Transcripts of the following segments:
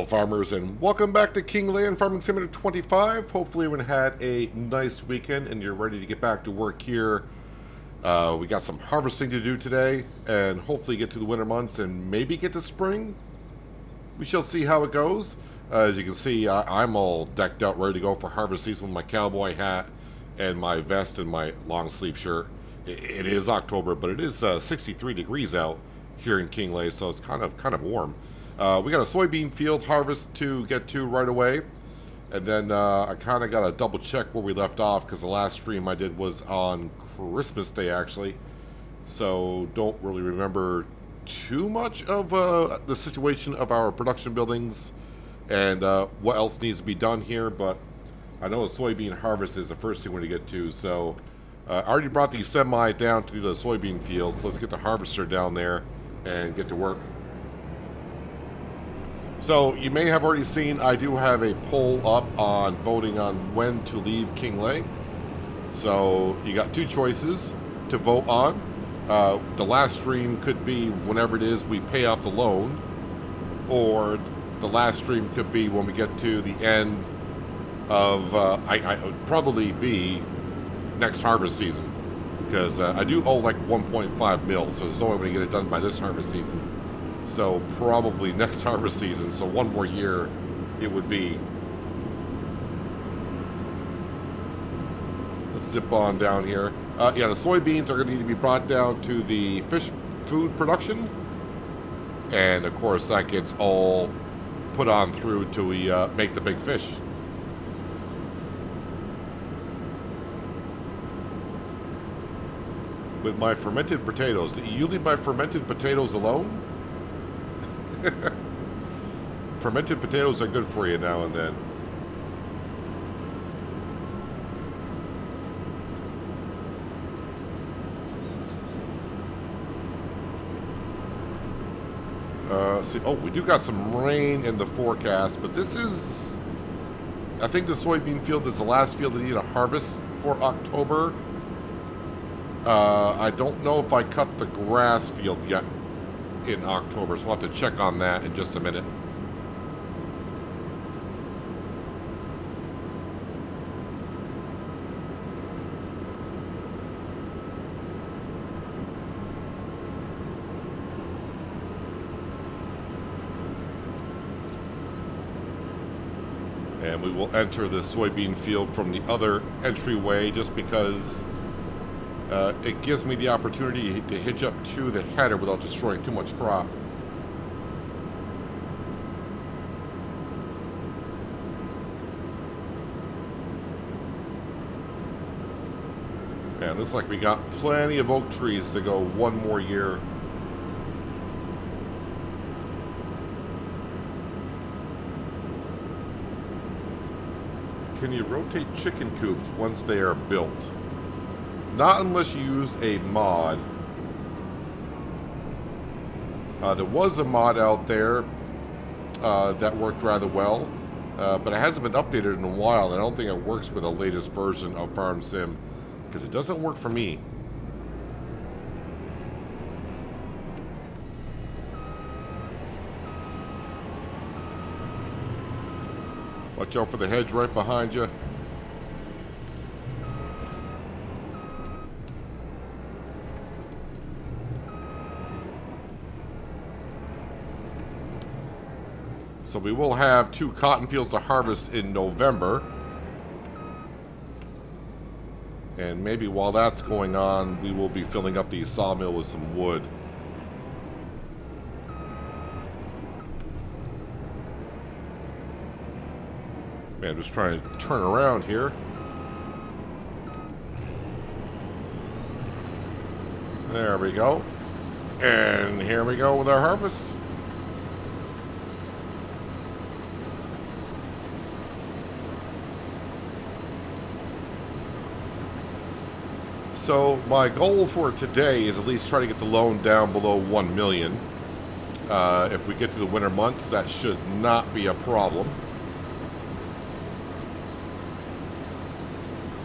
farmers, and welcome back to Kinlaig FARM SIM 25. Hopefully everyone had a nice weekend and you're ready to get back to work here. We got some harvesting to do today and hopefully get to the winter months and maybe get to spring. We shall see how it goes. As you can see, I'm all decked out, ready to go for harvest season with my cowboy hat and my vest and my long sleeve shirt. It is October, but it is 63 degrees out here in Kinlaig, so it's kind of warm. We got a soybean field harvest to get to right away. And then I kind of got to double check where we left off because the last stream I did was on Christmas Day, actually. So don't really remember too much of the situation of our production buildings and what else needs to be done here. But I know a soybean harvest is the first thing we're going to get to. So I already brought the semi down to the soybean fields. So let's get the harvester down there and get to work. So you may have already seen I do have a poll up on voting on when to leave Kinlaig. So you got two choices to vote on. The last stream could be whenever it is we pay off the loan, or the last stream could be when we get to the end of, I would probably be next harvest season, because I do owe like 1.5 mil, so there's no way I'm going to get it done by this harvest season. So probably next harvest season, so one more year it would be. Let's zip on down here. Yeah, the soybeans are going to need to be brought down to the fish food production. And of course that gets all put on through till we make the big fish. With my fermented potatoes. You leave my fermented potatoes alone? Fermented potatoes are good for you now and then. See, oh, we do got some rain in the forecast, but this is, I think the soybean field is the last field that need a harvest for October. I don't know if I cut the grass field yet in October, so we'll have to check on that in just a minute. And we will enter the soybean field from the other entryway just because it gives me the opportunity to hitch up to the header without destroying too much crop. And looks like we got plenty of oak trees to go one more year. Can you rotate chicken coops once they are built? Not unless you use a mod. There was a mod out there that worked rather well, but it hasn't been updated in a while, and I don't think it works with the latest version of Farm Sim, because it doesn't work for me. Watch out for the hedge right behind you. So we will have 2 cotton fields to harvest in November. And maybe while that's going on, we will be filling up the sawmill with some wood. Man, just trying to turn around here. There we go. And here we go with our harvest. So my goal for today is at least try to get the loan down below 1 million. If we get to the winter months, that should not be a problem.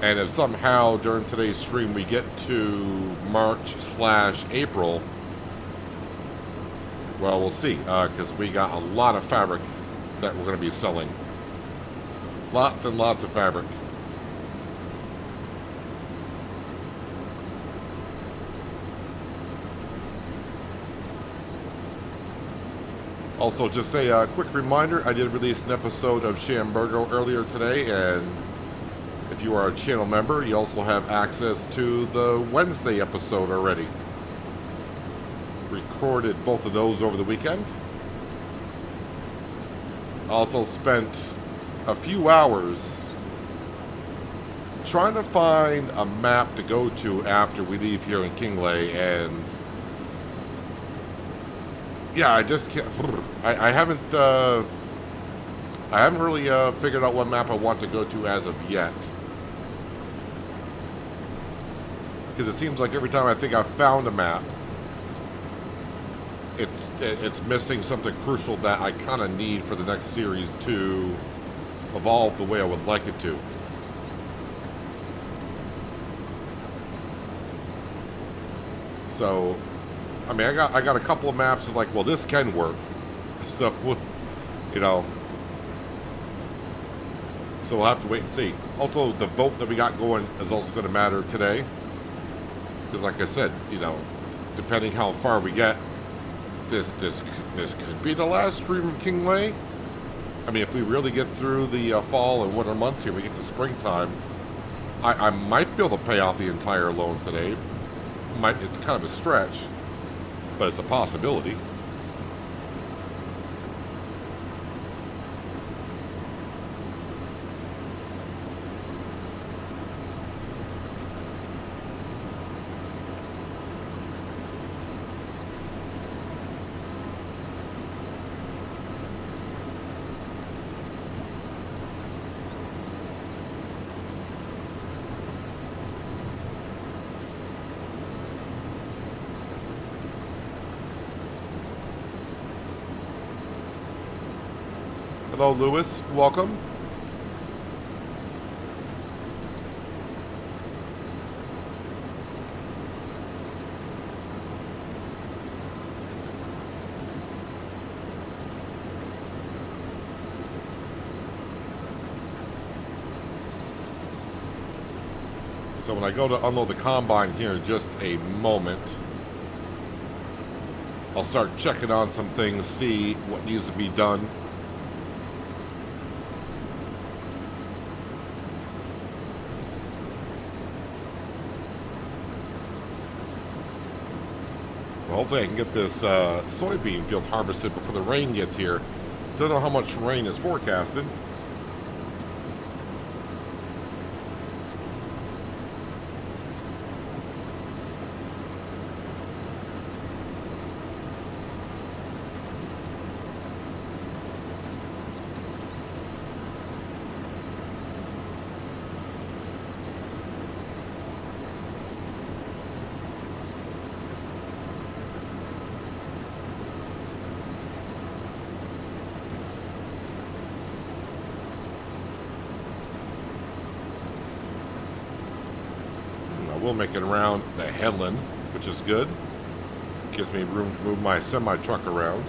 And if somehow during today's stream we get to March/April, well, we'll see, because we got a lot of fabric that we're going to be selling. Lots and lots of fabric. Also, just a quick reminder, I did release an episode of Shamburgo earlier today, and if you are a channel member, you also have access to the Wednesday episode already. Recorded both of those over the weekend. Also spent a few hours trying to find a map to go to after we leave here in Kinlaig, and yeah, I just can't. I haven't really figured out what map I want to go to as of yet, because it seems like every time I think I've found a map, it's missing something crucial that I kind of need for the next series to evolve the way I would like it to. So, I mean, I got a couple of maps that, like, well, this can work. So, you know, so we'll have to wait and see. Also, the vote that we got going is also going to matter today, because, like I said, you know, depending how far we get, this could be the last stream of Kinlaig. I mean, if we really get through the fall and winter months here, we get to springtime, I might be able to pay off the entire loan today. It's kind of a stretch, but it's a possibility. Hello, Lewis. Welcome. So when I go to unload the combine here in just a moment, I'll start checking on some things, see what needs to be done. Hopefully I can get this soybean field harvested before the rain gets here. Don't know how much rain is forecasted. We'll make it around the headland, which is good. Gives me room to move my semi-truck around.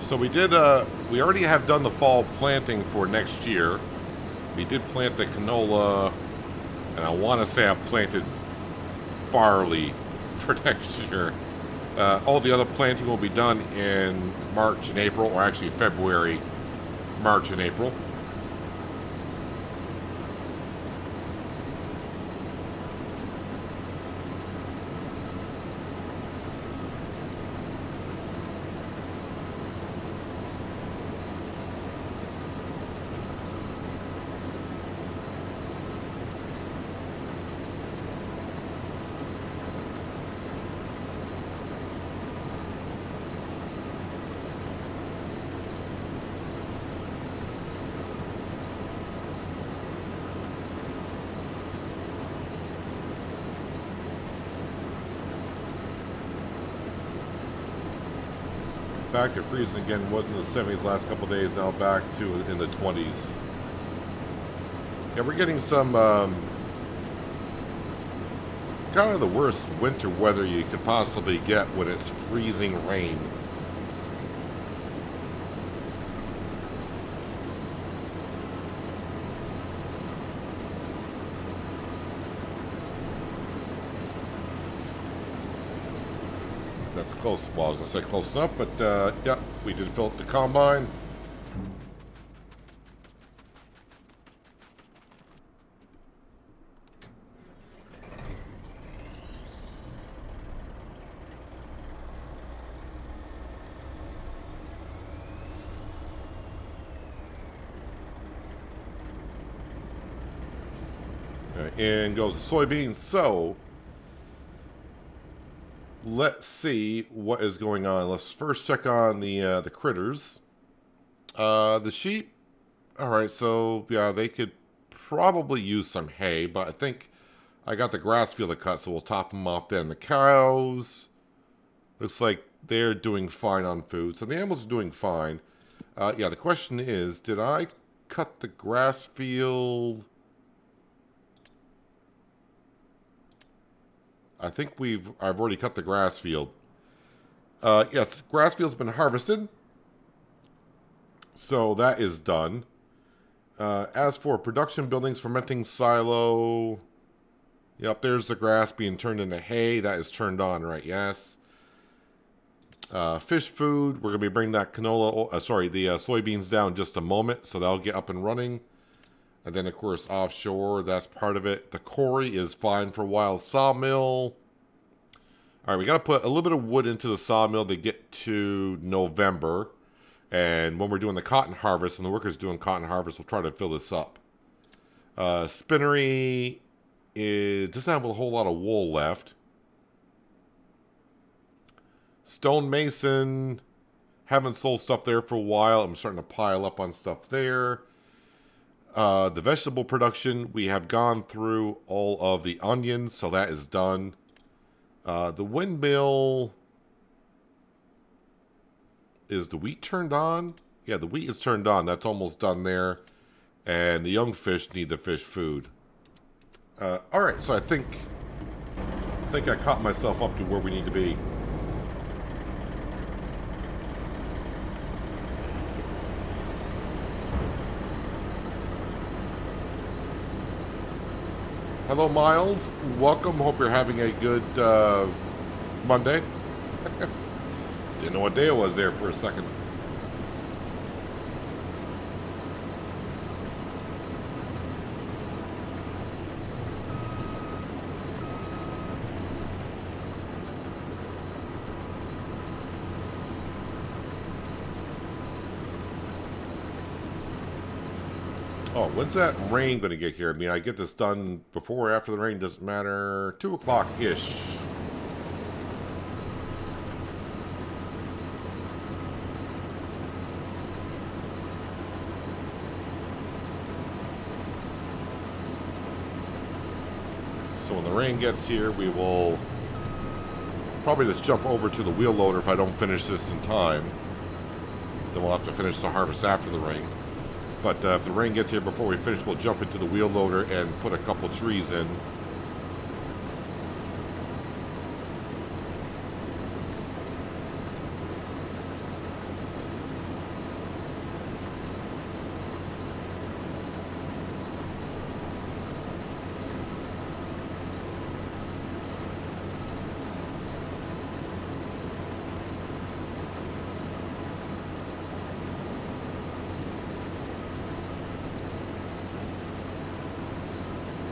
So we already have done the fall planting for next year. We did plant the canola, and I want to say I planted barley for next year. All the other planting will be done in March and April, or actually February, March and April. back to freezing again. Was in the 70s last couple days. Now back to in the 20s. Yeah, we're getting some kind of the worst winter weather you could possibly get when it's freezing rain. That's close. Well, I was going to say close enough, but yeah, we did fill up the combine. And goes the soybeans. So let's see what is going on. Let's first check on the critters. The sheep. All right, so yeah, they could probably use some hay, but I think I got the grass field to cut, so we'll top them off then. The cows, looks like they're doing fine on food, so the animals are doing fine. Yeah, the question is, did I cut the grass field? I think I've already cut the grass field. Yes, grass field's been harvested. So that is done. As for production buildings, fermenting silo. Yep, there's the grass being turned into hay. That is turned on, right? Yes. Fish food. We're going to be bringing that canola, the soybeans down in just a moment. So that'll get up and running. And then, of course, offshore, that's part of it. The quarry is fine for a while. Sawmill. All right, we got to put a little bit of wood into the sawmill to get to November. And when we're doing the cotton harvest and the workers doing cotton harvest, we'll try to fill this up. Spinnery doesn't have a whole lot of wool left. Stonemason, haven't sold stuff there for a while. I'm starting to pile up on stuff there. The vegetable production, we have gone through all of the onions, so that is done. The windmill, is the wheat turned on? Yeah, the wheat is turned on. That's almost done there. And the young fish need the fish food. Alright, so I think I caught myself up to where we need to be. Hello, Miles. Welcome. Hope you're having a good Monday. Didn't know what day it was there for a second. Oh, when's that rain going to get here? I mean, I get this done before or after the rain, doesn't matter. 2 o'clock-ish. So when the rain gets here, we will probably just jump over to the wheel loader if I don't finish this in time. Then we'll have to finish the harvest after the rain. But if the rain gets here before we finish, we'll jump into the wheel loader and put a couple trees in.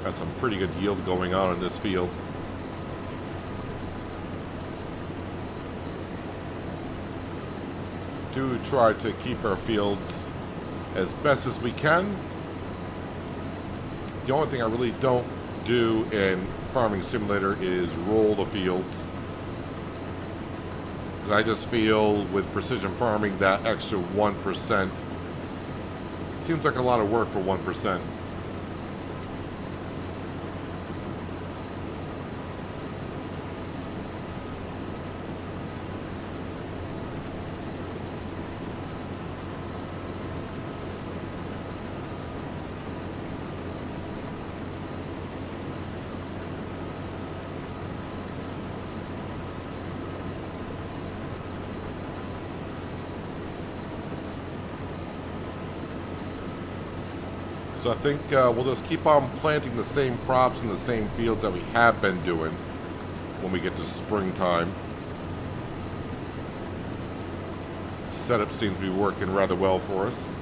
Got some pretty good yield going on in this field. Do try to keep our fields as best as we can. The only thing I really don't do in Farming Simulator is roll the fields. Because I just feel with precision farming that extra 1% seems like a lot of work for 1%. So I think we'll just keep on planting the same crops in the same fields that we have been doing when we get to springtime. Setup seems to be working rather well for us.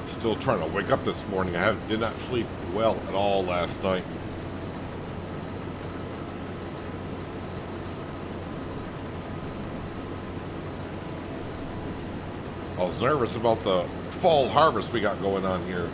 Still trying to wake up this morning. I did not sleep well at all last night. I was nervous about the fall harvest we got going on here.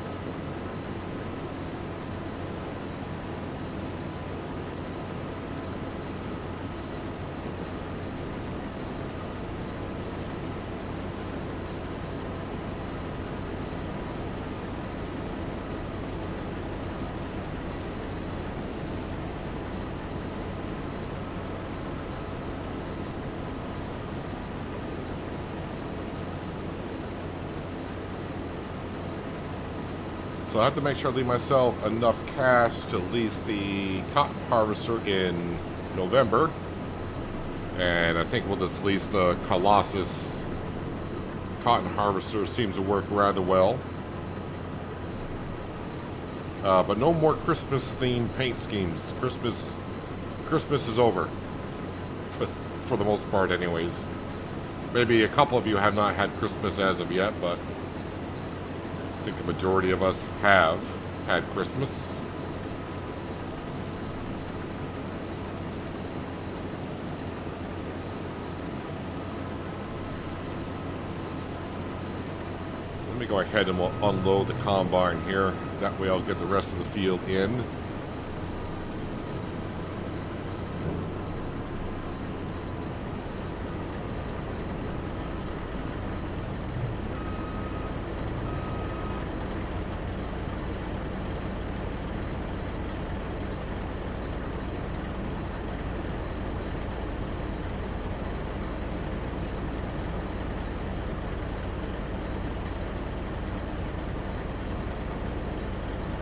So I have to make sure I leave myself enough cash to lease the cotton harvester in November. And I think we'll just lease the Colossus cotton harvester. Seems to work rather well. But no more Christmas-themed paint schemes. Christmas is over. For the most part, anyways. Maybe a couple of you have not had Christmas as of yet, but I think the majority of us have had Christmas. Let me go ahead and we'll unload the combine here. That way I'll get the rest of the field in.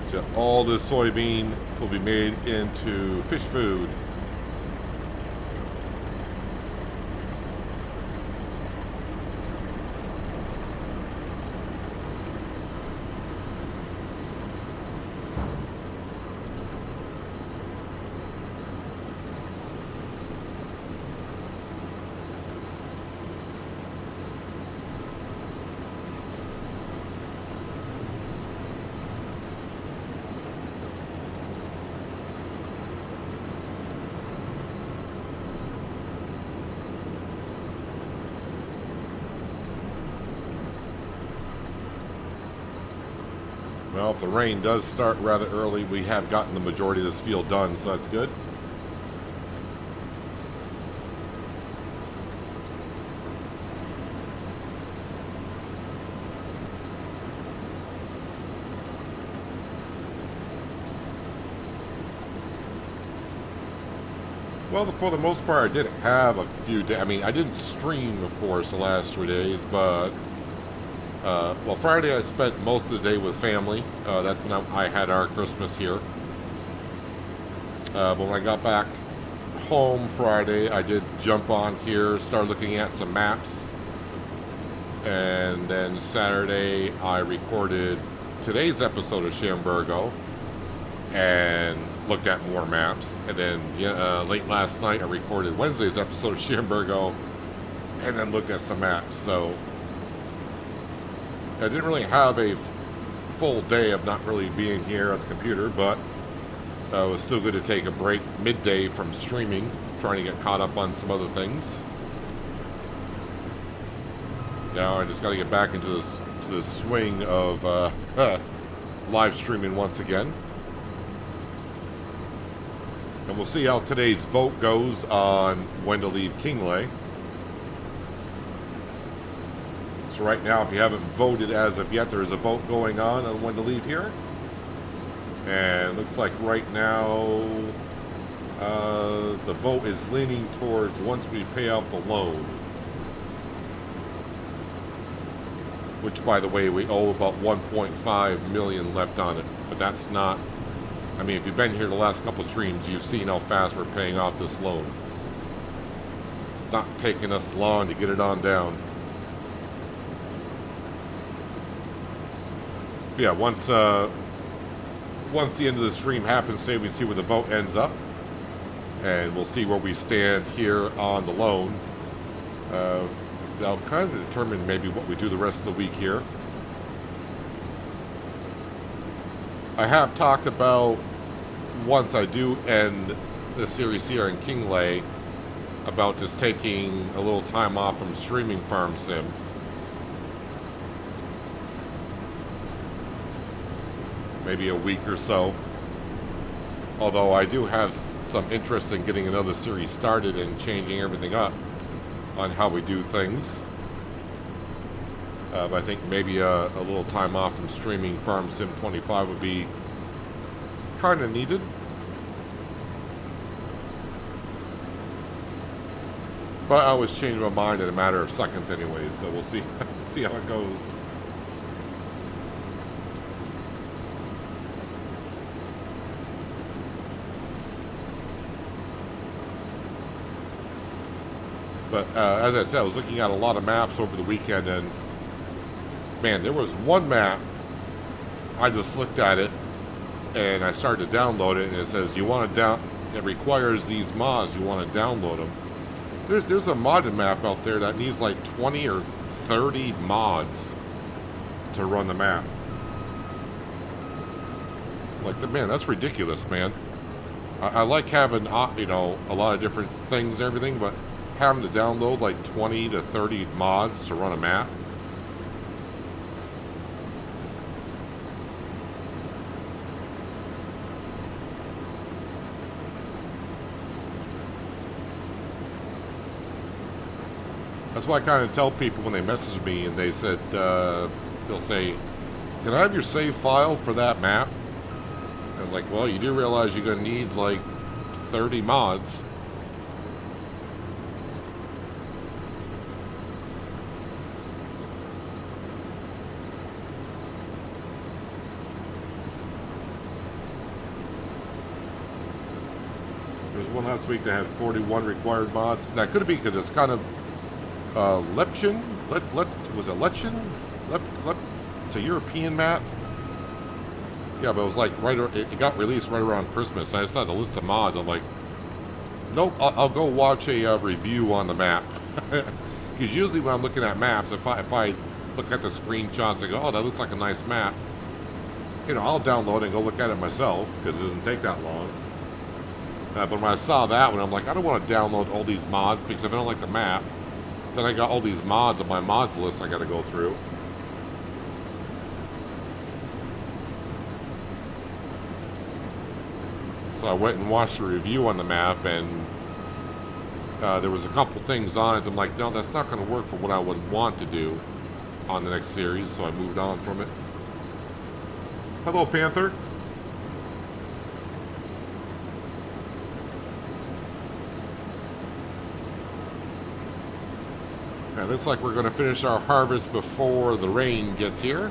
So all the soybean will be made into fish food. Well, if the rain does start rather early, we have gotten the majority of this field done, so that's good. Well, for the most part, I did have a few days. I mean, I didn't stream, of course, the last 3 days, but well, Friday I spent most of the day with family. That's when I had our Christmas here. But when I got back home Friday, I did jump on here, start looking at some maps. And then Saturday, I recorded today's episode of Shamburgo and looked at more maps. And then late last night, I recorded Wednesday's episode of Shamburgo and then looked at some maps. So I didn't really have a full day of not really being here at the computer, but it was still good to take a break midday from streaming, trying to get caught up on some other things. Now I just got to get back into this swing of live streaming once again. And we'll see how today's vote goes on when to leave Kinlaig. So right now, if you haven't voted as of yet, there is a vote going on when to leave here. And it looks like right now, the vote is leaning towards once we pay out the loan. Which, by the way, we owe about 1.5 million left on it. But that's not... I mean, if you've been here the last couple of streams, you've seen how fast we're paying off this loan. It's not taking us long to get it on down. Yeah, once the end of the stream happens, say we see where the vote ends up, and we'll see where we stand here on the loan. That'll kind of determine maybe what we do the rest of the week here. I have talked about, once I do end the series here in Kinlaig, about just taking a little time off from streaming Farm Sim. Maybe a week or so. Although I do have some interest in getting another series started and changing everything up on how we do things. But I think maybe a little time off from streaming Farm Sim 25 would be kind of needed. But I always change my mind in a matter of seconds anyways, so we'll see see how it goes. But as I said, I was looking at a lot of maps over the weekend, and man, there was one map, I just looked at it, and I started to download it, and it says, it requires these mods, you want to download them. There's a modded map out there that needs like 20 or 30 mods to run the map. Like, man, that's ridiculous, man. I like having, you know, a lot of different things and everything, but having to download like 20 to 30 mods to run a map. That's why I kind of tell people when they message me and they said, they'll say, can I have your save file for that map? I was like, well, you do realize you're going to need like 30 mods. There's one last week that had 41 required mods. That could be because it's kind of Lepchen? Was it Lepchen? It's a European map. Yeah, but it was like it got released right around Christmas. I just had a list of mods. I'm like, nope, I'll go watch a review on the map. Because usually when I'm looking at maps, if I look at the screenshots and go, oh, that looks like a nice map, you know, I'll download it and go look at it myself because it doesn't take that long. But when I saw that one, I'm like, I don't want to download all these mods because if I don't like the map, then I got all these mods on my mods list I got to go through. So I went and watched a review on the map, and there was a couple things on it. I'm like, no, that's not going to work for what I would want to do on the next series, so I moved on from it. Hello, Panther. It looks like we're going to finish our harvest before the rain gets here.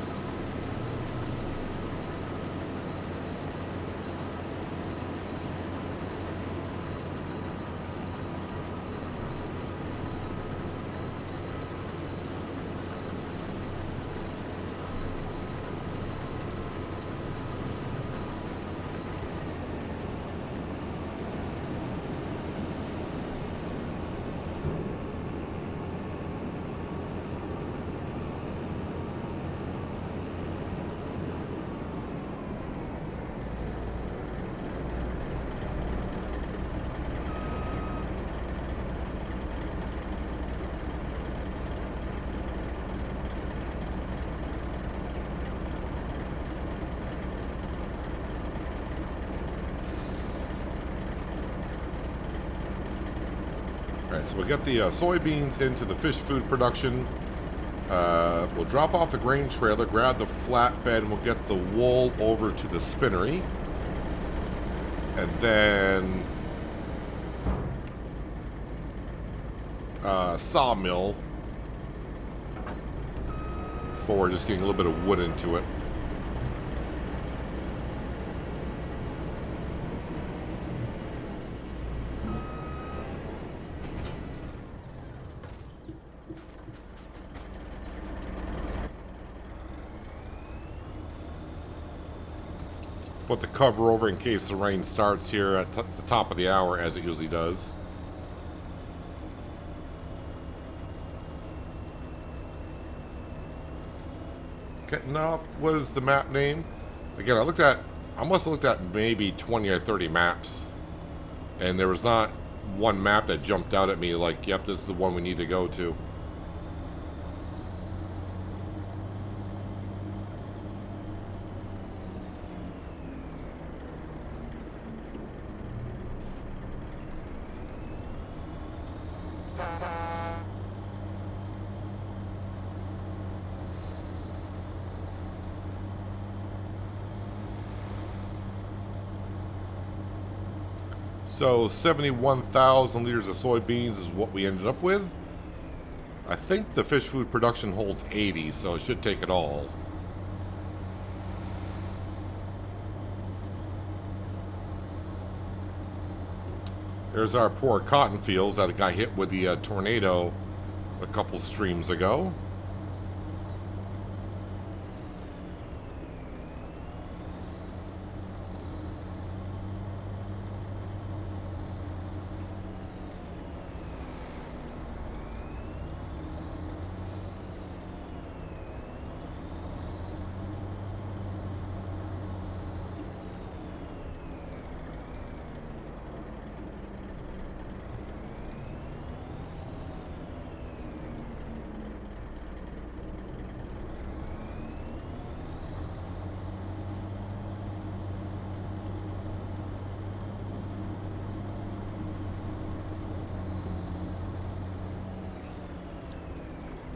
Alright, so we'll get the soybeans into the fish food production. We'll drop off the grain trailer, grab the flatbed, and we'll get the wool over to the spinnery. And then sawmill for just getting a little bit of wood into it. Put the cover over in case the rain starts here at the top of the hour, as it usually does. Getting off was the map name. Again, I must have looked at maybe 20 or 30 maps. And there was not one map that jumped out at me like, yep, this is the one we need to go to. So 71,000 liters of soybeans is what we ended up with. I think the fish food production holds 80, so it should take it all. There's our poor cotton fields that got hit with the tornado a couple streams ago.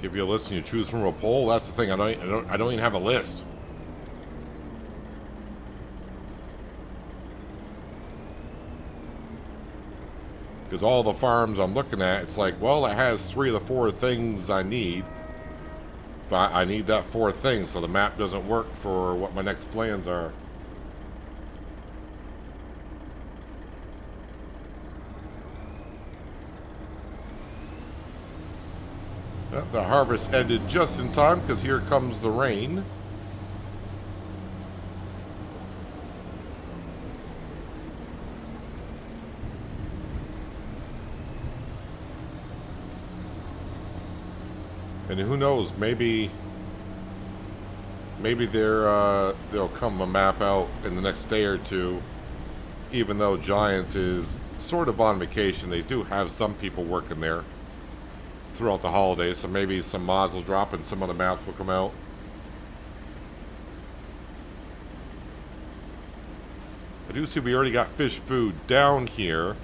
Give you a list and you choose from a poll. That's the thing. I don't even have a list. Because all the farms I'm looking at, it's like, well, it has 3 of the 4 things I need. But I need that 4th thing, so the map doesn't work for what my next plans are. The harvest ended just in time because here comes the rain. And who knows, maybe there'll come a map out in the next day or two. Even though Giants is sort of on vacation, they do have some people working there throughout the holidays, so maybe some mods will drop and some other maps will come out. I do see we already got fish food down here,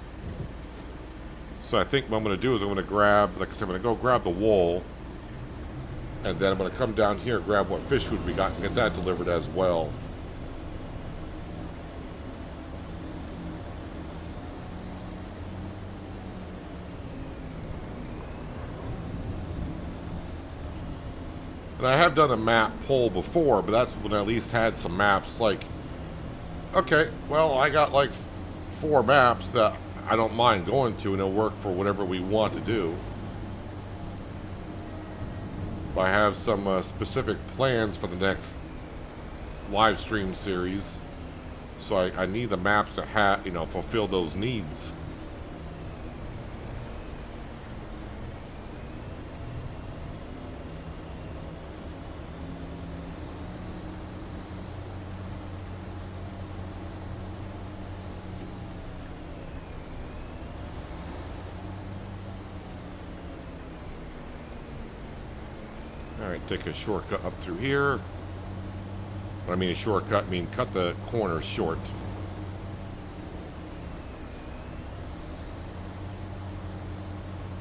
so I think what I'm going to do is I'm going to grab, like I said, I'm going to go grab the wool, and then I'm going to come down here and grab what fish food we got and get that delivered as well. And I have done a map poll before, but that's when I at least had some maps like, okay, well, I got like 4 maps that I don't mind going to, and it'll work for whatever we want to do. But I have some specific plans for the next live stream series, so I need the maps to fulfill those needs. Alright, take a shortcut up through here. When I mean a shortcut, I mean cut the corners short.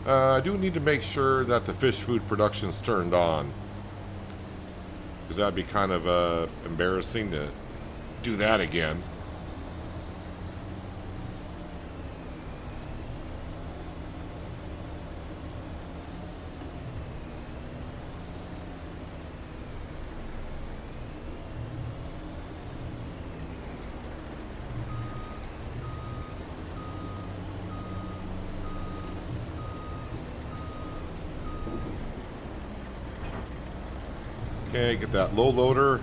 I do need to make sure that the fish food production's turned on. Because that'd be kind of embarrassing to do that again. Okay, get that low loader.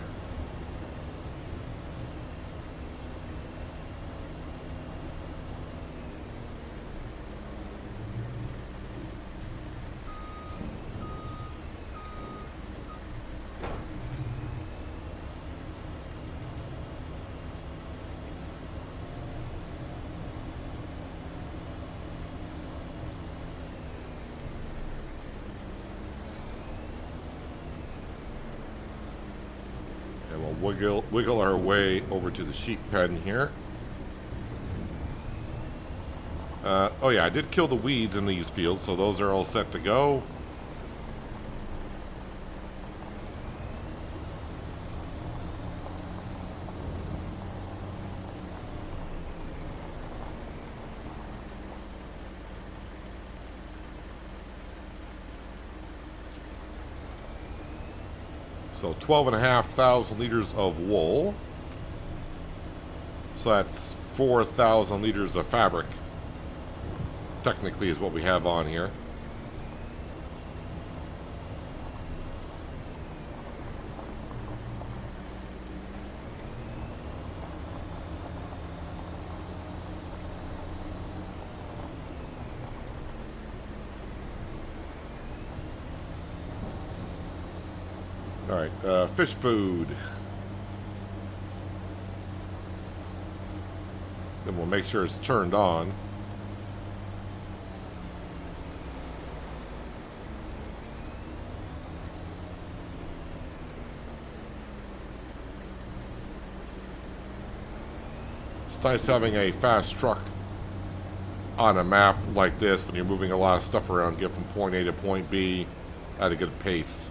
Wiggle our way over to the sheep pen here. Oh yeah, I did kill the weeds in these fields, so those are all set to go. So 12,500 liters of wool. So that's 4,000 liters of fabric. Technically is what we have on here. Alright, fish food. Then we'll make sure it's turned on. It's nice having a fast truck on a map like this when you're moving a lot of stuff around, get from point A to point B at a good pace.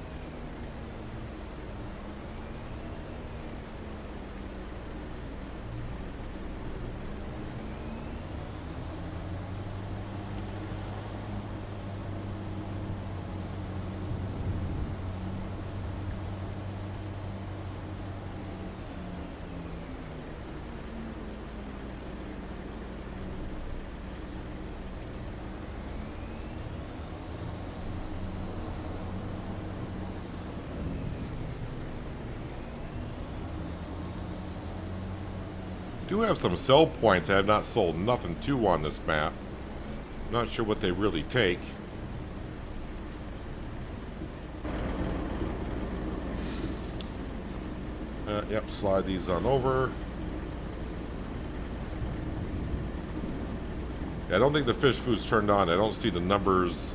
Do have some sell points I have not sold nothing to on this map. Not sure what they really take. Yep, slide these on over. Yeah, I don't think the fish food's turned on. I don't see the numbers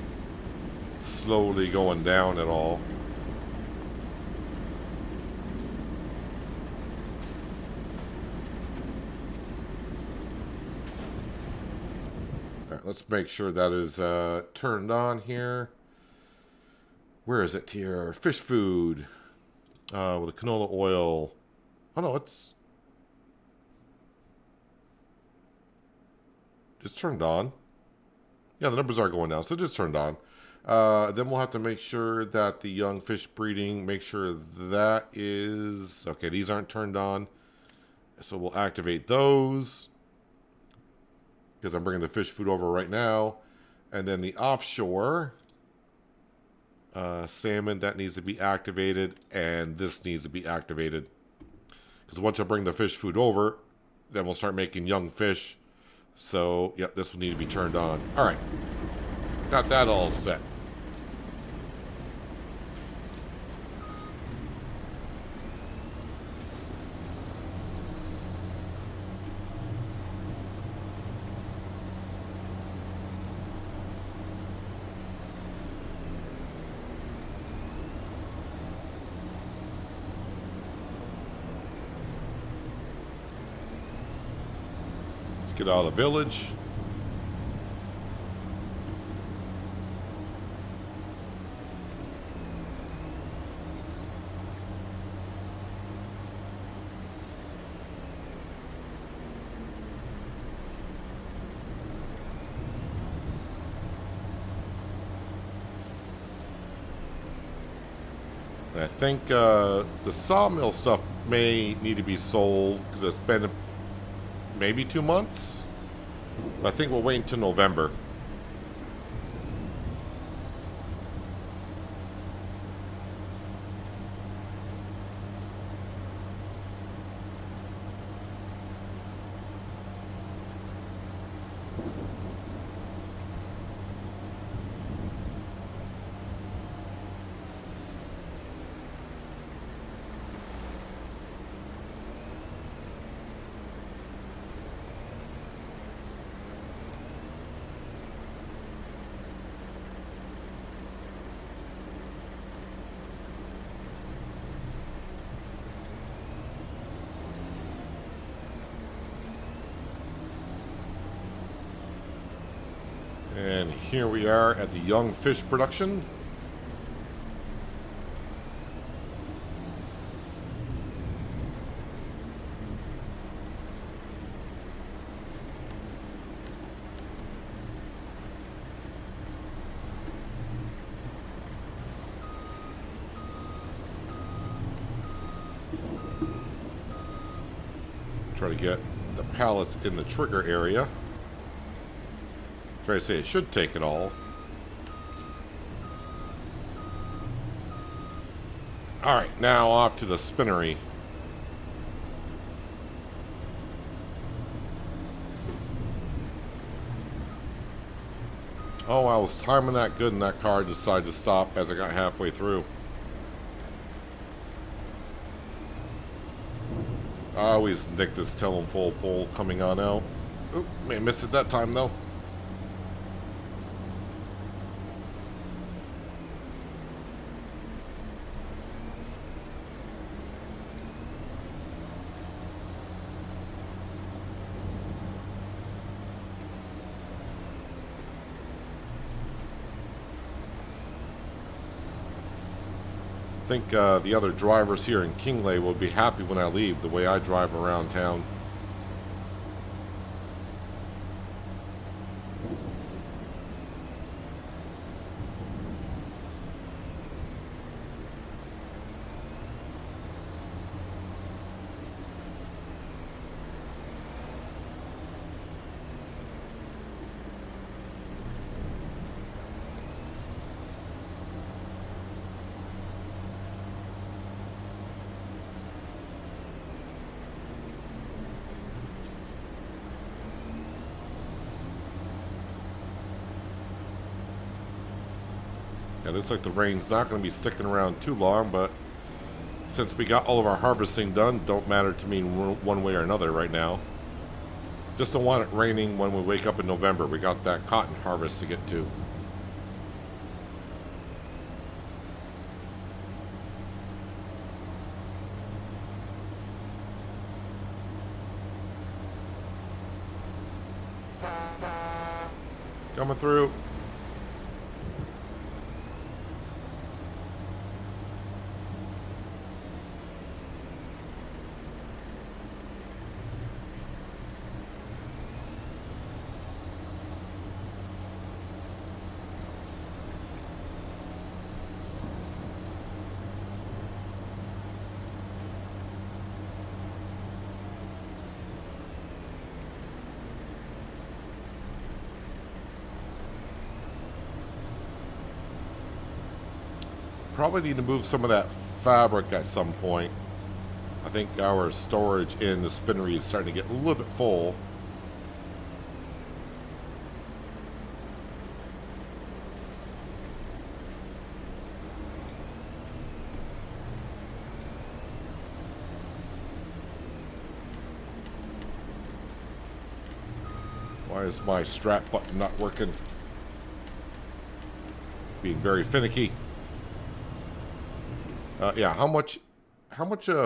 slowly going down at all. Let's make sure that is turned on here. Where is it here? Fish food with the canola oil. Oh no, it's turned on. Yeah, the numbers are going down, so it is turned on. Then we'll have to make sure that the young fish breeding, make sure that is... Okay, these aren't turned on. So we'll activate those, because I'm bringing the fish food over right now. And then the offshore salmon, that needs to be activated, and this needs to be activated. Because once I bring the fish food over, then we'll start making young fish. So, yep, this will need to be turned on. All right. Got that all set. Get out of the village. And I think the sawmill stuff may need to be sold because it's been maybe 2 months. But I think we'll wait until November. And here we are at the young fish production. Try to get the pallets in the trigger area. Try to say it should take it all. Alright, now off to the spinnery. Oh, I was timing that good and that car decided to stop as I got halfway through. I always nick this full pole coming on out. Oop, may have missed it that time though. I think the other drivers here in Kinlaig will be happy when I leave the way I drive around town. Yeah, looks like the rain's not going to be sticking around too long, but since we got all of our harvesting done, don't matter to me one way or another right now. Just don't want it raining when we wake up in November. We got that cotton harvest to get to. Coming through. Probably need to move some of that fabric at some point. I think our storage in the spinnery is starting to get a little bit full. Why is my strap button not working? Being very finicky. Yeah, how much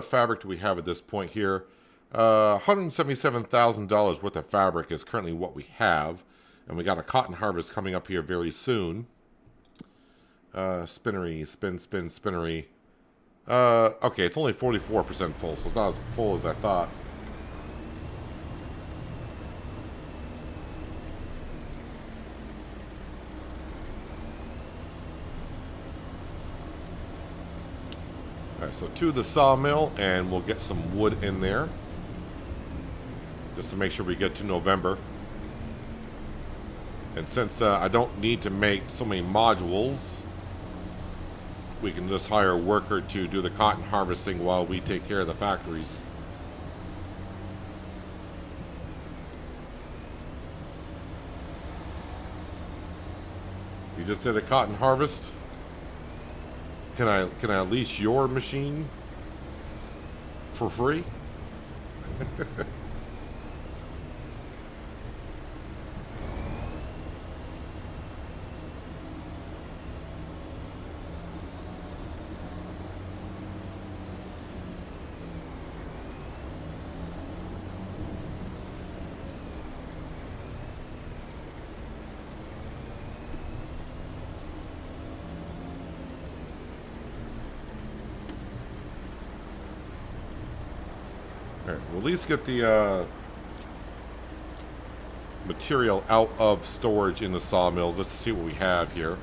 fabric do we have at this point here? $177,000 worth of fabric is currently what we have, and we got a cotton harvest coming up here very soon. Spinnery, spinnery. Okay, it's only 44% full, so it's not as full as I thought. Alright, so to the sawmill, and we'll get some wood in there. Just to make sure we get to November. And since I don't need to make so many modules, we can just hire a worker to do the cotton harvesting while we take care of the factories. You just did a cotton harvest. Can I lease your machine for free? Alright, we'll at least get the material out of storage in the sawmills just to see what we have here.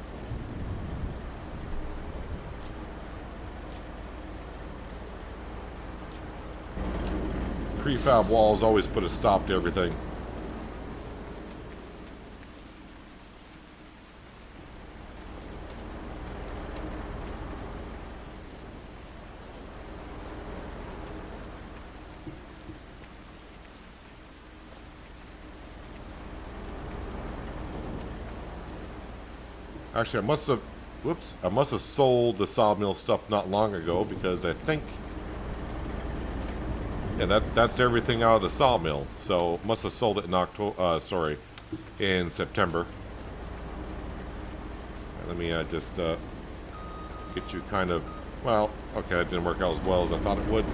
Prefab walls always put a stop to everything. Actually, I must have sold the sawmill stuff not long ago, because I think, yeah, that's everything out of the sawmill. So must have sold it in in September. Let me just get you kind of, well, okay, it didn't work out as well as I thought it would.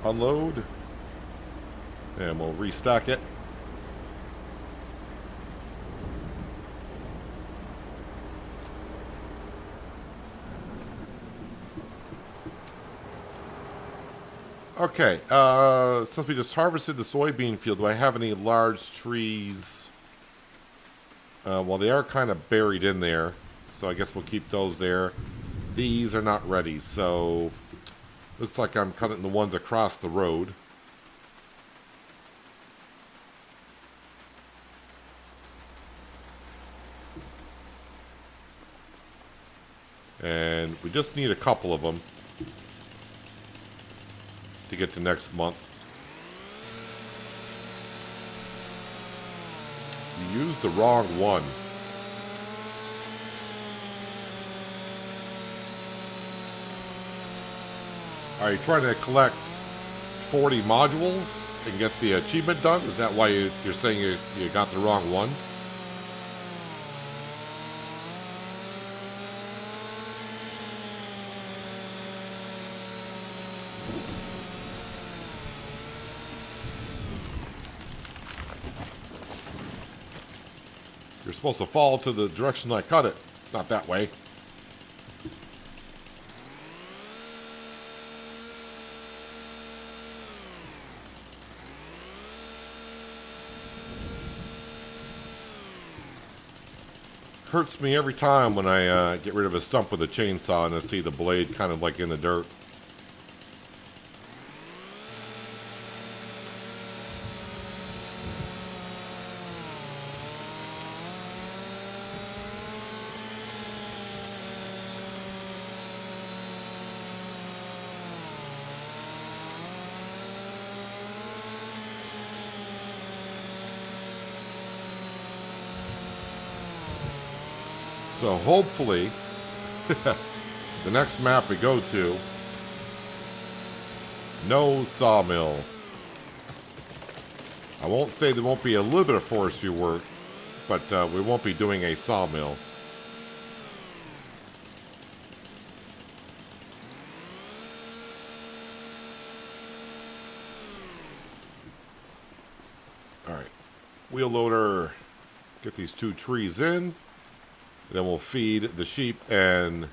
Unload, and we'll restock it. Okay, since we just harvested the soybean field, do I have any large trees? Well, they are kind of buried in there, so I guess we'll keep those there. These are not ready, so looks like I'm cutting the ones across the road. And we just need a couple of them to get to next month. You used the wrong one. Are you trying to collect 40 modules and get the achievement done? Is that why you're saying you got the wrong one? You're supposed to fall to the direction I cut it, not that way. Hurts me every time when I get rid of a stump with a chainsaw and I see the blade kind of like in the dirt. So hopefully, the next map we go to, no sawmill. I won't say there won't be a little bit of forestry work, but we won't be doing a sawmill. Alright, wheel loader, get these two trees in. Then we'll feed the sheep and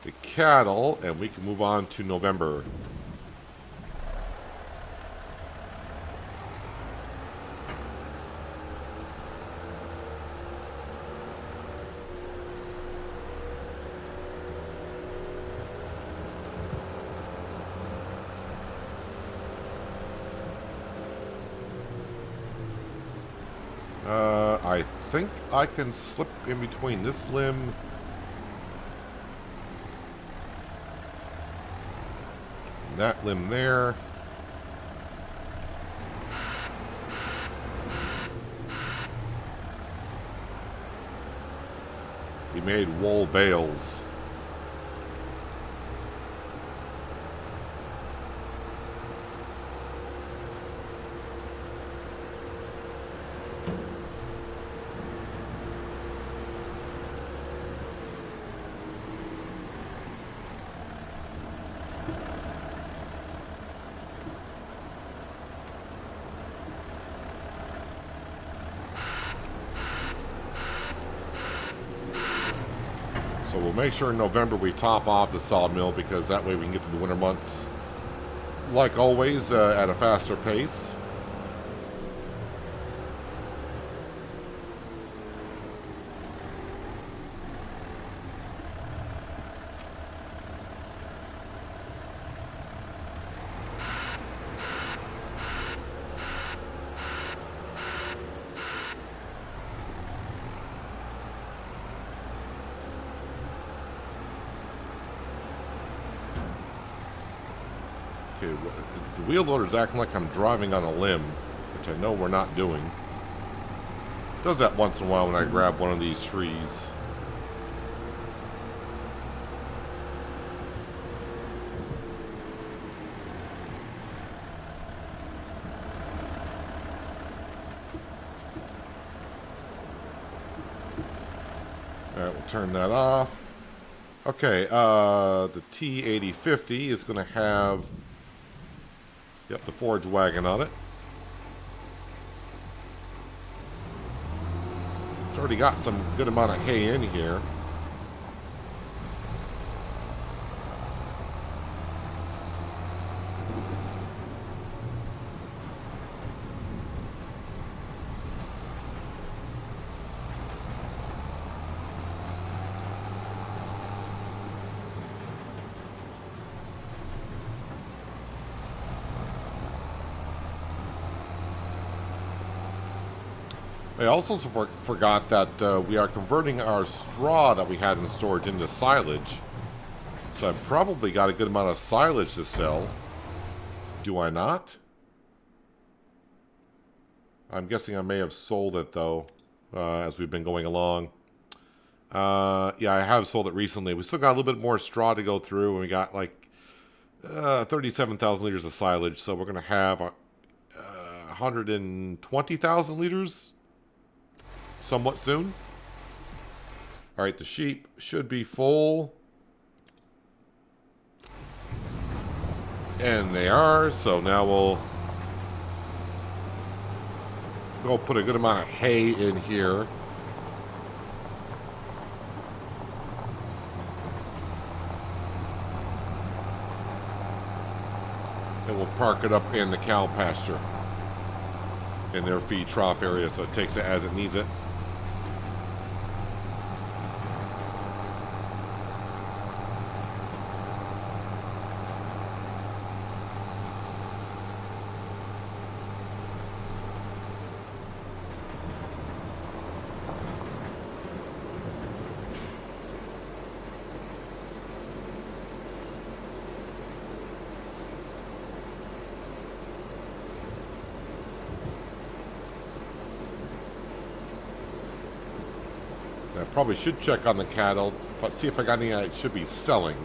the cattle, and we can move on to November. I think I can slip in between this limb and that limb there. We made wool bales. So we'll make sure in November we top off the sawmill, because that way we can get to the winter months, like always, at a faster pace. Okay, the wheel loader's acting like I'm driving on a limb, which I know we're not doing. It does that once in a while when I grab one of these trees. Alright, we'll turn that off. Okay, the T8050 is going to have, yep, the forage wagon on it. It's already got some good amount of hay in here. I also forgot that we are converting our straw that we had in storage into silage. So I've probably got a good amount of silage to sell. Do I not? I'm guessing I may have sold it, though, as we've been going along. Yeah, I have sold it recently. We still got a little bit more straw to go through, and we got like 37,000 liters of silage. So we're going to have 120,000 liters somewhat soon. All right, the sheep should be full. And they are, so now we'll go put a good amount of hay in here. And we'll park it up in the cow pasture, in their feed trough area, so it takes it as it needs it. I probably should check on the cattle, but see if I got any I should be selling.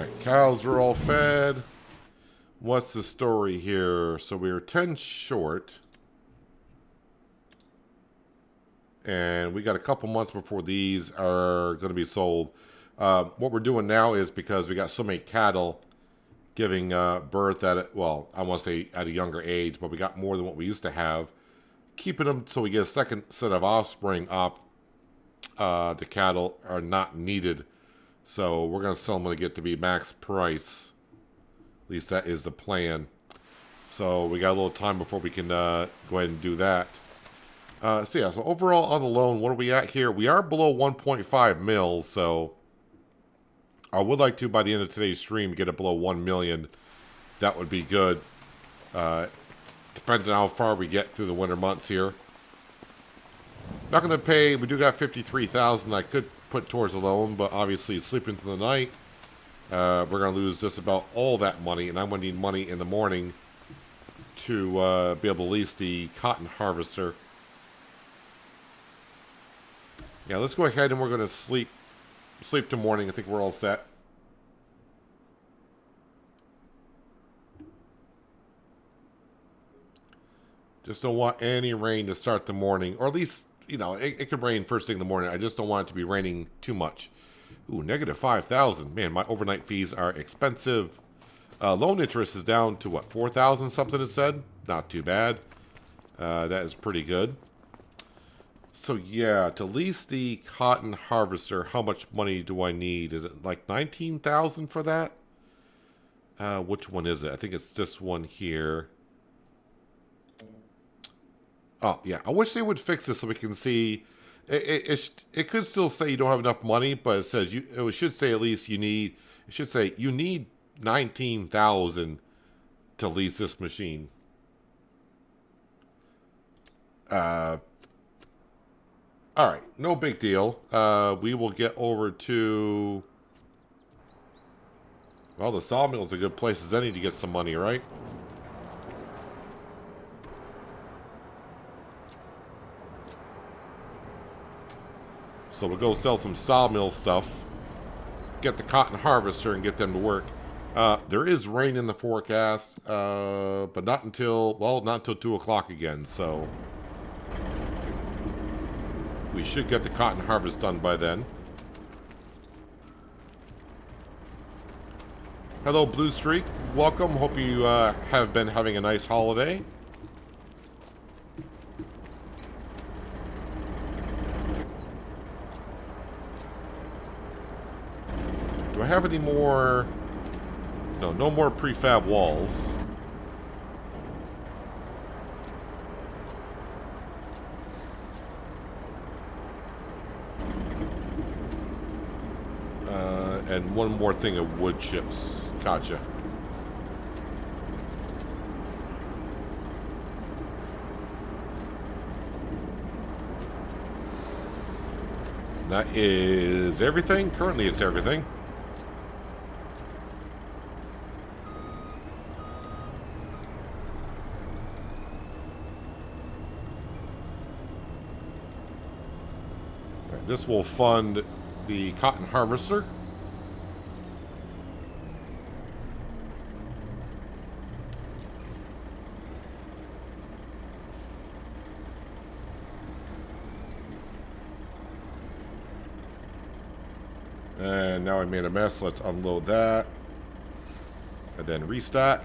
Alright, cows are all fed. What's the story here? So we were 10 short. And we got a couple months before these are going to be sold. What we're doing now is, because we got so many cattle giving birth at, well, I want to say at a younger age, but we got more than what we used to have. Keeping them so we get a second set of offspring off the cattle are not needed. So we're going to sell them when they get to be max price. At least that is the plan. So we got a little time before we can go ahead and do that. So overall on the loan, what are we at here? We are below 1.5 mil, so I would like to, by the end of today's stream, get it below 1 million. That would be good. Depends on how far we get through the winter months here. Not going to pay, we do got 53,000 I could put towards the loan, but obviously sleeping through the night, we're going to lose just about all that money, and I'm going to need money in the morning to be able to lease the cotton harvester. Yeah, let's go ahead and we're going to sleep till morning. I think we're all set. Just don't want any rain to start the morning, or at least, you know, it could rain first thing in the morning. I just don't want it to be raining too much. Ooh, negative 5,000. Man, my overnight fees are expensive. Loan interest is down to what, 4,000 something it said? Not too bad. That is pretty good. So yeah, to lease the cotton harvester, how much money do I need? Is it like 19,000 for that? Which one is it? I think it's this one here. Oh yeah, I wish they would fix this so we can see. It could still say you don't have enough money, but it says it should say at least you need. It should say you need 19,000 to lease this machine. All right, no big deal. We will get over to... Well, the sawmill's a good place as any to get some money, right? So we'll go sell some sawmill stuff, get the cotton harvester, and get them to work. There is rain in the forecast, but not until, well, not until 2 o'clock again, so... We should get the cotton harvest done by then. Hello, Blue Streak. Welcome. Hope you have been having a nice holiday. Do I have any more? No, no more prefab walls. And one more thing of wood chips. Gotcha. That is everything. Currently, it's everything. Right, this will fund the cotton harvester. And now I made a mess. Let's unload that. And then restock.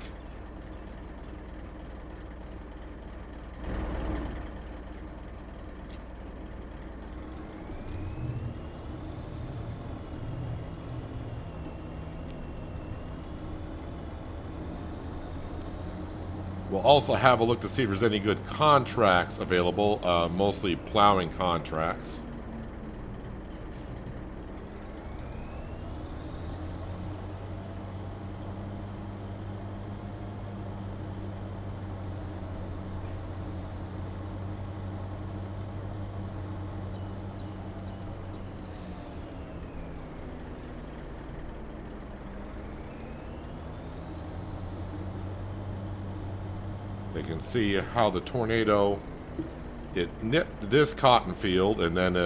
We'll also have a look to see if there's any good contracts available. Mostly plowing contracts. They can see how the tornado, it nipped this cotton field, and then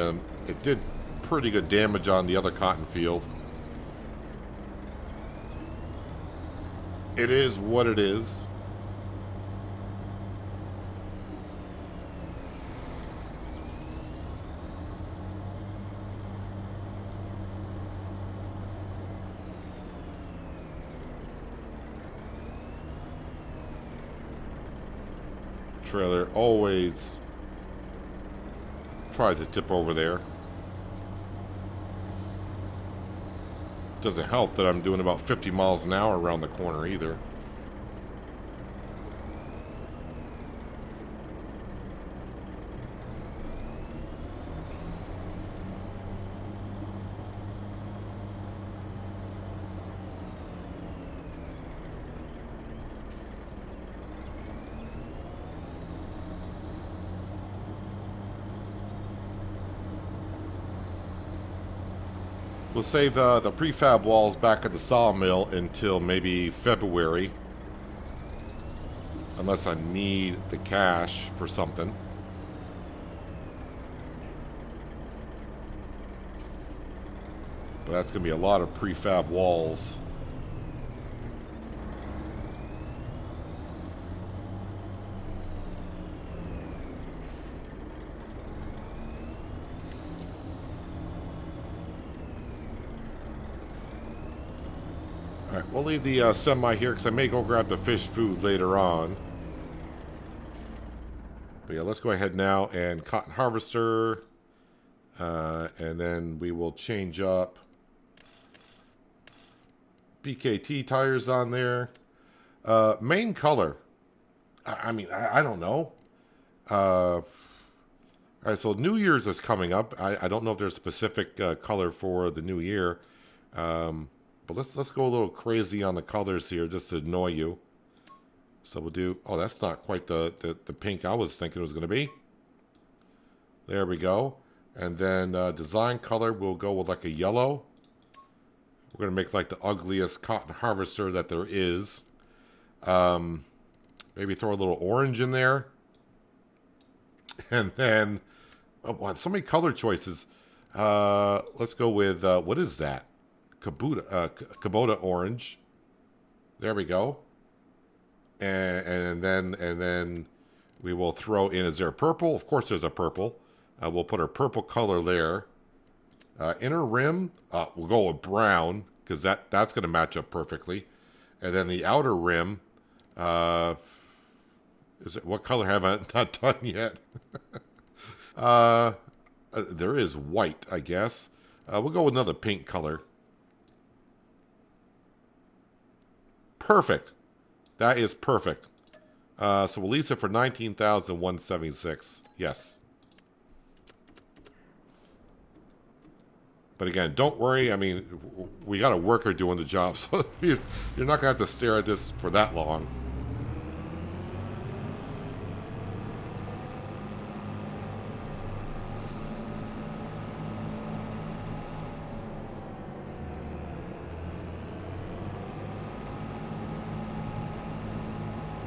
it did pretty good damage on the other cotton field. It is what it is. Trailer always tries to tip over there. Doesn't help that I'm doing about 50 miles an hour around the corner either. We'll save the prefab walls back at the sawmill until maybe February. Unless I need the cash for something. But that's going to be a lot of prefab walls. Alright, we'll leave the semi here because I may go grab the fish food later on. But yeah, let's go ahead now and cotton harvester. And then we will change up BKT tires on there. Main color. I don't know. Alright, so New Year's is coming up. I don't know if there's a specific color for the new year. But let's go a little crazy on the colors here just to annoy you. So we'll do... Oh, that's not quite the pink I was thinking it was going to be. There we go. And then design color, we'll go with like a yellow. We're going to make like the ugliest cotton harvester that there is. Maybe throw a little orange in there. And then... Oh, wow, so many color choices. Let's go with... what is that? Kubota orange. There we go. And then we will throw in, is there a purple? Of course there's a purple. We'll put our purple color there. Inner rim, we'll go with brown, because that's going to match up perfectly. And then the outer rim, what color have I not done yet? There is white, I guess. We'll go with another pink color. Perfect. That is perfect. So we'll lease it for $19,176. Yes. But again, don't worry. I mean, we got a worker doing the job, so you're not going to have to stare at this for that long.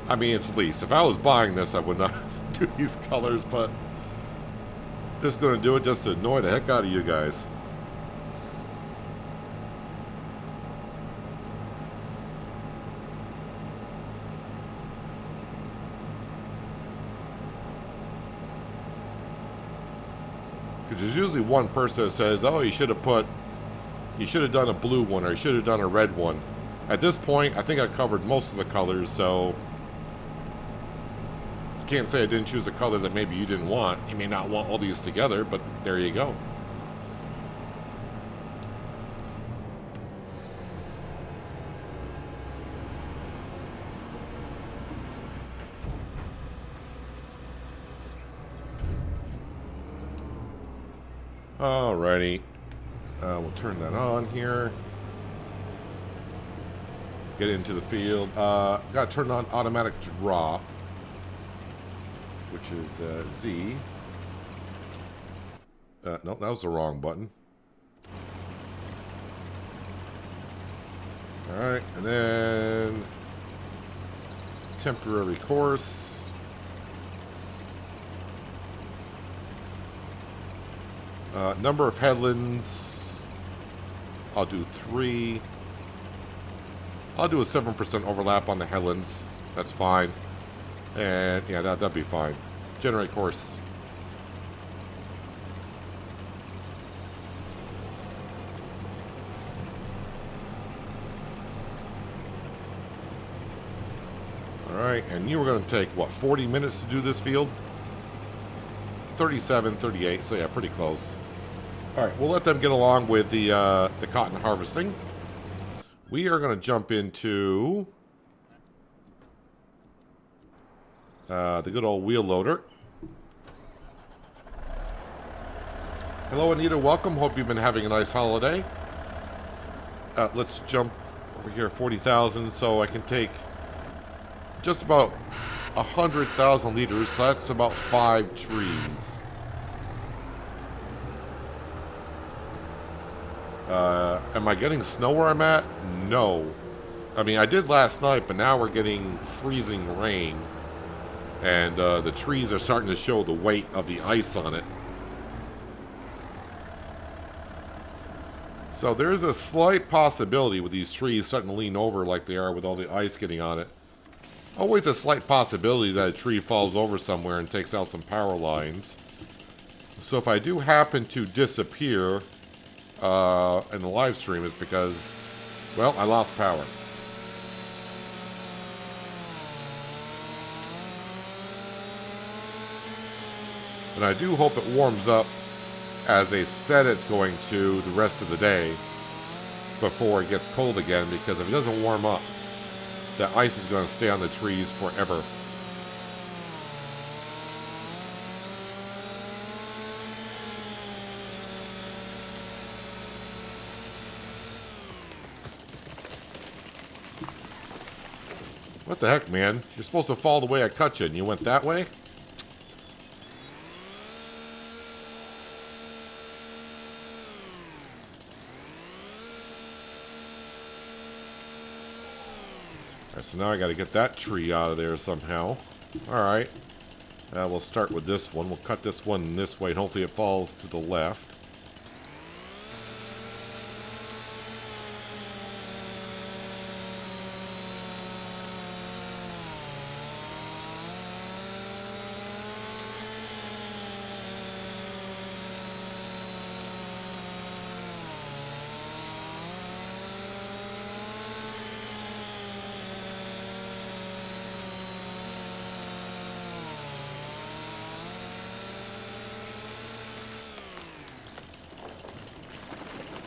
I mean, it's leased. If I was buying this, I would not do these colors, but just going to do it just to annoy the heck out of you guys. Because there's usually one person that says, oh, you should have done a blue one, or you should have done a red one. At this point, I think I covered most of the colors, so... Can't say I didn't choose a color that maybe you didn't want. You may not want all these together, but there you go. Alrighty. We'll turn that on here. Get into the field. Got to turn on automatic drop, which is Z. No, that was the wrong button. Alright, and then temporary course. Number of headlands, I'll do 3. I'll do a 7% overlap on the headlands. That's fine. And yeah, that'd be fine. Generate course. Alright, and you were going to take, what, 40 minutes to do this field? 37, 38, so yeah, pretty close. Alright, we'll let them get along with the cotton harvesting. We are going to jump into the good old wheel loader. Hello, Anita. Welcome. Hope you've been having a nice holiday. Let's jump over here, 40,000, so I can take just about 100,000 liters, so that's about 5 trees. Am I getting snow where I'm at? No. I mean, I did last night, but now we're getting freezing rain. And the trees are starting to show the weight of the ice on it. So there's a slight possibility with these trees starting to lean over like they are with all the ice getting on it. Always a slight possibility that a tree falls over somewhere and takes out some power lines. So if I do happen to disappear in the live stream, it's because, well, I lost power. And I do hope it warms up as they said it's going to the rest of the day before it gets cold again, because if it doesn't warm up, the ice is going to stay on the trees forever. What the heck, man? You're supposed to fall the way I cut you, and you went that way? Alright, so now I got to get that tree out of there somehow. Alright. We'll start with this one. We'll cut this one this way, and hopefully it falls to the left.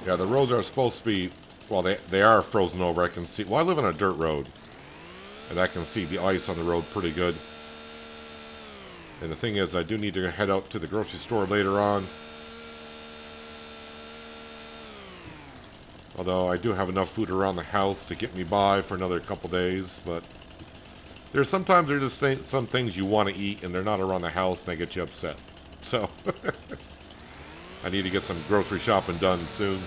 Yeah, the roads are supposed to be, well, they are frozen over. I can see, well, I live on a dirt road, and I can see the ice on the road pretty good. And the thing is, I do need to head out to the grocery store later on. Although I do have enough food around the house to get me by for another couple days, but sometimes there's just some things you want to eat, and they're not around the house, and they get you upset. So I need to get some grocery shopping done soon.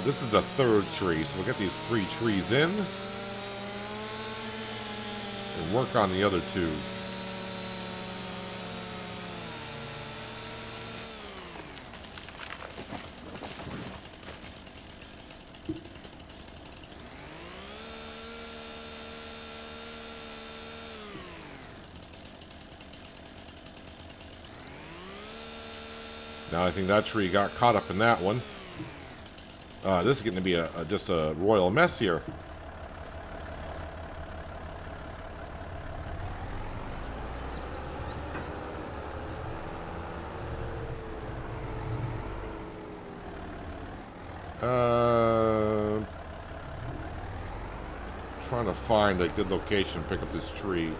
This is the third tree, so we'll get these 3 trees in and work on the other 2. Now I think that tree got caught up in that one. This is going to be just a royal mess here. Trying to find a good location to pick up this tree.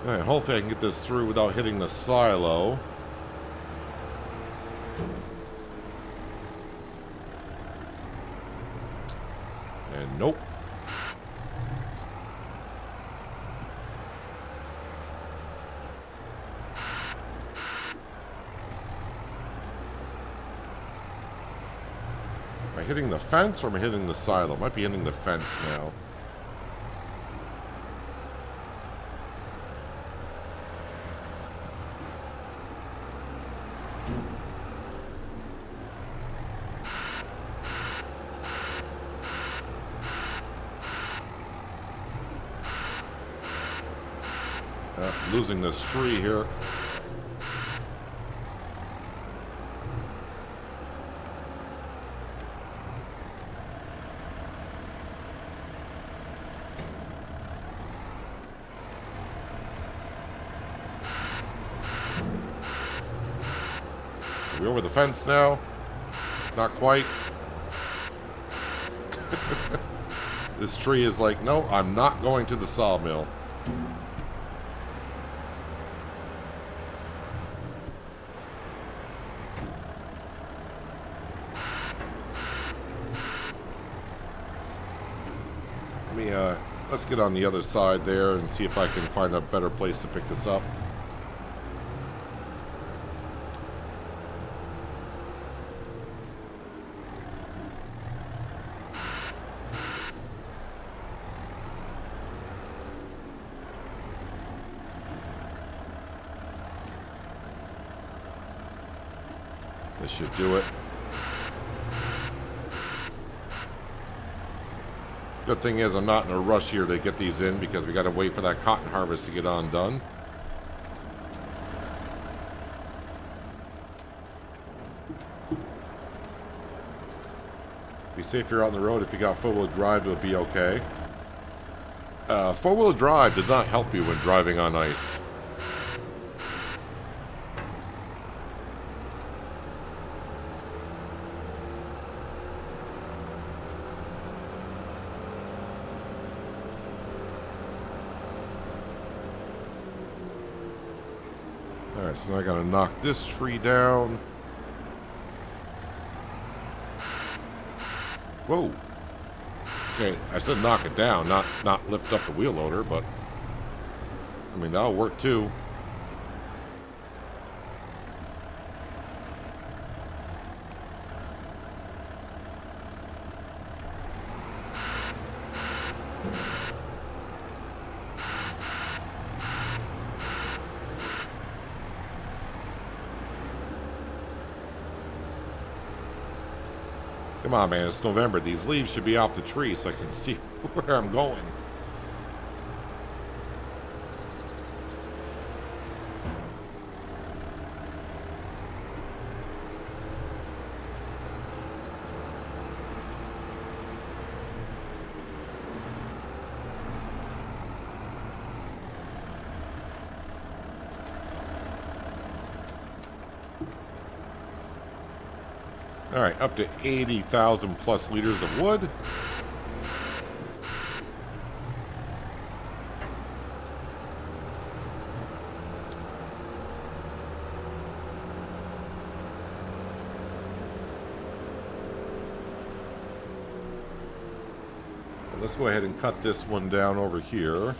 Alright, hopefully I can get this through without hitting the silo. And nope. Am I hitting the fence or am I hitting the silo? Might be hitting the fence now. Losing this tree here. Are we over the fence now? Not quite. This tree is like, no, I'm not going to the sawmill. Let's get on the other side there and see if I can find a better place to pick this up. This should do it. Good thing is I'm not in a rush here to get these in because we got to wait for that cotton harvest to get on done. Be safer on the road. If you got four-wheel drive, it'll be okay. Four-wheel drive does not help you when driving on ice. Alright, so now I gotta knock this tree down. Whoa. Okay, I said knock it down, not lift up the wheel loader, but I mean that'll work too. Come on, man, it's November. These leaves should be off the tree so I can see where I'm going. All right, up to 80,000 plus liters of wood. Let's go ahead and cut this one down over here.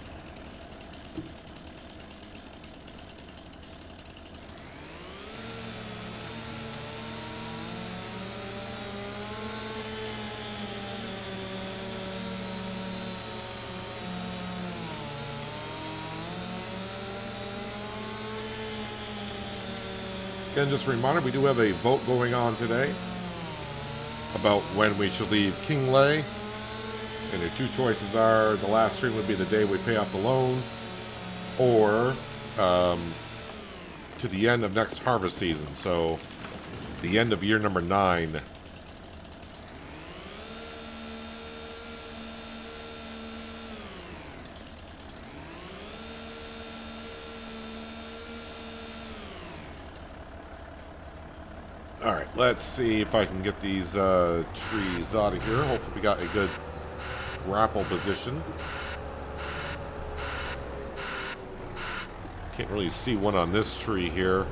Again, just a reminder, we do have a vote going on today about when we should leave Kinlaig. And your two choices are, the last stream would be the day we pay off the loan, or to the end of next harvest season, so the end of year number 9. Alright, let's see if I can get these trees out of here. Hopefully we got a good grapple position. Can't really see one on this tree here.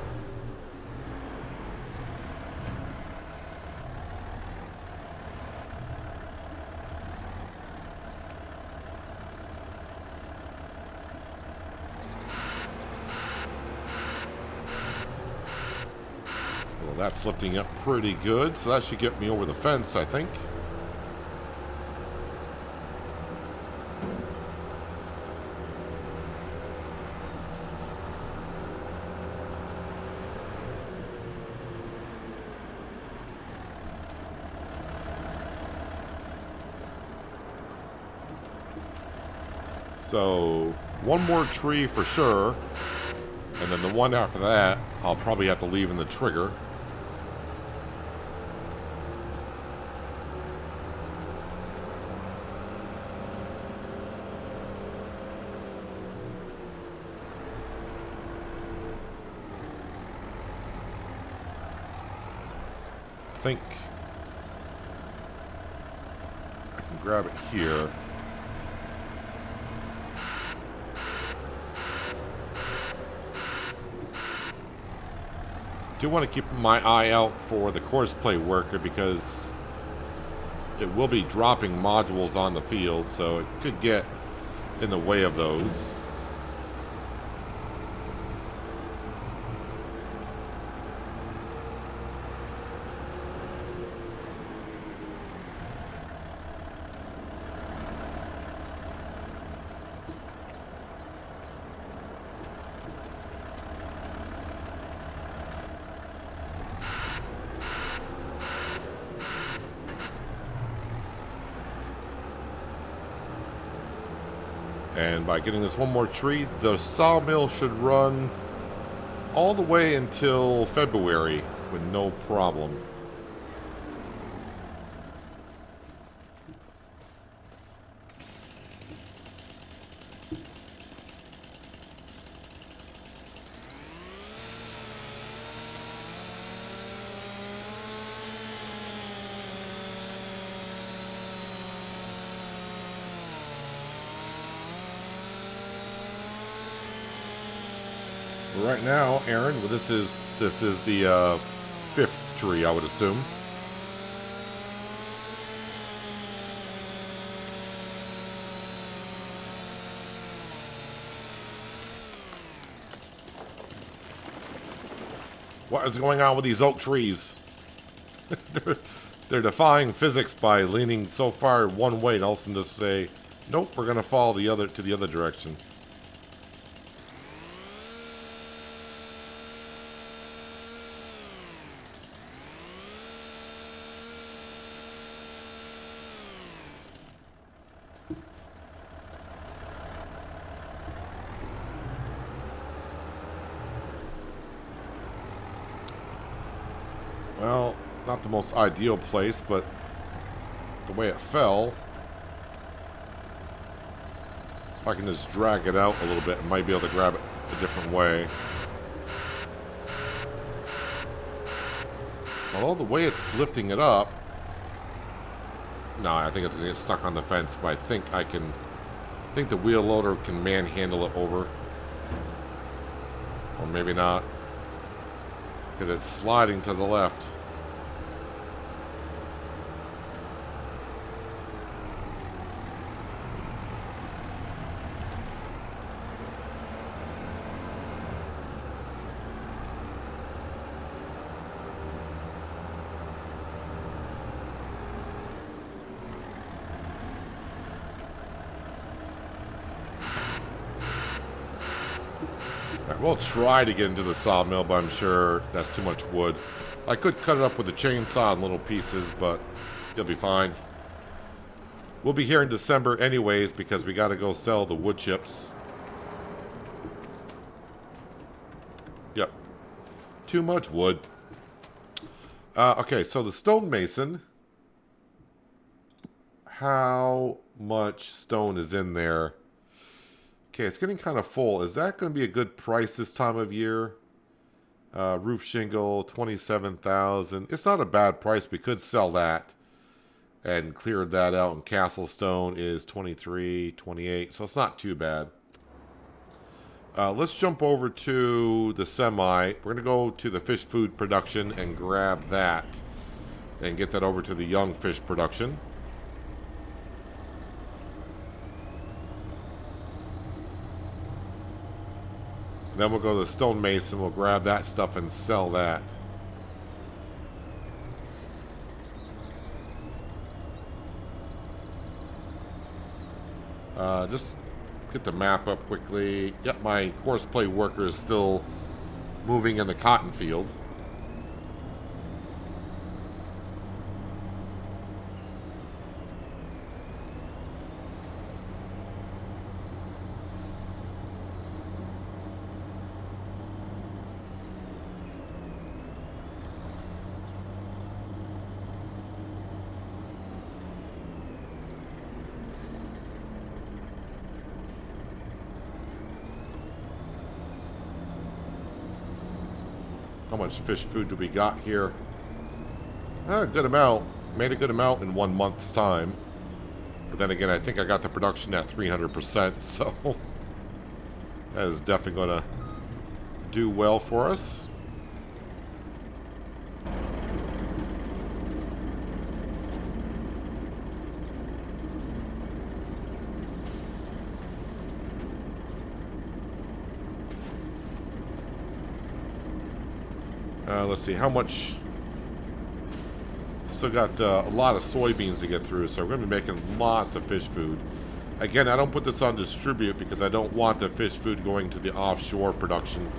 Well, that's lifting up pretty good, so that should get me over the fence, I think. So, one more tree for sure, and then the one after that, I'll probably have to leave in the trigger. I think I can grab it here. Do want to keep my eye out for the course play worker because it will be dropping modules on the field, so it could get in the way of those. And by getting this one more tree, the sawmill should run all the way until February with no problem. Right now, Aaron, well, this is the fifth tree, I would assume. What is going on with these oak trees? they're defying physics by leaning so far one way and all of a sudden just say, nope, we're going to follow the other direction. Well, not the most ideal place, but the way it fell, if I can just drag it out a little bit, I might be able to grab it a different way. Although the way it's lifting it up, no, I think it's going to get stuck on the fence, but I think I think the wheel loader can manhandle it over. Or maybe not. Because it's sliding to the left. We'll try to get into the sawmill, but I'm sure that's too much wood. I could cut it up with a chainsaw in little pieces, but it'll be fine. We'll be here in December anyways because we got to go sell the wood chips. Yep. Too much wood. Okay, so the stonemason. How much stone is in there? Okay, it's getting kind of full. Is that going to be a good price this time of year? Roof shingle, 27,000. It's not a bad price. We could sell that and clear that out. And castle stone is 23, 28. So it's not too bad. Let's jump over to the semi. We're going to go to the fish food production and grab that. And get that over to the young fish production. Then we'll go to the stonemason. We'll grab that stuff and sell that. Just get the map up quickly. Yep, my course play worker is still moving in the cotton field. How much fish food do we got here? A good amount. Made a good amount in 1 month's time. But then again, I think I got the production at 300%, so that is definitely going to do well for us. Let's see, how much... Still got a lot of soybeans to get through, so we're going to be making lots of fish food. Again, I don't put this on distribute because I don't want the fish food going to the offshore production.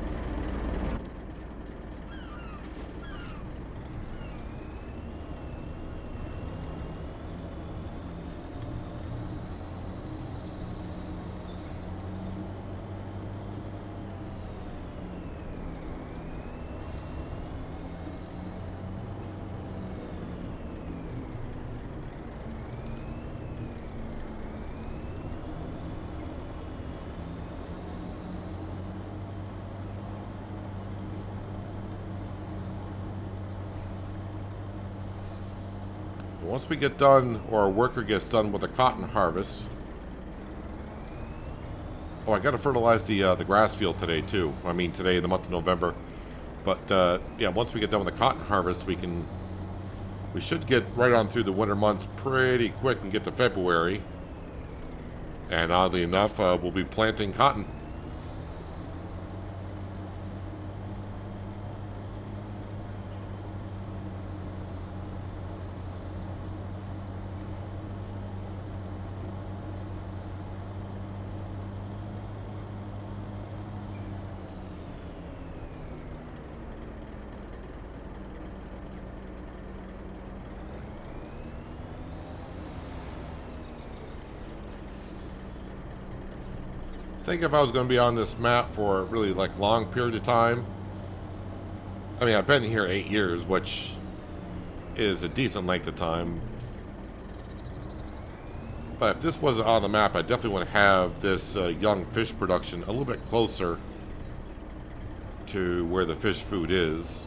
Once we get done, or our worker gets done with the cotton harvest. Oh, I got to fertilize the grass field today too. I mean today in the month of November. But yeah, once we get done with the cotton harvest, we should get right on through the winter months pretty quick and get to February. And oddly enough, we'll be planting cotton. I think if I was going to be on this map for a really long period of time, I mean, I've been here 8 years, which is a decent length of time. But if this wasn't on the map, I definitely want to have this young fish production a little bit closer to where the fish food is.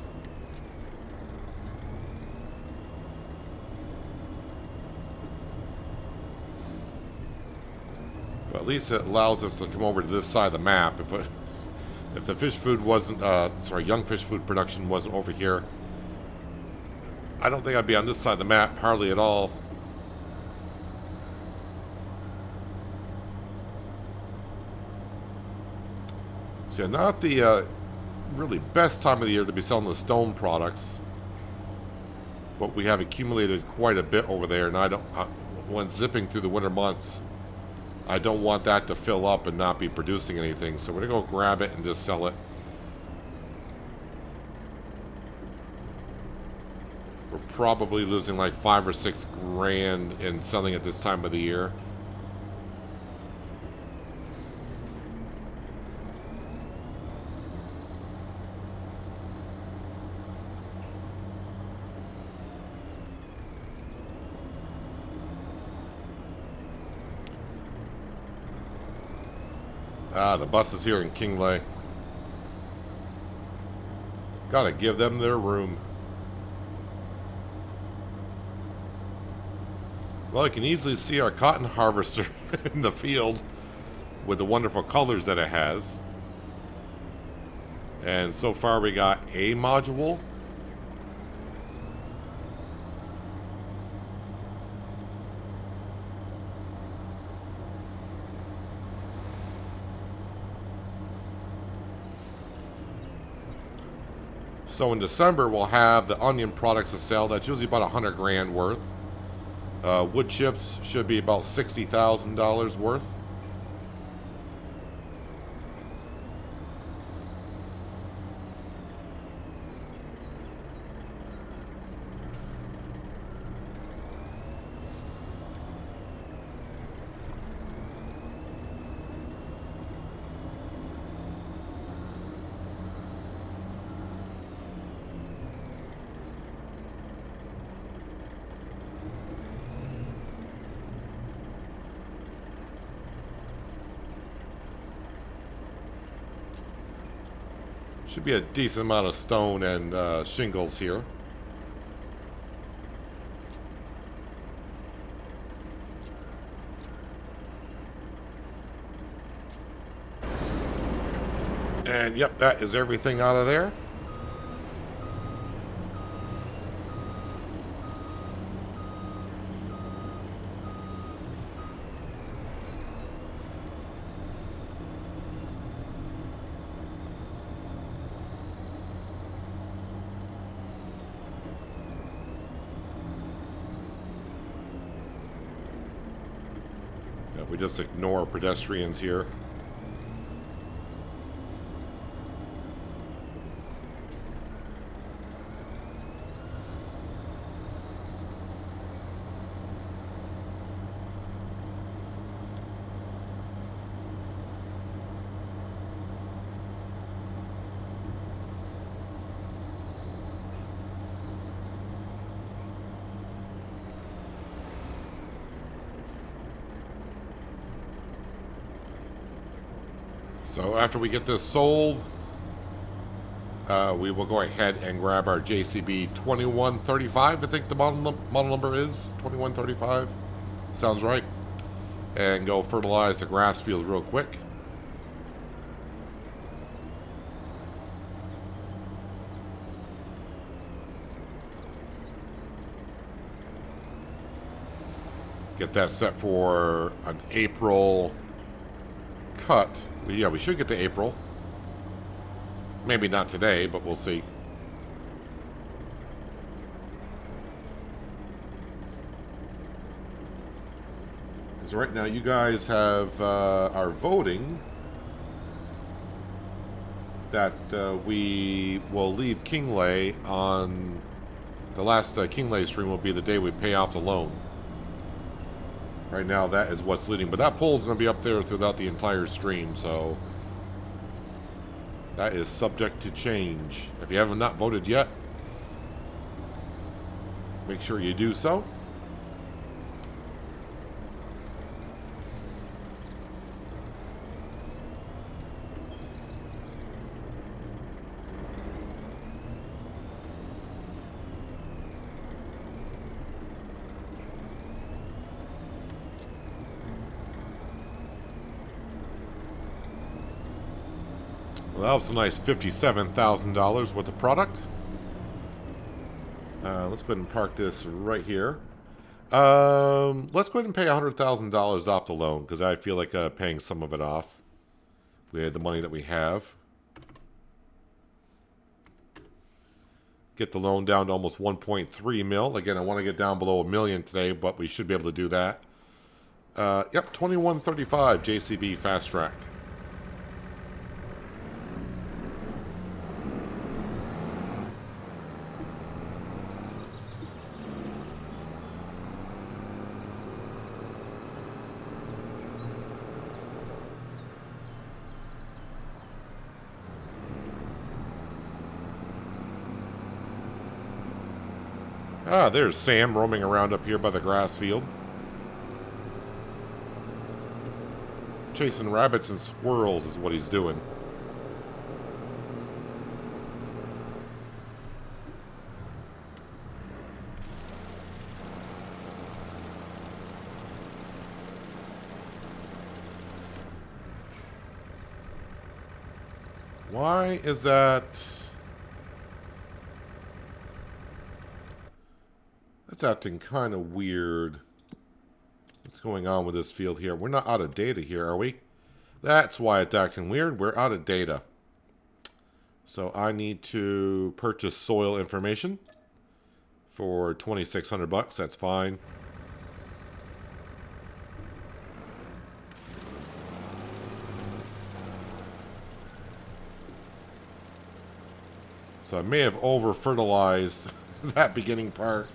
But at least it allows us to come over to this side of the map. If the fish food wasn't, young fish food production wasn't over here, I don't think I'd be on this side of the map hardly at all. So yeah, not the really best time of the year to be selling the stone products, but we have accumulated quite a bit over there, and I don't. When zipping through the winter months, I don't want that to fill up and not be producing anything, so we're going to go grab it and just sell it. We're probably losing like 5 or 6 grand in selling at this time of the year. Ah, the bus is here in Kinlaig. Gotta give them their room. Well, you can easily see our cotton harvester in the field with the wonderful colors that it has. And so far we got a module. So in December we'll have the onion products to sell. That's usually about 100 grand worth. Wood chips should be about $60,000 worth. Should be a decent amount of stone and shingles here. And yep, that is everything out of there. We just ignore pedestrians here. So after we get this sold, we will go ahead and grab our JCB 2135. I think the model number is 2135. Sounds right. And go fertilize the grass field real quick. Get that set for an April cut. Yeah, we should get to April. Maybe not today, but we'll see. So right now you guys have are voting that we will leave Kinlaig on the last Kinlaig stream will be the day we pay off the loan. Right now, that is what's leading. But that poll is going to be up there throughout the entire stream, so that is subject to change. If you haven't not voted yet, make sure you do so. Well, that was a nice $57,000 worth of product. Let's go ahead and park this right here. Let's go ahead and pay $100,000 off the loan, because I feel like paying some of it off. We had the money that we have. Get the loan down to almost 1.3 mil. Again, I want to get down below $1 million today, but we should be able to do that. Yep, 2135 JCB Fast Track. Ah, there's Sam roaming around up here by the grass field. Chasing rabbits and squirrels is what he's doing. Why is that? That's acting kind of weird. What's going on with this field here? We're not out of data here, are we? That's why it's acting weird. We're out of data. So I need to purchase soil information for 2,600 bucks. That's fine. So I may have over-fertilized that beginning part.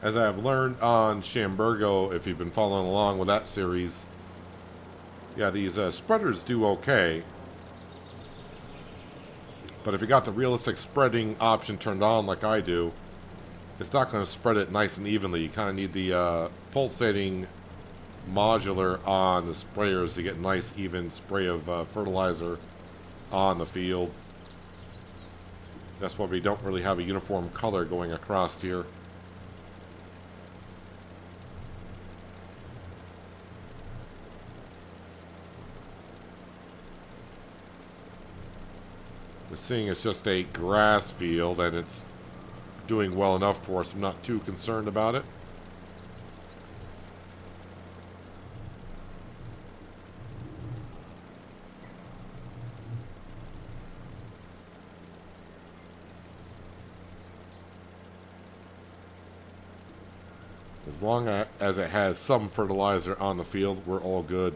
As I have learned on Shamburgo, if you've been following along with that series, yeah, these spreaders do okay. But if you got the realistic spreading option turned on like I do, it's not going to spread it nice and evenly. You kind of need the pulsating modular on the sprayers to get nice even spray of fertilizer on the field. That's why we don't really have a uniform color going across here. We're seeing it's just a grass field and it's doing well enough for us. I'm not too concerned about it. As long as it has some fertilizer on the field, we're all good.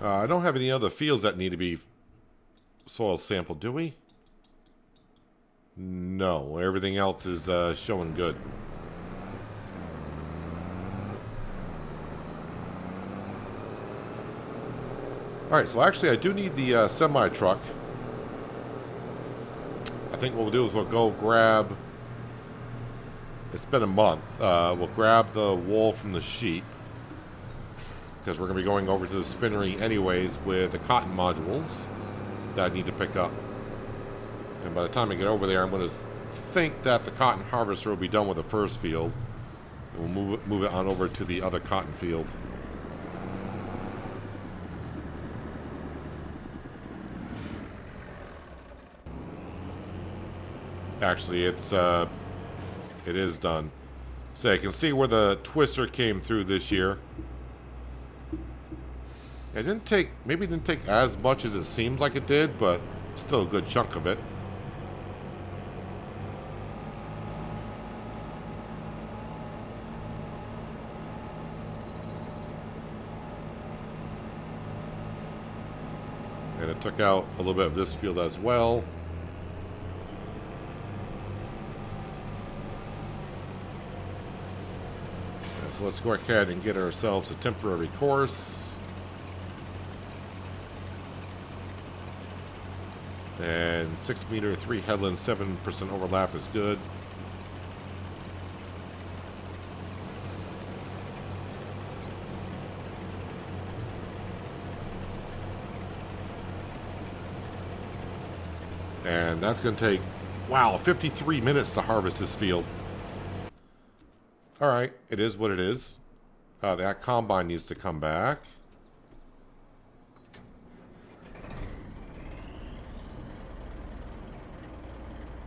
I don't have any other fields that need to be soil sampled, do we? No, everything else is showing good. Alright, so actually I do need the semi-truck. I think what we'll do is we'll go grab... It's been a month. We'll grab the wool from the sheep, because we're going to be going over to the spinnery anyways with the cotton modules that I need to pick up. And by the time I get over there, I'm going to think that the cotton harvester will be done with the first field. We'll move it on over to the other cotton field. Actually, it is done. So you can see where the twister came through this year. It didn't take, maybe it didn't take as much as it seemed like it did, but still a good chunk of it. And it took out a little bit of this field as well. So let's go ahead and get ourselves a temporary course. And 6 meter, 3 headlands, 7% overlap is good. And that's going to take, wow, 53 minutes to harvest this field. Alright, it is what it is. That combine needs to come back.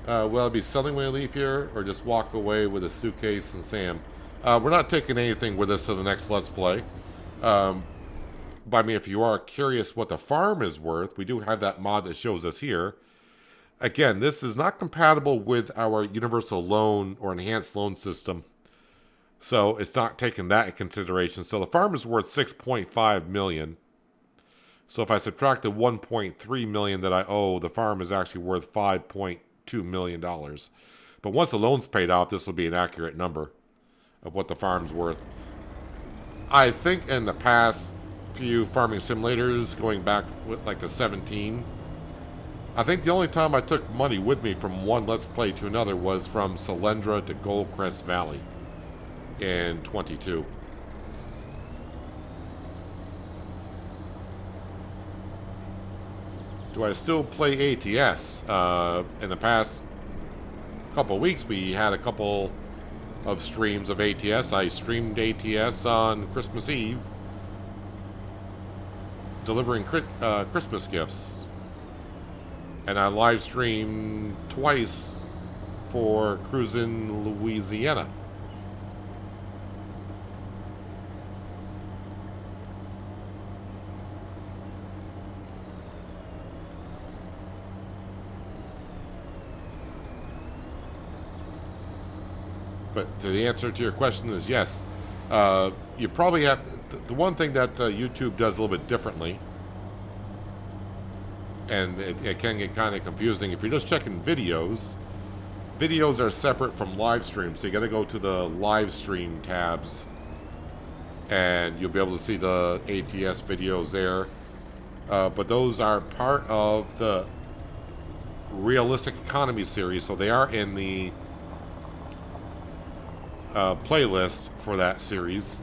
Will I be selling when I leave here, or just walk away with a suitcase and Sam? We're not taking anything with us to the next Let's Play. But I mean, if you are curious what the farm is worth, we do have that mod that shows us here. Again, this is not compatible with our universal loan or enhanced loan system. So it's not taking that into consideration. So the farm is worth $6.5 million. So if I subtract the $1.3 million that I owe, the farm is actually worth $5.2 million. But once the loan's paid off, this will be an accurate number of what the farm's worth. I think in the past few farming simulators, going back with like the 17, I think the only time I took money with me from one Let's Play to another was from Solendra to Goldcrest Valley in 22. Do I still play ATS? In the past couple of weeks, we had a couple of streams of ATS. I streamed ATS on Christmas Eve, delivering Christmas gifts. And I live streamed twice for Cruisin' Louisiana. But the answer to your question is yes. You probably have to, the one thing that YouTube does a little bit differently, and it can get kind of confusing. If you're just checking videos, videos are separate from live streams. So you got to go to the live stream tabs, and you'll be able to see the ATS videos there. But those are part of the Realistic Economy series, so they are in the playlist for that series.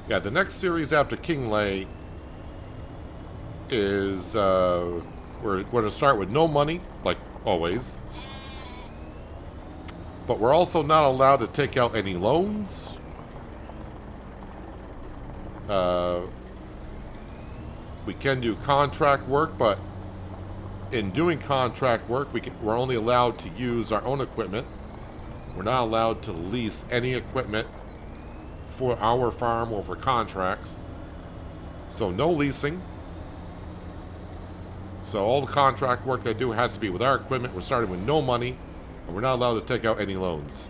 Yeah, the next series after Kinlaig is we're going to start with no money, like always. But we're also not allowed to take out any loans. We can do contract work, but in doing contract work, we're only allowed to use our own equipment. We're not allowed to lease any equipment for our farm or for contracts. So no leasing. So all the contract work I do has to be with our equipment. We're starting with no money. And we're not allowed to take out any loans.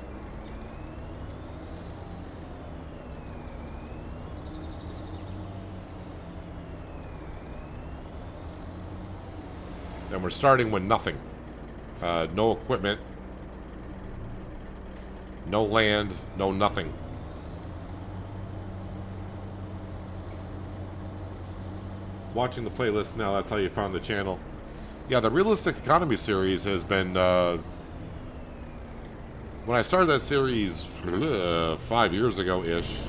And we're starting with nothing. No equipment. No land. No nothing. Watching the playlist now, that's how you found the channel. Yeah, the Realistic Economy series has been... when I started that series 5 years ago-ish,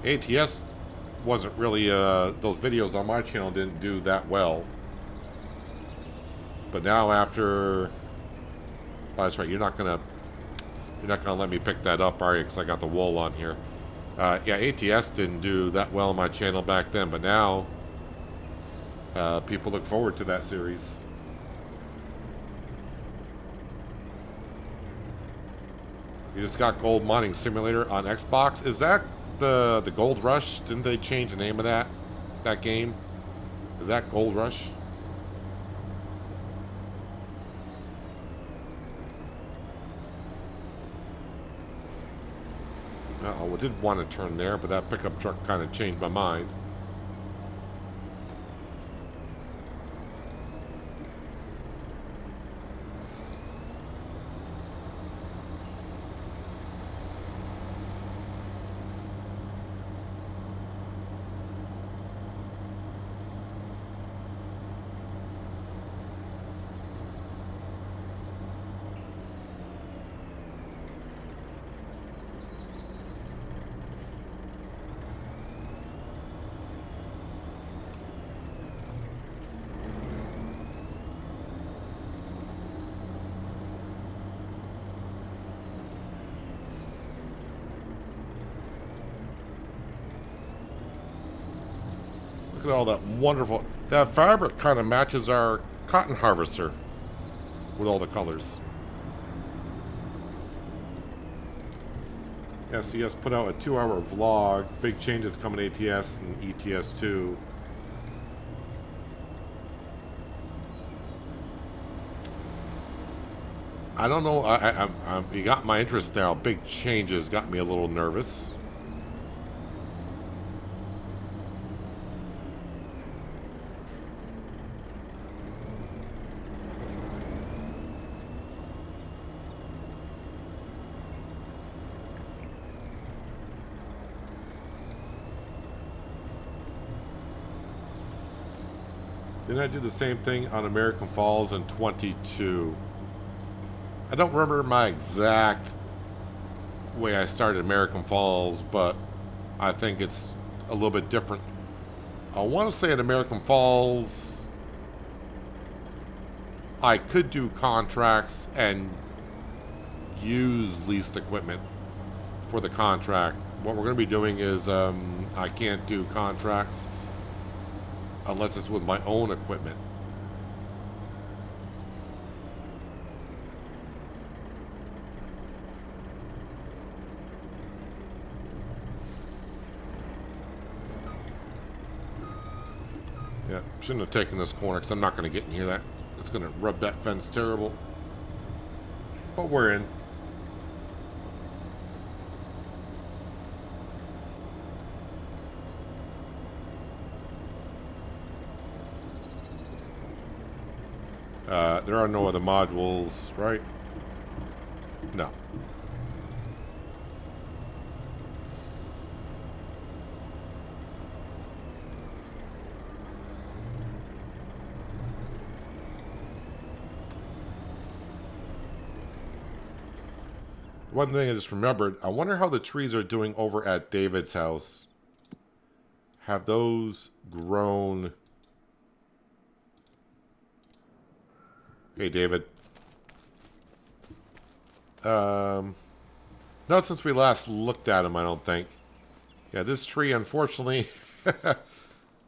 ATS wasn't really, those videos on my channel didn't do that well. But now after, oh, that's right, you're not gonna let me pick that up, are you? Because I got the wool on here. Yeah, ATS didn't do that well on my channel back then, but now people look forward to that series. You just got Gold Mining Simulator on Xbox. Is that the Gold Rush? Didn't they change the name of that game? Is that Gold Rush? Uh-oh, I did want to turn there, but that pickup truck kind of changed my mind. Look at all that wonderful... That fabric kind of matches our cotton harvester with all the colors. SES put out a 2-hour vlog. Big changes coming to ATS and ETS2. I don't know. You got my interest now. Big changes got me a little nervous. Didn't I do the same thing on American Falls in 22? I don't remember my exact way I started American Falls, but I think it's a little bit different. I want to say at American Falls, I could do contracts and use leased equipment for the contract. What we're going to be doing is I can't do contracts unless it's with my own equipment. Yeah, shouldn't have taken this corner because I'm not going to get in here. It's going to rub that fence terrible. But we're in. There are no other modules, right? No. One thing I just remembered, I wonder how the trees are doing over at David's house. Have those grown? Hey, David. Not since we last looked at him, I don't think. Yeah, this tree, unfortunately,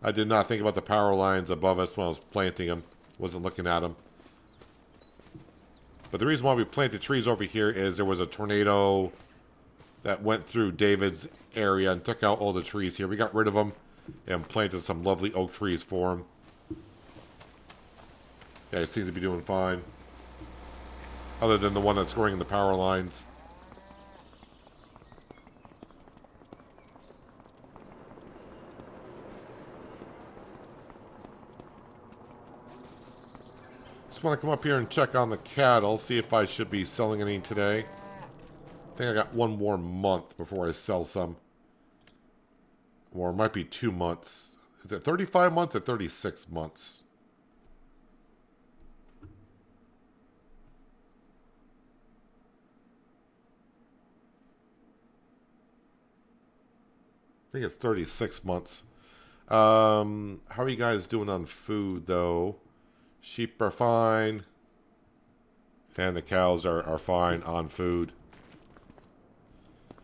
I did not think about the power lines above us when I was planting them. Wasn't looking at them. But the reason why we planted trees over here is there was a tornado that went through David's area and took out all the trees here. We got rid of them and planted some lovely oak trees for him. Yeah, he seems to be doing fine. Other than the one that's growing in the power lines. Just want to come up here and check on the cattle, see if I should be selling any today. I think I got one more month before I sell some. Or it might be 2 months. Is it 35 months or 36 months? I think it's 36 months. How are you guys doing on food, though? Sheep are fine. And the cows are fine on food.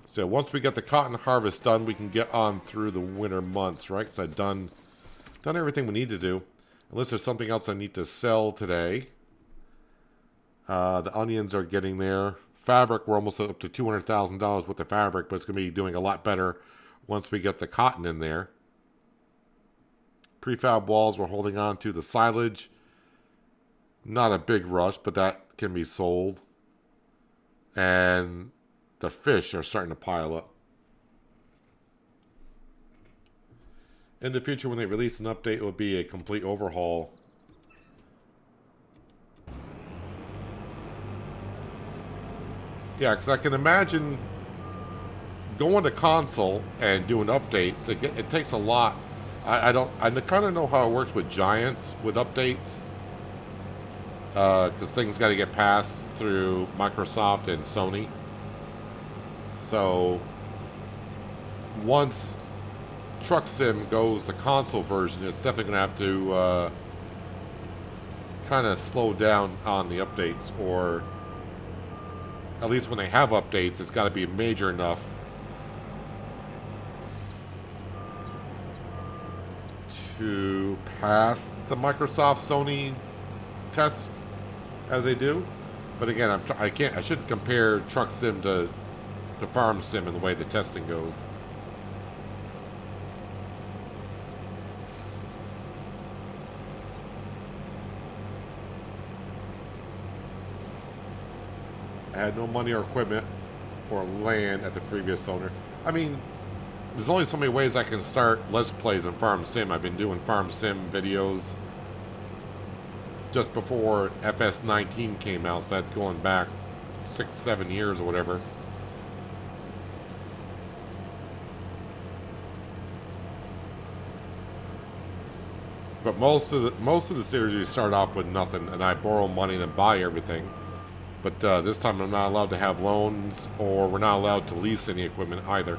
So once we get the cotton harvest done, we can get on through the winter months, right? Because I've done everything we need to do. Unless there's something else I need to sell today. The onions are getting there. Fabric, we're almost up to $200,000 worth of fabric, but it's going to be doing a lot better once we get the cotton in there. Prefab walls, we're holding on to the silage. Not a big rush, but that can be sold. And the fish are starting to pile up. In the future, when they release an update, it will be a complete overhaul. Yeah, because I can imagine going to console and doing updates. It takes a lot. I kind of know how it works with Giants with updates. Because things got to get passed through Microsoft and Sony. So once Truck Sim goes the console version, it's definitely going to have to kind of slow down on the updates, or at least when they have updates, it's got to be major enough to pass the Microsoft Sony test as they do. But again, I shouldn't compare Truck Sim to Farm Sim in the way the testing goes. I had no money or equipment or land at the previous owner. I mean, there's only so many ways I can start Let's Plays in Farm Sim. I've been doing Farm Sim videos just before FS19 came out, so that's going back 6-7 years or whatever. But most of the series start off with nothing, and I borrow money and then buy everything. But this time I'm not allowed to have loans, or we're not allowed to lease any equipment either.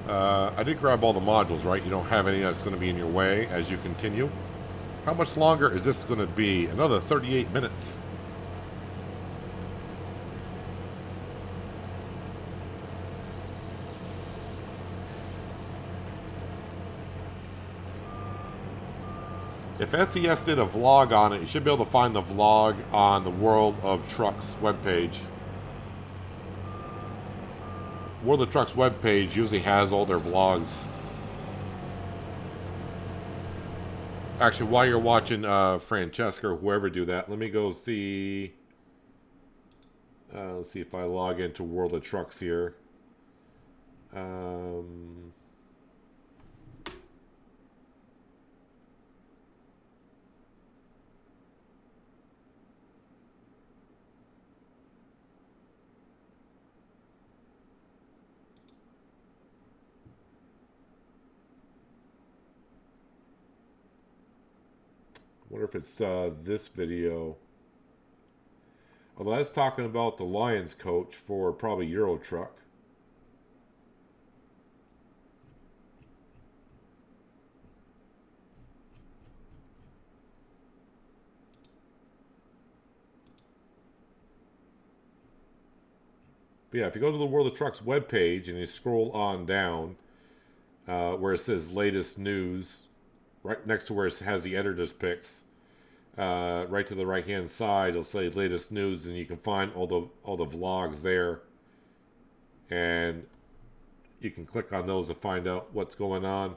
I did grab all the modules, right? You don't have any that's going to be in your way as you continue. How much longer is this going to be? Another 38 minutes. If SES did a vlog on it, you should be able to find the vlog on the World of Trucks webpage. World of Trucks webpage usually has all their vlogs. Actually, while you're watching Francesca or whoever do that, let me go see. Let's see if I log into World of Trucks here. Wonder if it's this video. Although that's talking about the Lions coach for probably Euro Truck. But yeah, if you go to the World of Trucks webpage and you scroll on down where it says latest news, right next to where it has the editor's picks, right to the right hand side, it'll say latest news, and you can find all the vlogs there, and you can click on those to find out what's going on.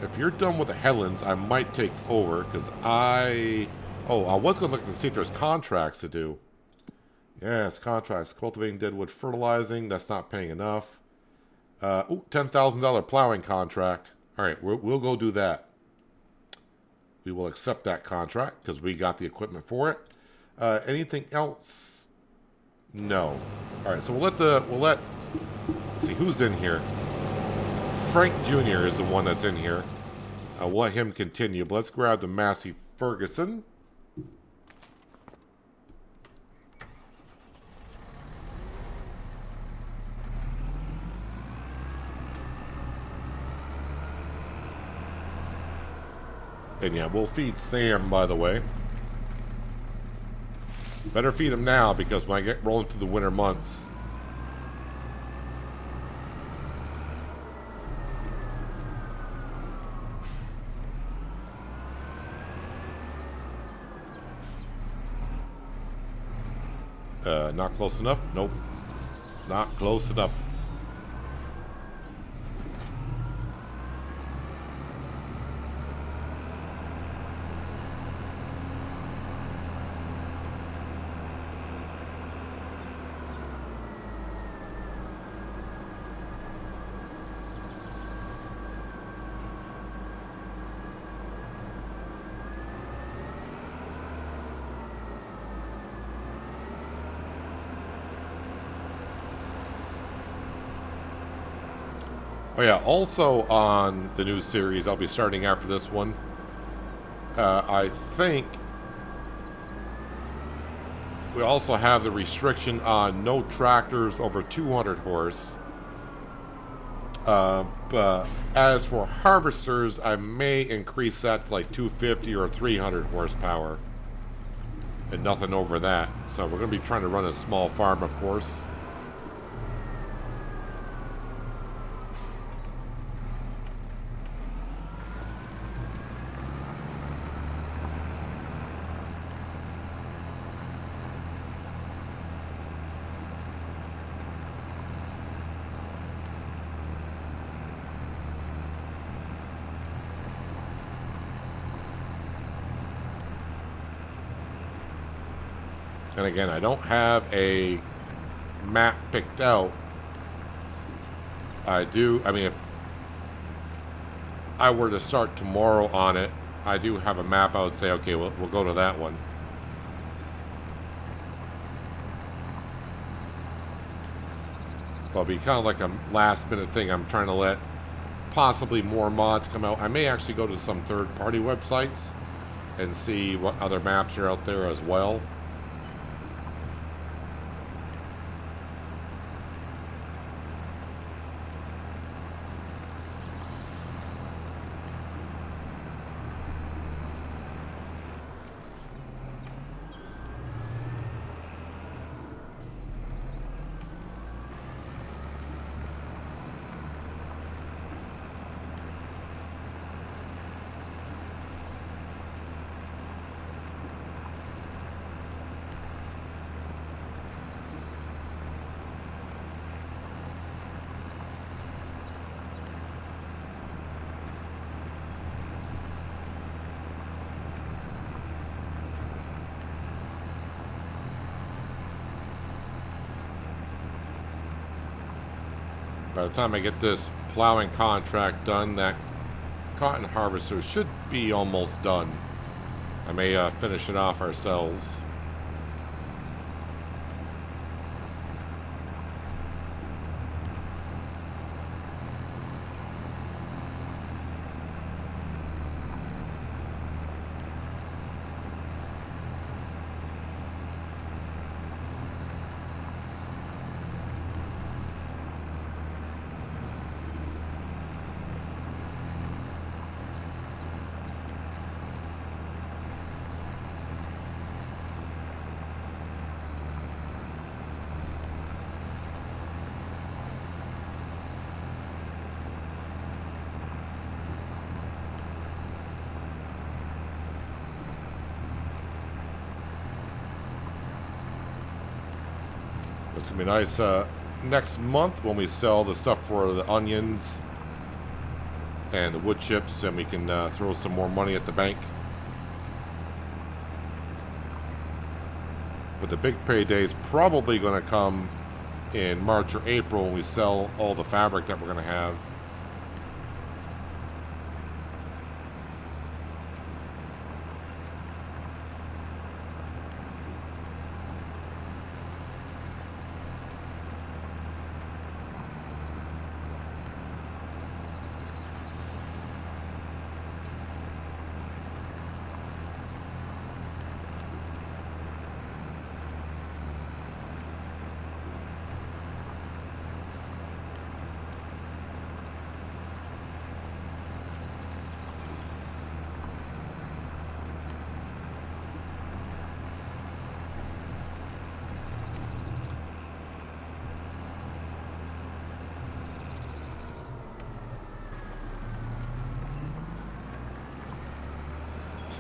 If you're done with the headlands, I might take over, because I was going to look to see if there's contracts to do. Yes, contracts. Cultivating deadwood, fertilizing. That's not paying enough. $10,000 plowing contract. All right, we'll go do that. We will accept that contract because we got the equipment for it. Anything else? No. All right, so we'll let. Let's see who's in here. Frank Jr. is the one that's in here. I'll let him continue. But let's grab the Massey Ferguson. And yeah, we'll feed Sam, by the way. Better feed him now, because when I get rolling through the winter months, not close enough? Nope. Not close enough. Oh yeah, also on the new series, I'll be starting after this one. I think we also have the restriction on no tractors over 200 horse. But as for harvesters, I may increase that to like 250 or 300 horsepower. and nothing over that. So we're going to be trying to run a small farm, of course. And again, I don't have a map picked out. I mean, if I were to start tomorrow on it, I do have a map. I would say, okay, we'll go to that one. But it'll be kind of like a last minute thing. I'm trying to let possibly more mods come out. I may actually go to some third-party websites and see what other maps are out there as well. By the time I get this plowing contract done, that cotton harvester should be almost done. I may finish it off ourselves. It's going to be nice next month when we sell the stuff for the onions and the wood chips, and we can throw some more money at the bank. But the big payday is probably going to come in March or April when we sell all the fabric that we're going to have.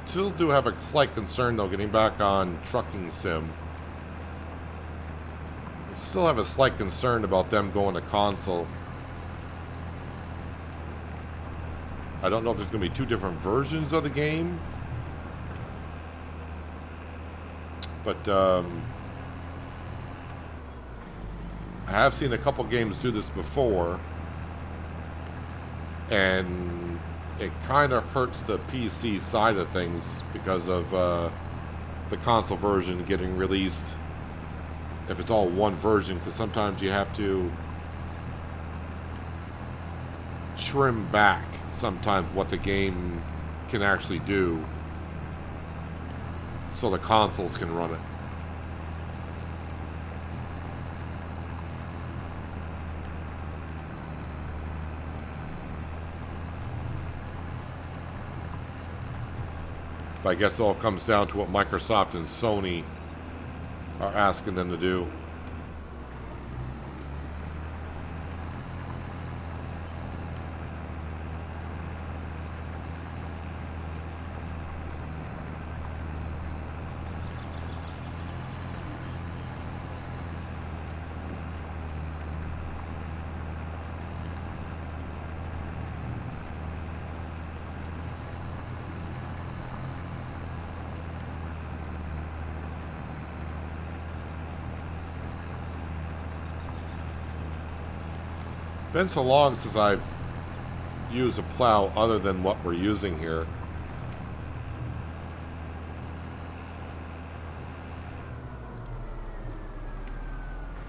Still do have a slight concern though getting back on trucking sim. Still have a slight concern about them going to console. I don't know if there's going to be two different versions of the game, but I have seen a couple games do this before, and it kind of hurts the PC side of things because of the console version getting released if it's all one version, because sometimes you have to trim back sometimes what the game can actually do so the consoles can run it. But I guess it all comes down to what Microsoft and Sony are asking them to do. Been so long since I've used a plow other than what we're using here.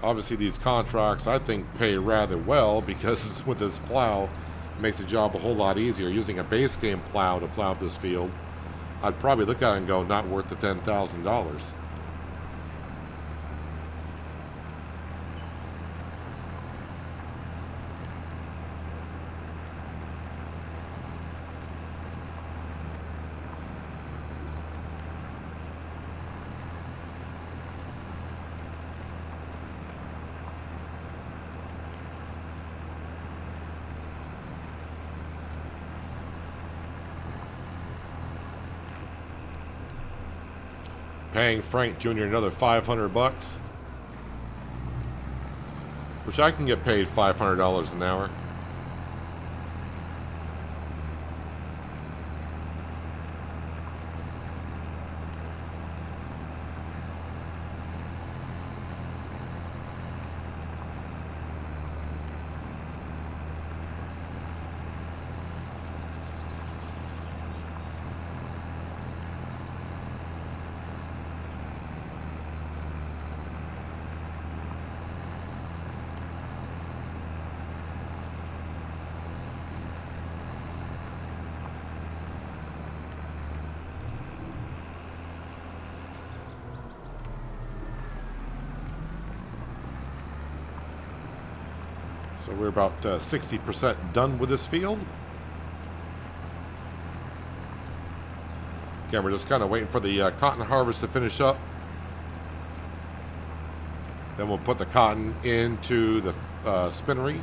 Obviously these contracts I think pay rather well because with this plow it makes the job a whole lot easier. Using a base game plow to plow this field, I'd probably look at it and go, not worth the $10,000. Paying Frank Jr. another $500, which I can get paid $500 an hour. So we're about 60% done with this field. Again, we're just kind of waiting for the cotton harvest to finish up. Then we'll put the cotton into the spinnery.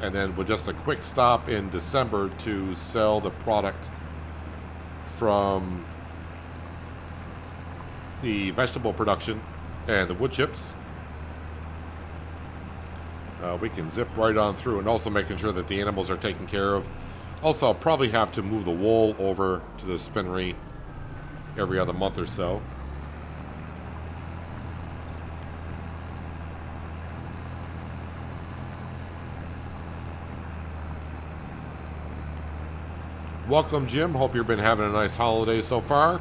And then with just a quick stop in December to sell the product from the vegetable production and the wood chips. We can zip right on through, and also making sure that the animals are taken care of. Also, I'll probably have to move the wool over to the spinnery every other month or so. Welcome, Jim. Hope you've been having a nice holiday so far.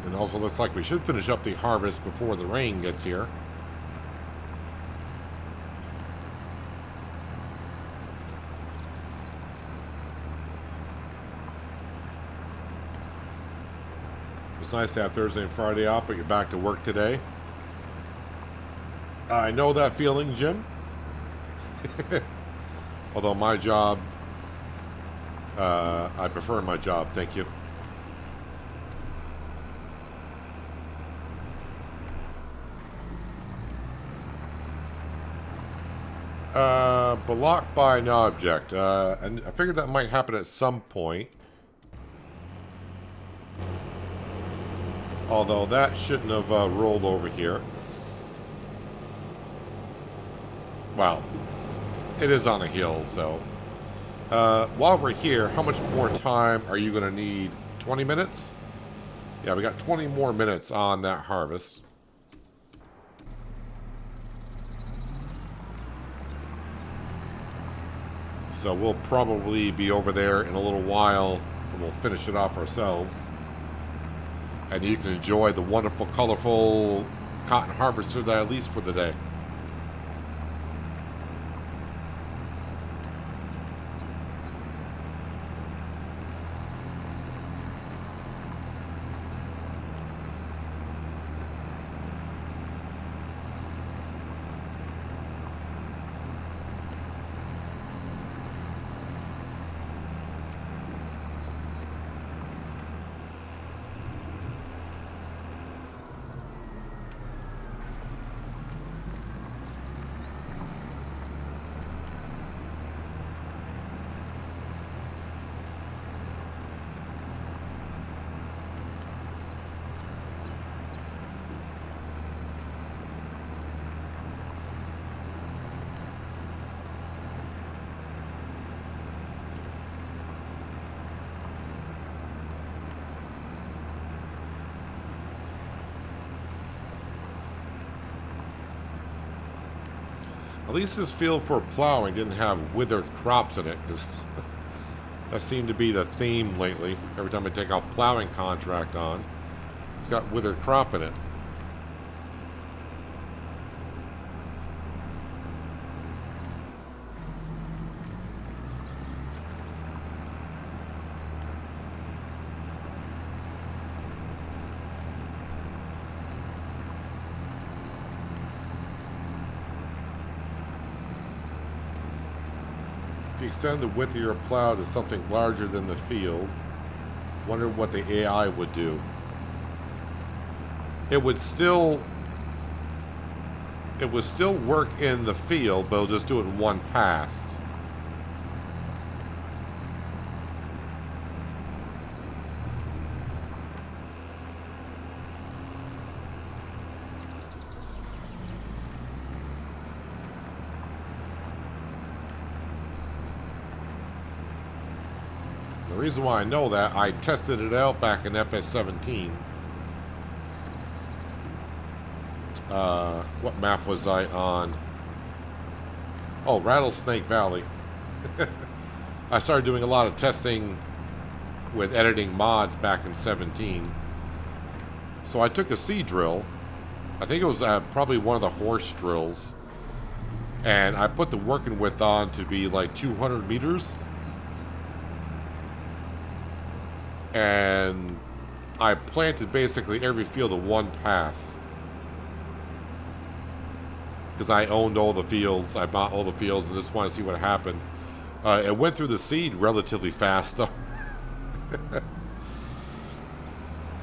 And also looks like we should finish up the harvest before the rain gets here. It's nice to have Thursday and Friday off, but you're back to work today. I know that feeling, Jim. Although my job, I prefer my job, thank you. Blocked by an object. And I figured that might happen at some point. Although that shouldn't have rolled over here. Well, it is on a hill, so While we're here, how much more time are you going to need? 20 minutes? Yeah, we got 20 more minutes on that harvest. So we'll probably be over there in a little while, and we'll finish it off ourselves. And you can enjoy the wonderful, colorful cotton harvester that I leased for the day. At least this field for plowing didn't have withered crops in it, because that seemed to be the theme lately. Every time I take a plowing contract on, it's got withered crop in it. If you extend the width of your plow to something larger than the field, wonder what the AI would do. It would still work in the field, but it'll just do it in one pass. The reason why I know that, I tested it out back in FS17. What map was I on? Oh, Rattlesnake Valley. I started doing a lot of testing with editing mods back in 17. So I took a seed drill. I think it was probably one of the horse drills. And I put the working width on to be like 200 meters. And I planted basically every field in one pass. Because I owned all the fields, I bought all the fields, and just wanted to see what happened. It went through the seed relatively fast, though. That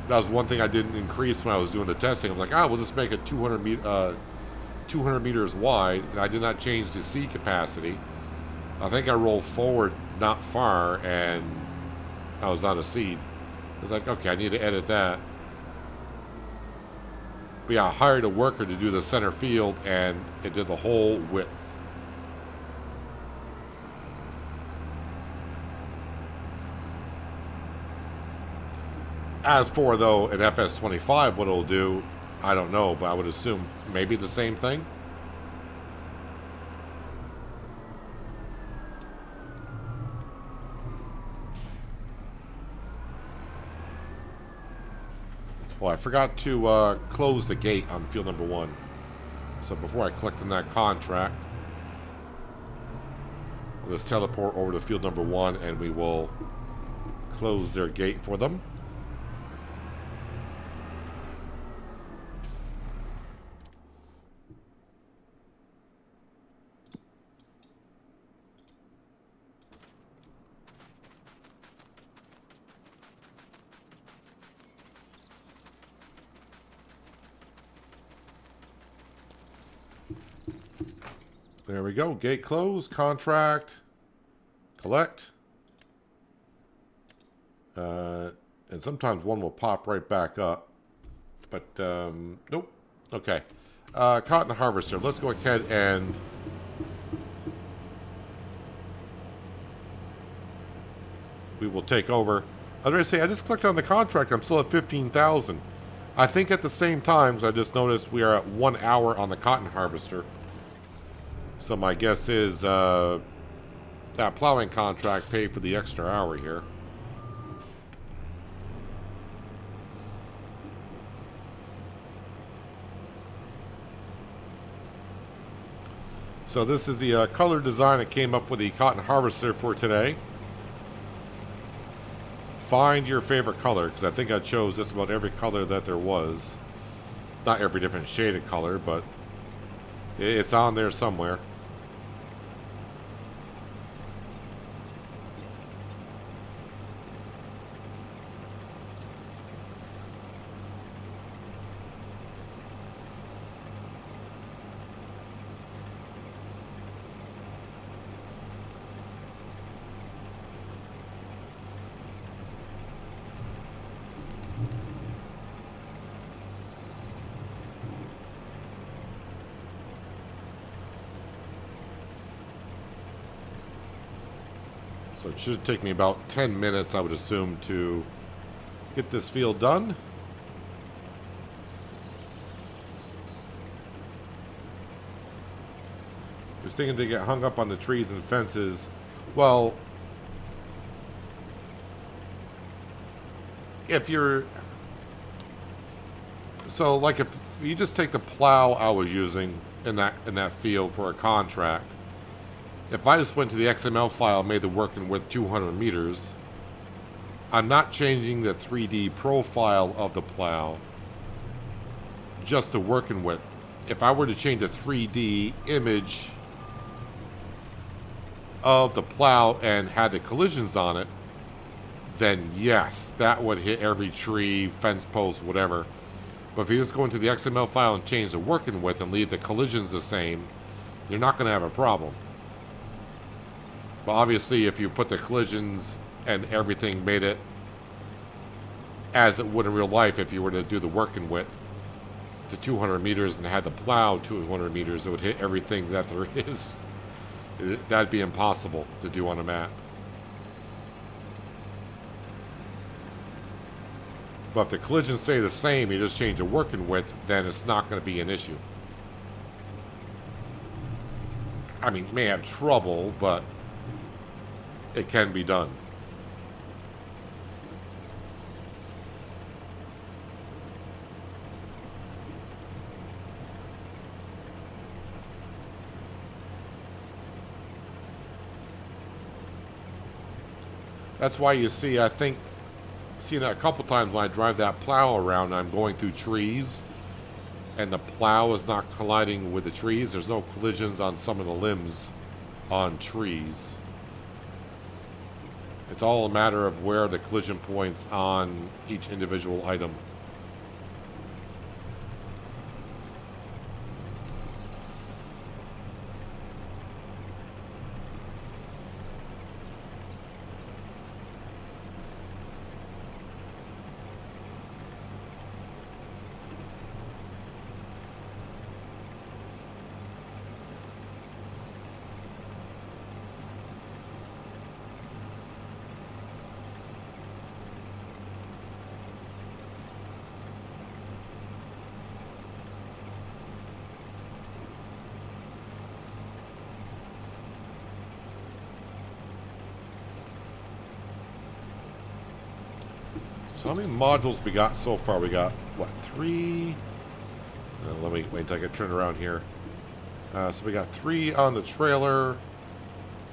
was one thing I didn't increase when I was doing the testing. I was like, we'll just make it 200 meters wide, and I did not change the seed capacity. I think I rolled forward not far, and I was out of seed. I was like, okay, I need to edit that. But yeah, I hired a worker to do the center field, and it did the whole width. As for, though, an FS25, what it'll do, I don't know, but I would assume maybe the same thing. Well, I forgot to close the gate on field number 1. So before I clicked on that contract, let's teleport over to field number 1 and we will close their gate for them. There we go. Gate closed. Contract. Collect. And sometimes one will pop right back up. But, nope. Okay. Cotton harvester. Let's go ahead and we will take over. I was going to say, I just clicked on the contract. I'm still at 15,000. I think at the same time, I just noticed we are at 1 hour on the cotton harvester. So my guess is that plowing contract paid for the extra hour here. So this is the color design that came up with the cotton harvester for today. Find your favorite color, because I think I chose just about every color that there was. Not every different shade of color, but it's on there somewhere. So it should take me about 10 minutes, I would assume, to get this field done. You're thinking to get hung up on the trees and fences. Well, if you're... So, like, if you just take the plow I was using in that field for a contract, if I just went to the XML file and made the working width 200 meters, I'm not changing the 3D profile of the plow, just the working width. If I were to change the 3D image of the plow and had the collisions on it, then yes, that would hit every tree, fence post, whatever. But if you just go into the XML file and change the working width and leave the collisions the same, you're not going to have a problem. But obviously, if you put the collisions and everything, made it as it would in real life, if you were to do the working width to 200 meters and had the plow 200 meters, it would hit everything that there is. That'd be impossible to do on a map. But if the collisions stay the same, you just change the working width, then it's not going to be an issue. I mean, you may have trouble, but it can be done. That's why you see, I think, seen it a couple times when I drive that plow around, I'm going through trees, and the plow is not colliding with the trees. There's no collisions on some of the limbs on trees. It's all a matter of where the collision points on each individual item. So how many modules we got so far? We got, what, 3? Let me wait until I get turned around here. So we got 3 on the trailer.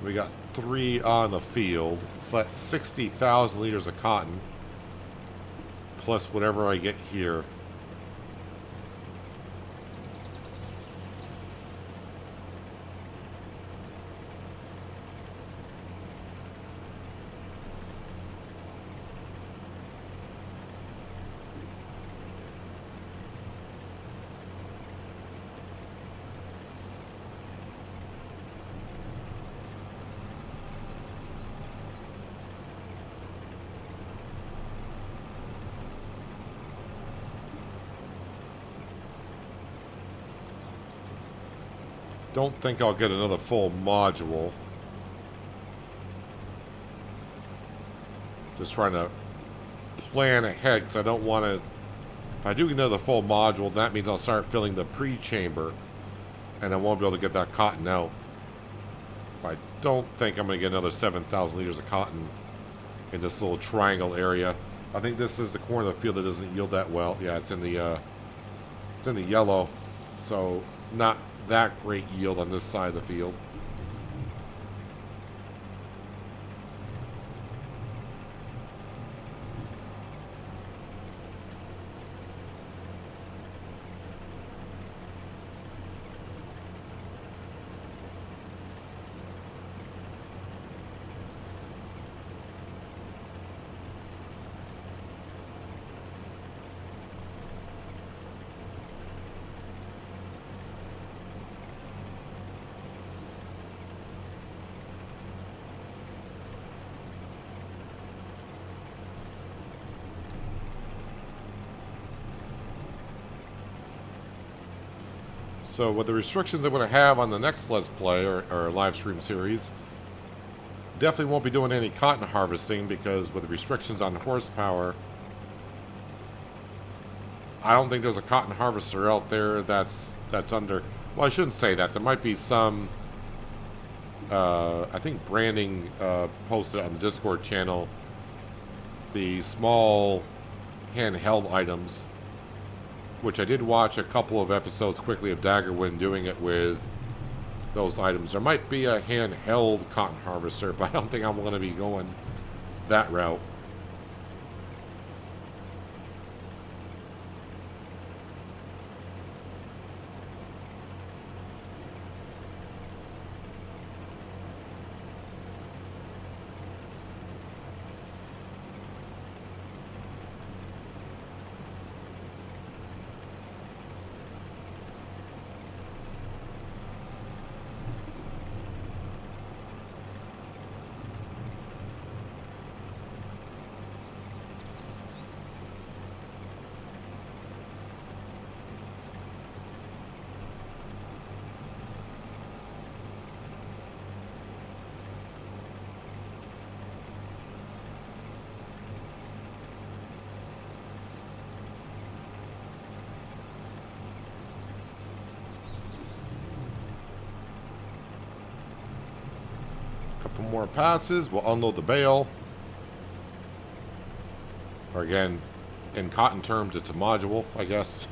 We got 3 on the field. So that's 60,000 liters of cotton. Plus whatever I get here. Don't think I'll get another full module. Just trying to plan ahead because I don't want to. If I do get another full module, that means I'll start filling the pre-chamber, and I won't be able to get that cotton out. I don't think I'm going to get another 7,000 liters of cotton in this little triangle area. I think this is the corner of the field that doesn't yield that well. Yeah, it's in the yellow, so not that great yield on this side of the field. So with the restrictions I'm going to have on the next Let's Play or live stream series, definitely won't be doing any cotton harvesting because with the restrictions on horsepower, I don't think there's a cotton harvester out there that's under. Well, I shouldn't say that. There might be some. I think Branding posted on the Discord channel the small handheld items, which I did watch a couple of episodes quickly of Daggerwind doing it with those items. There might be a handheld cotton harvester, but I don't think I'm going to be going that route. Couple more passes, we'll unload the bale. Or again, in cotton terms, it's a module, I guess.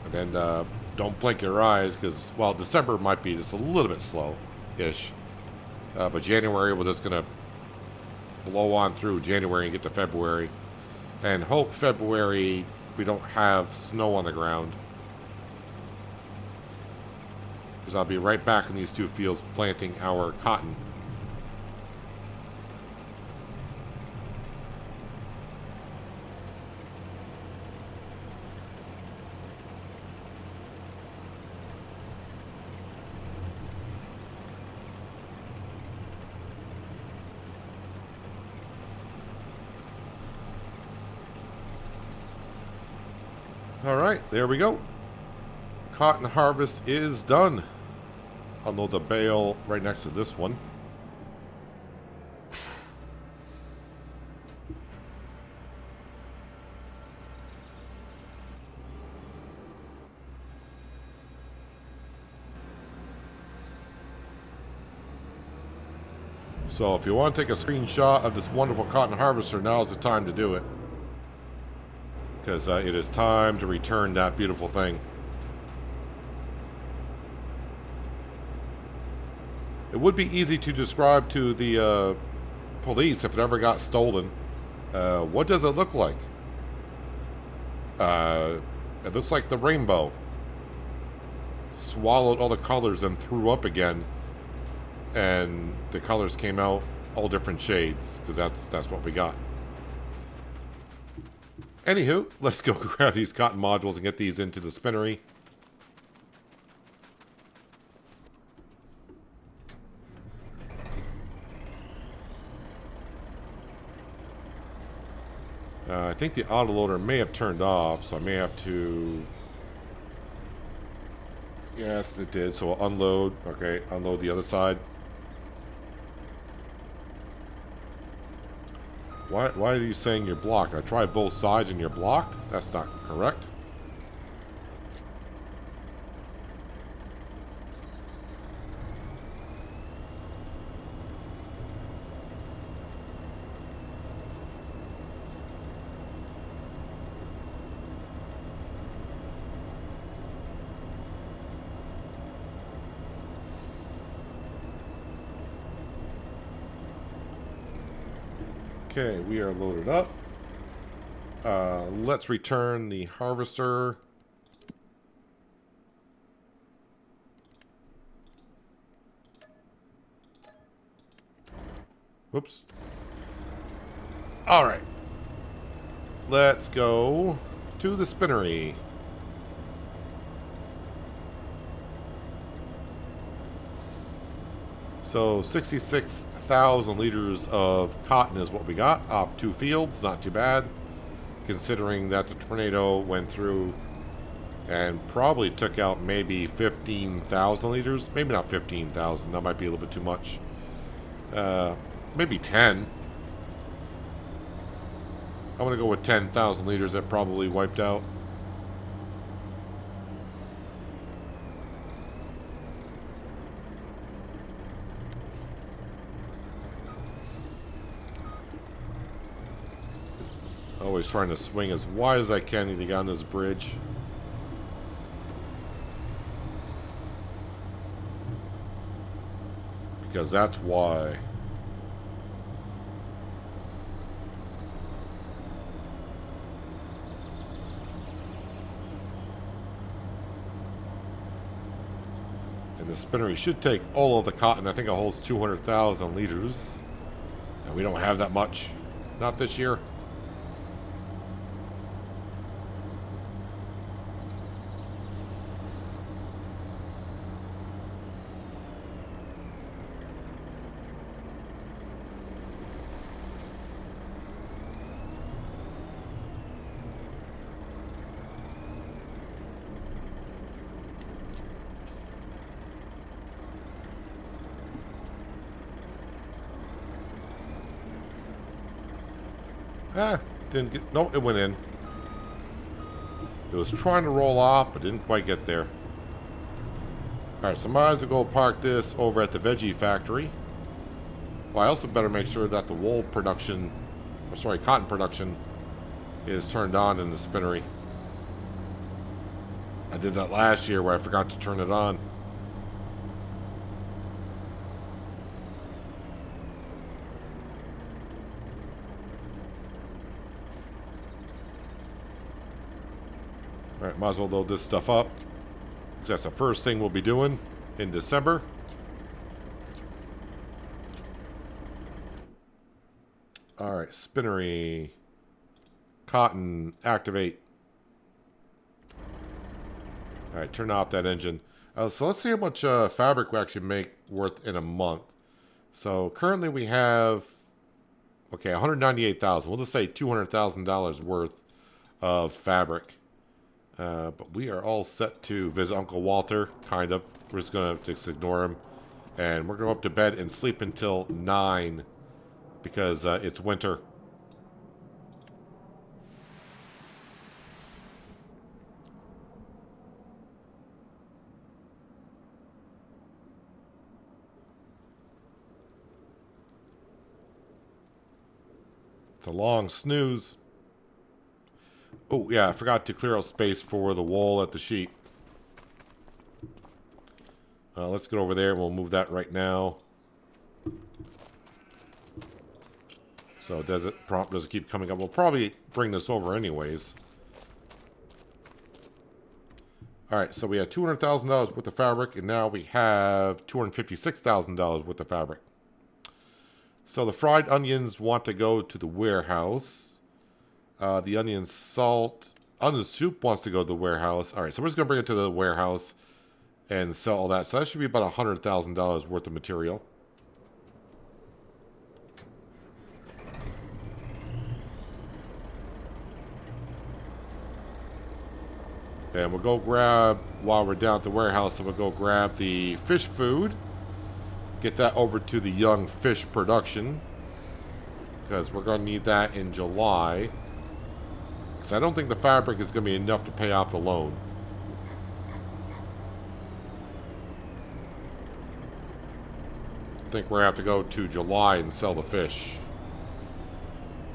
And then don't blink your eyes because, well, December might be just a little bit slow-ish. But January, we're just going to blow on through January and get to February. And hope February we don't have snow on the ground. Because I'll be right back in these two fields planting our cotton. Alright, there we go. Cotton harvest is done. I'll load the bale right next to this one. So if you want to take a screenshot of this wonderful cotton harvester, now is the time to do it. Because it is time to return that beautiful thing. It would be easy to describe to the police if it ever got stolen. What does it look like? It looks like the rainbow. Swallowed all the colors and threw up again. And the colors came out all different shades. Because that's what we got. Anywho, let's go grab these cotton modules and get these into the spinnery. I think the autoloader may have turned off, so I may have to Yes, it did. So we'll unload. Okay, unload the other side. Why are you saying you're blocked? I tried both sides and you're blocked? That's not correct. Okay, we are loaded up. Let's return the harvester. Whoops. All right. Let's go to the spinnery. So 66,000 liters of cotton is what we got off 2 fields. Not too bad, considering that the tornado went through and probably took out maybe 15,000 liters. Maybe not 15,000. That might be a little bit too much. Maybe 10. I'm going to go with 10,000 liters that probably wiped out. Always trying to swing as wide as I can to get on this bridge. Because that's why. And the spinnery should take all of the cotton. I think it holds 200,000 liters. And we don't have that much. Not this year. Didn't get... No, it went in. It was trying to roll off, but didn't quite get there. Alright, so might as well go park this over at the veggie factory. Well, I also better make sure that the wool production... Or sorry, cotton production is turned on in the spinnery. I did that last year where I forgot to turn it on. Alright, might as well load this stuff up. Because that's the first thing we'll be doing in December. Alright, spinnery. Cotton, activate. Alright, turn off that engine. So let's see how much fabric we actually make worth in a month. So currently we have, okay, 198,000. We'll just say $200,000 worth of fabric. But we are all set to visit Uncle Walter, kind of. We're just going to just ignore him. And we're going to go up to bed and sleep until 9 because it's winter. It's a long snooze. Oh, yeah, I forgot to clear out space for the wall at the sheet. Let's get over there. We'll move that right now. So does it prompt doesn't keep coming up. We'll probably bring this over anyways. Alright, so we have $200,000 worth of fabric, and now we have $256,000 worth of fabric. So the fried onions want to go to the warehouse. The onion soup wants to go to the warehouse. Alright, so we're just going to bring it to the warehouse and sell all that. So that should be about $100,000 worth of material. And we'll go grab, while we're down at the warehouse, and we'll go grab the fish food. Get that over to the young fish production, because we're going to need that in July. Because I don't think the fabric is going to be enough to pay off the loan. I think we're going to have to go to July and sell the fish.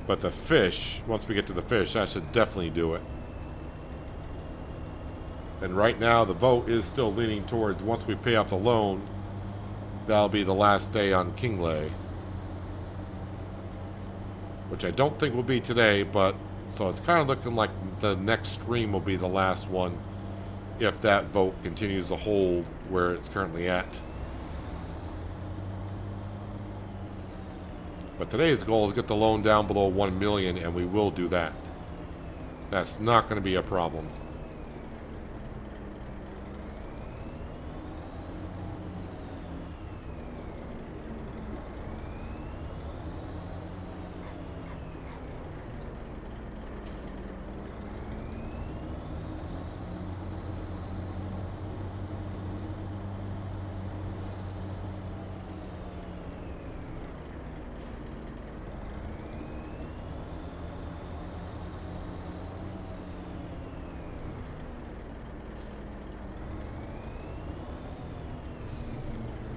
But the fish, once we get to the fish, that should definitely do it. And right now, the vote is still leaning towards, once we pay off the loan, that'll be the last day on Kinlaig. Which I don't think will be today, but so it's kind of looking like the next stream will be the last one if that vote continues to hold where it's currently at. But today's goal is to get the loan down below 1 million, and we will do that. That's not going to be a problem.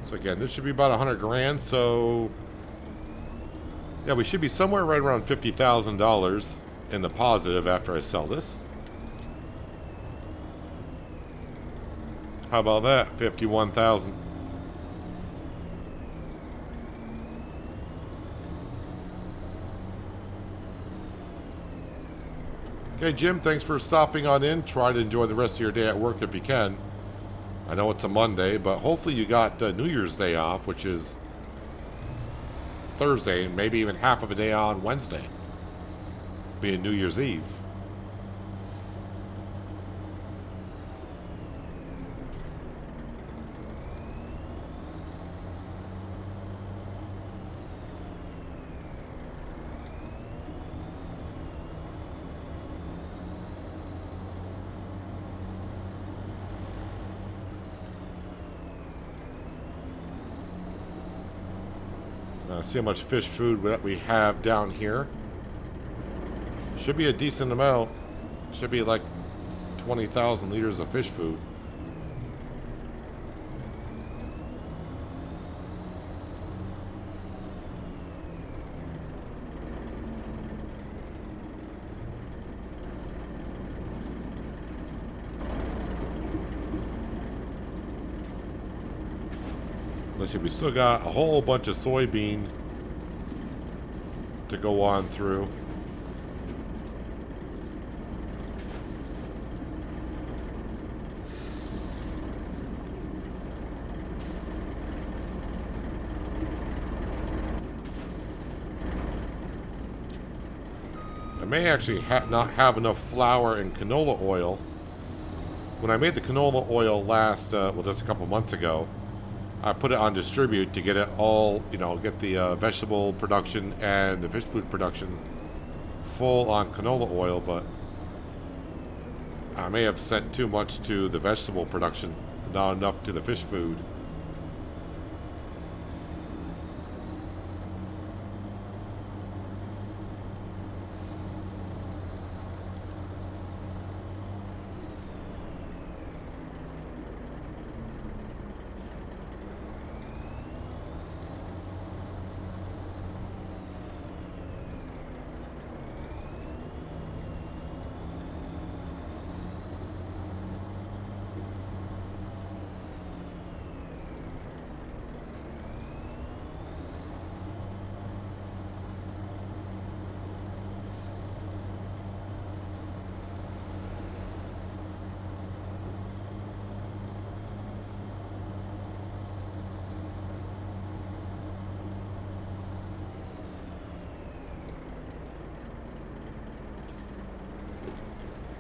So again, this should be about 100 grand. So yeah, we should be somewhere right around $50,000 in the positive after I sell this. How about that? 51,000. Okay, Jim, thanks for stopping on in. Try to enjoy the rest of your day at work if you can. I know it's a Monday, but hopefully you got New Year's Day off, which is Thursday, and maybe even half of a day on Wednesday, being New Year's Eve. See how much fish food that we have down here. Should be a decent amount. Should be like 20,000 liters of fish food. Let's see, we still got a whole bunch of soybean to go on through. I may actually not have enough flour and canola oil. When I made the canola oil last, well, just a couple months ago, I put it on distribute to get it all, you know, get the vegetable production and the fish food production full on canola oil, but I may have sent too much to the vegetable production, not enough to the fish food.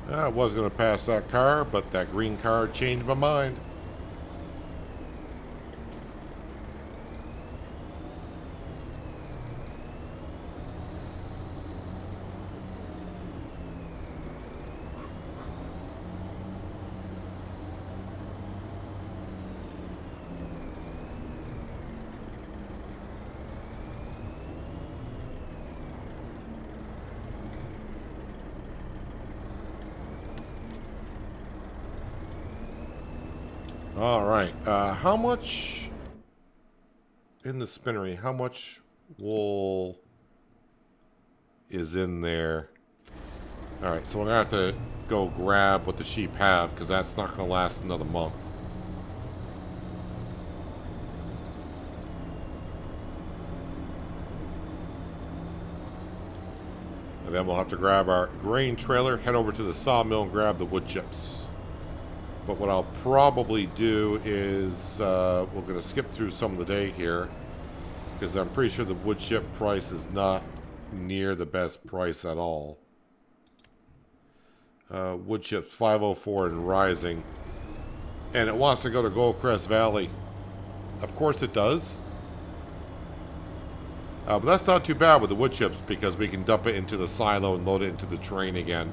I was going to pass that car, but that green car changed my mind. All right. How much in the spinnery? How much wool is in there? All right. So we're gonna have to go grab what the sheep have because that's not gonna last another month. And then we'll have to grab our grain trailer, head over to the sawmill, and grab the wood chips. But what I'll probably do is we're going to skip through some of the day here because I'm pretty sure the wood chip price is not near the best price at all. Wood chips 504 and rising. And it wants to go to Goldcrest Valley. Of course it does. But that's not too bad with the wood chips because we can dump it into the silo and load it into the train again.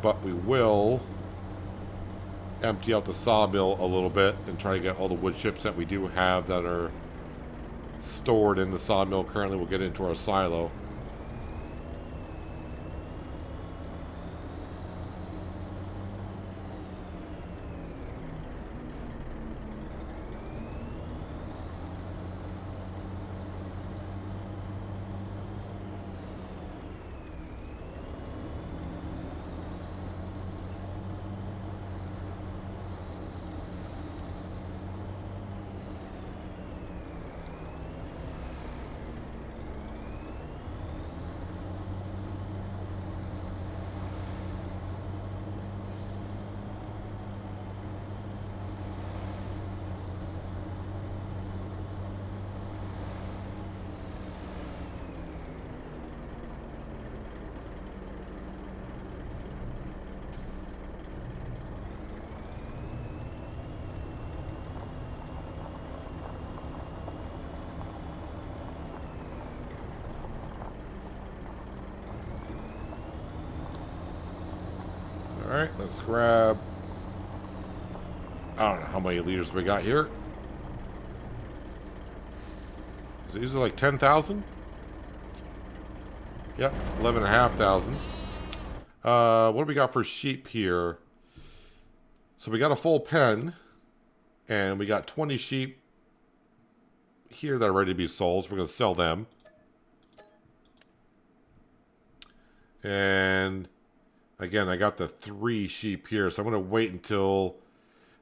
But we will empty out the sawmill a little bit and try to get all the wood chips that we do have that are stored in the sawmill currently. We'll get into our silo. Alright, let's grab... I don't know how many liters we got here. Is it usually like 10,000? Yep, 11,500. What do we got for sheep here? So we got a full pen. And we got 20 sheep here that are ready to be sold. So we're going to sell them. And... again, I got the 3 sheep here, so I'm going to wait until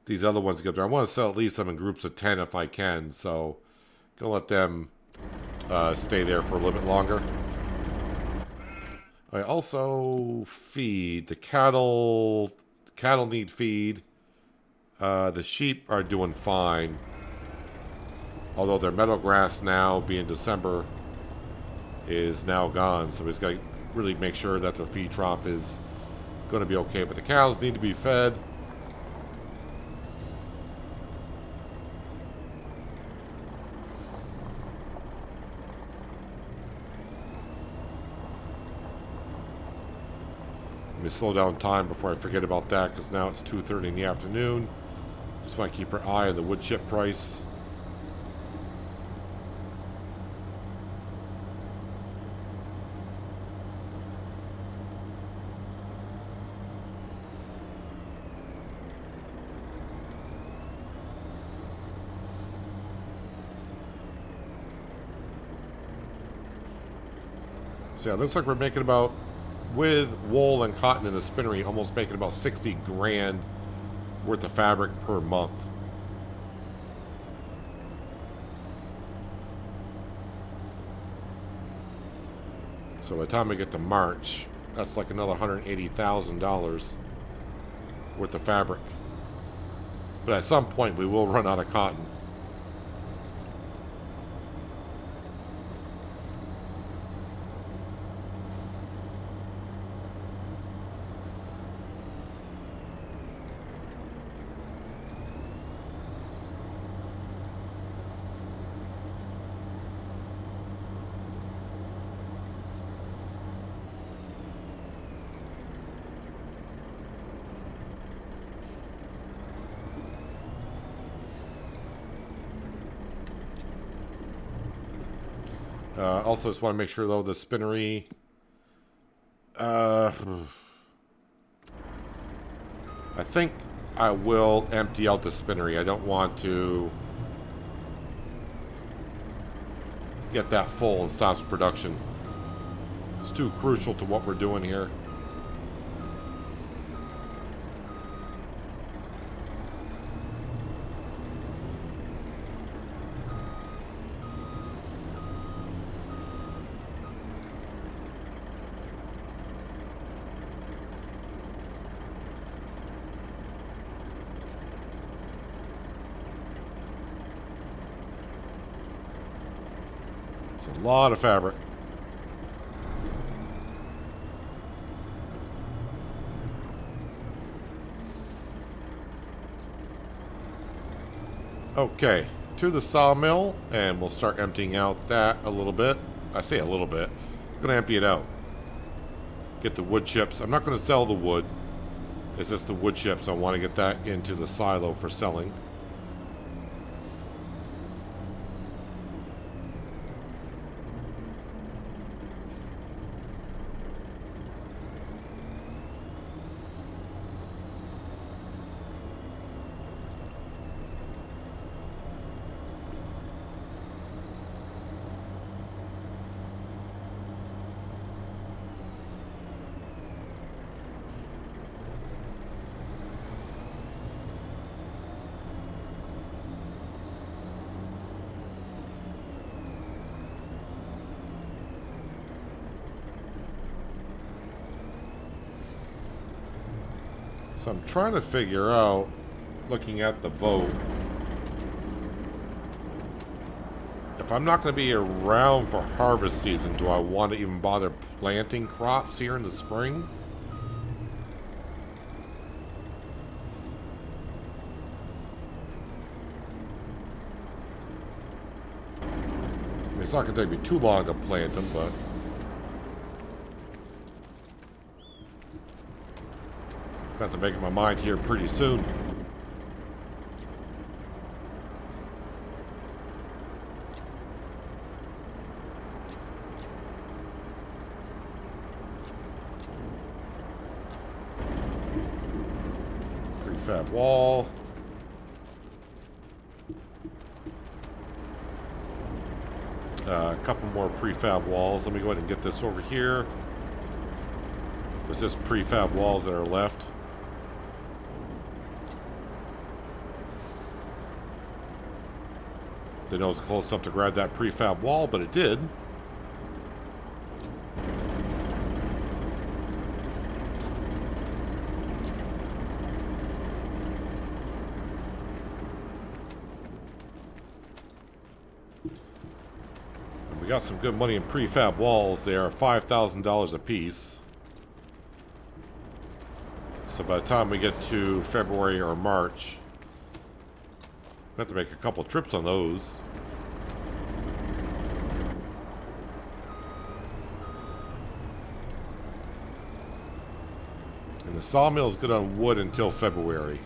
these other ones get there. I want to sell at least some in groups of 10 if I can, so going to let them stay there for a little bit longer. I also feed. The cattle need feed. The sheep are doing fine. Although their meadow grass now, being December, is now gone, so we just got to really make sure that their feed trough is going to be okay, but the cows need to be fed. Let me slow down time before I forget about that because now it's 2:30 in the afternoon. Just want to keep our eye on the wood chip price. So yeah, it looks like we're making about, with wool and cotton in the spinnery, almost making about 60 grand worth of fabric per month. So by the time we get to March, that's like another $180,000 worth of fabric. But at some point we will run out of cotton. Also, just want to make sure, though, the spinnery... I think I will empty out the spinnery. I don't want to get that full and stops production. It's too crucial to what we're doing here. It's a lot of fabric. Okay, to the sawmill, and we'll start emptying out that a little bit. I say a little bit. I'm going to empty it out. Get the wood chips. I'm not going to sell the wood. It's just the wood chips. I want to get that into the silo for selling. So I'm trying to figure out, looking at the vote, if I'm not going to be around for harvest season, do I want to even bother planting crops here in the spring? I mean, it's not going to take me too long to plant them, but... got to make up my mind here pretty soon. Prefab wall. A couple more prefab walls. Let me go ahead and get this over here. There's just prefab walls that are left. Didn't know it was close enough to grab that prefab wall, but it did. And we got some good money in prefab walls. They are $5,000 a piece. So by the time we get to February or March, we have to make a couple trips on those. And the sawmill is good on wood until February.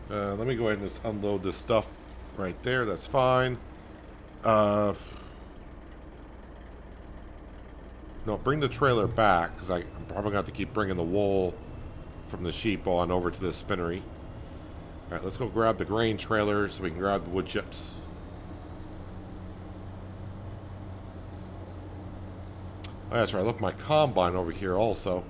Let me go ahead and just unload this stuff right there. That's fine. No, bring the trailer back, because I'm probably going to have to keep bringing the wool from the sheep on over to this spinnery. Alright, let's go grab the grain trailer so we can grab the wood chips. Oh, that's right. I left my combine over here also.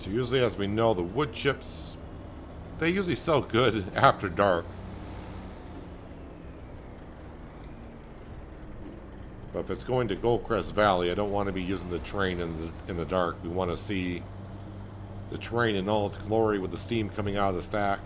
So usually, as we know, the wood chips, they usually sell good after dark. But if it's going to Goldcrest Valley, I don't want to be using the train in the dark. We want to see the train in all its glory with the steam coming out of the stack.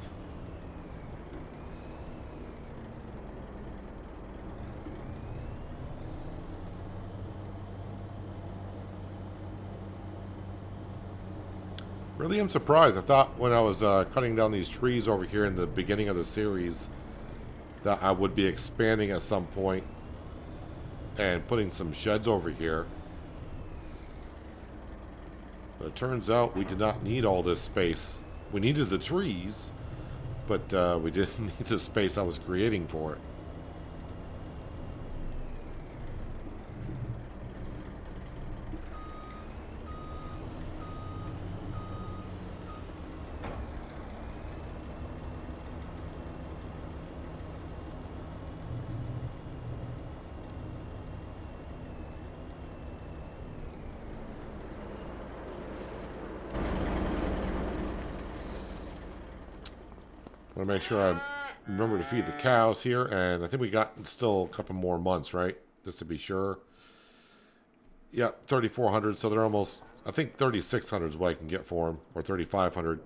Really am surprised. I thought when I was cutting down these trees over here in the beginning of the series that I would be expanding at some point and putting some sheds over here. But it turns out we did not need all this space. We needed the trees, but we didn't need the space I was creating for it. I want to make sure I remember to feed the cows here, and I think we got still a couple more months, right? Just to be sure. Yep, 3,400, so they're almost, I think 3,600 is what I can get for them, or 3,500.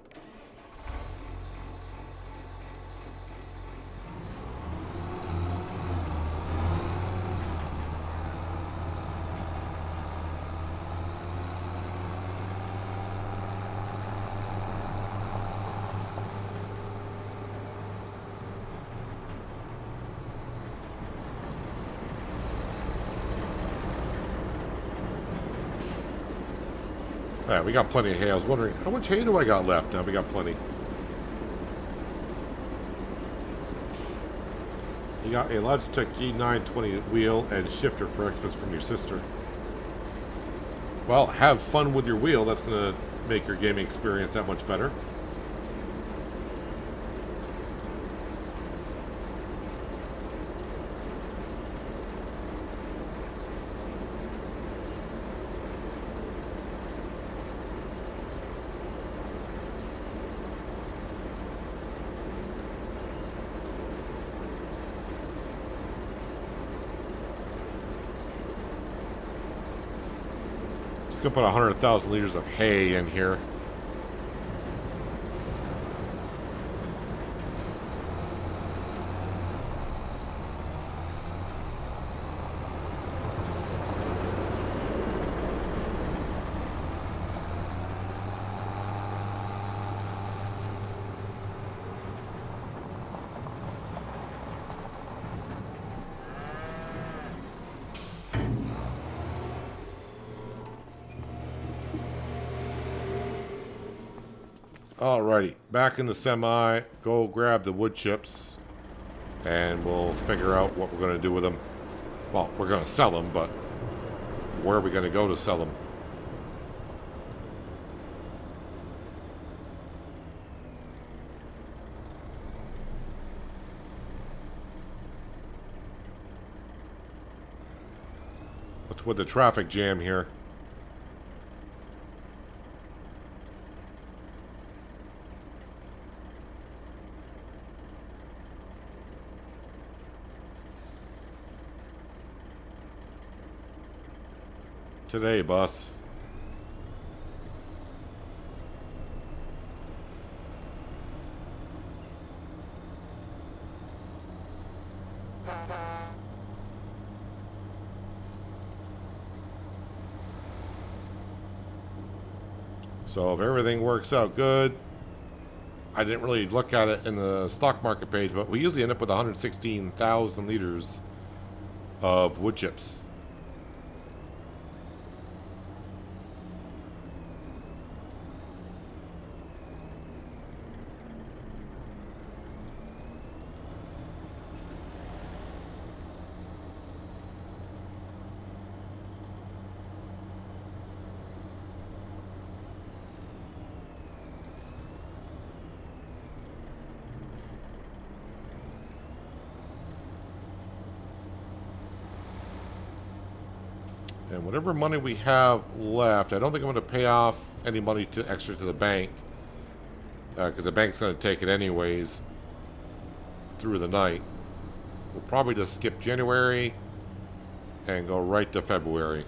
Yeah, we got plenty of hay. I was wondering, how much hay do I got left? Now we got plenty. You got a Logitech G920 wheel and shifter for Xmas from your sister. Well, have fun with your wheel. That's going to make your gaming experience that much better. Let's go put 100,000 liters of hay in here. Alrighty, back in the semi, go grab the wood chips, and we'll figure out what we're going to do with them. Well, we're going to sell them, but where are we going to go to sell them? What's with the traffic jam here? Today, boss. So if everything works out good, I didn't really look at it in the stock market page, but we usually end up with 116,000 liters of wood chips. And whatever money we have left, I don't think I'm going to pay off any money extra to the bank, because the bank's going to take it anyways through the night. We'll probably just skip January and go right to February.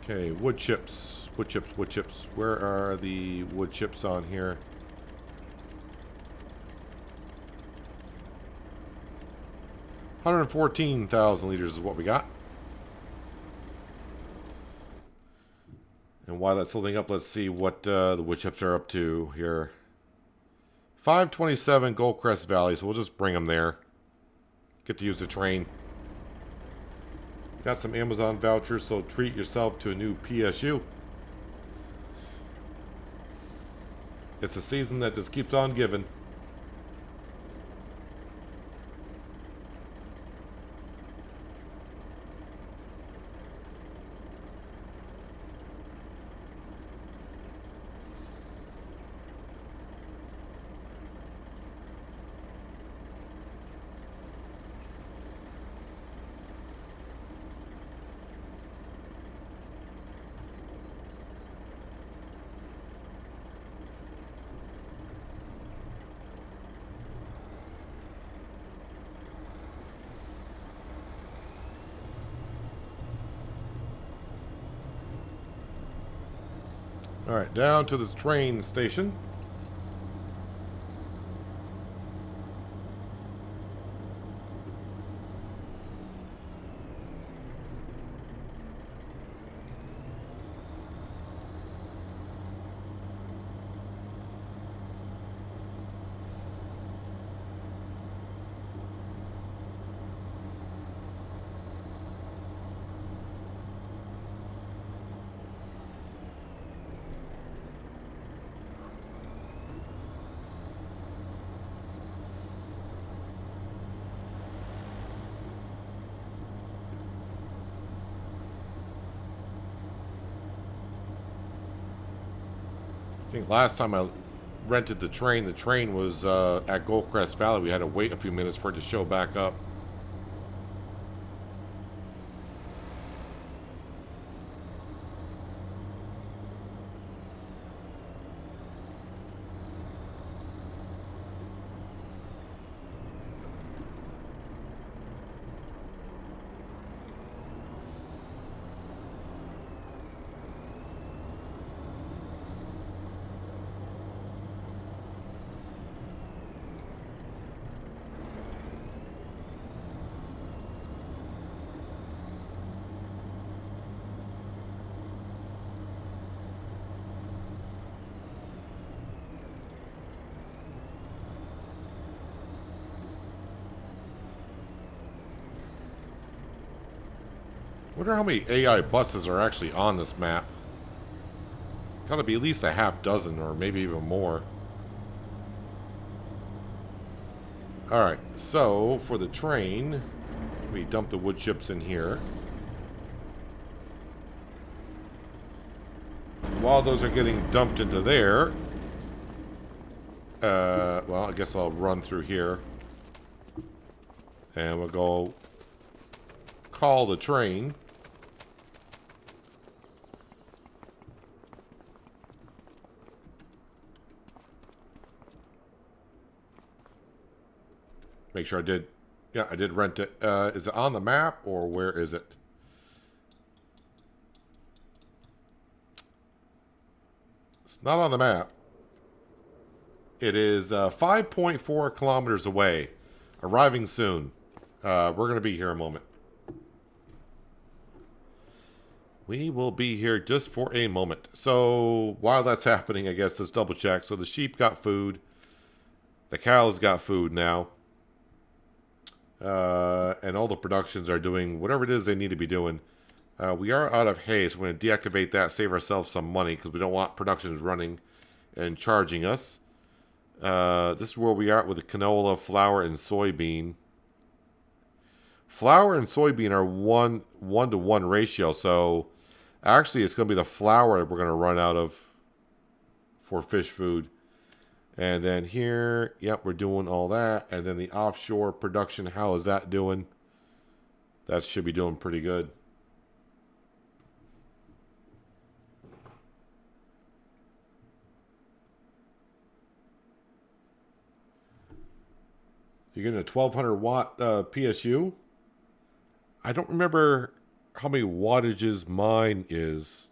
Okay, wood chips, wood chips, wood chips. Where are the wood chips on here? $114,000 liters is what we got. And while that's holding up, let's see what the wood chips are up to here. 527 Goldcrest Valley, so we'll just bring them there. Get to use the train. Got some Amazon vouchers, so treat yourself to a new PSU. It's a season that just keeps on giving. Alright, down to this train station. I think last time I rented the train was at Goldcrest Valley. We had to wait a few minutes for it to show back up. Wonder how many AI buses are actually on this map. Gotta be at least a half dozen or maybe even more. Alright, so for the train, we dump the wood chips in here. While those are getting dumped into there, well, I guess I'll run through here. And we'll go call the train. Make sure I did. Yeah, I did rent it. Is it on the map or where is it? It's not on the map. It is 5.4 kilometers away. Arriving soon. We're going to be here in a moment. We will be here just for a moment. So while that's happening, I guess let's double check. So the sheep got food. The cows got food now. And all the productions are doing whatever it is they need to be doing. We are out of hay, so we're going to deactivate that, save ourselves some money, because we don't want productions running and charging us. This is where we are with the canola, flour, and soybean. Flour and soybean are 1:1 ratio, so actually it's going to be the flour we're going to run out of for fish food. And then here, yep, we're doing all that. And then the offshore production, how is that doing? That should be doing pretty good. You're getting a 1200 watt PSU. I don't remember how many wattages mine is.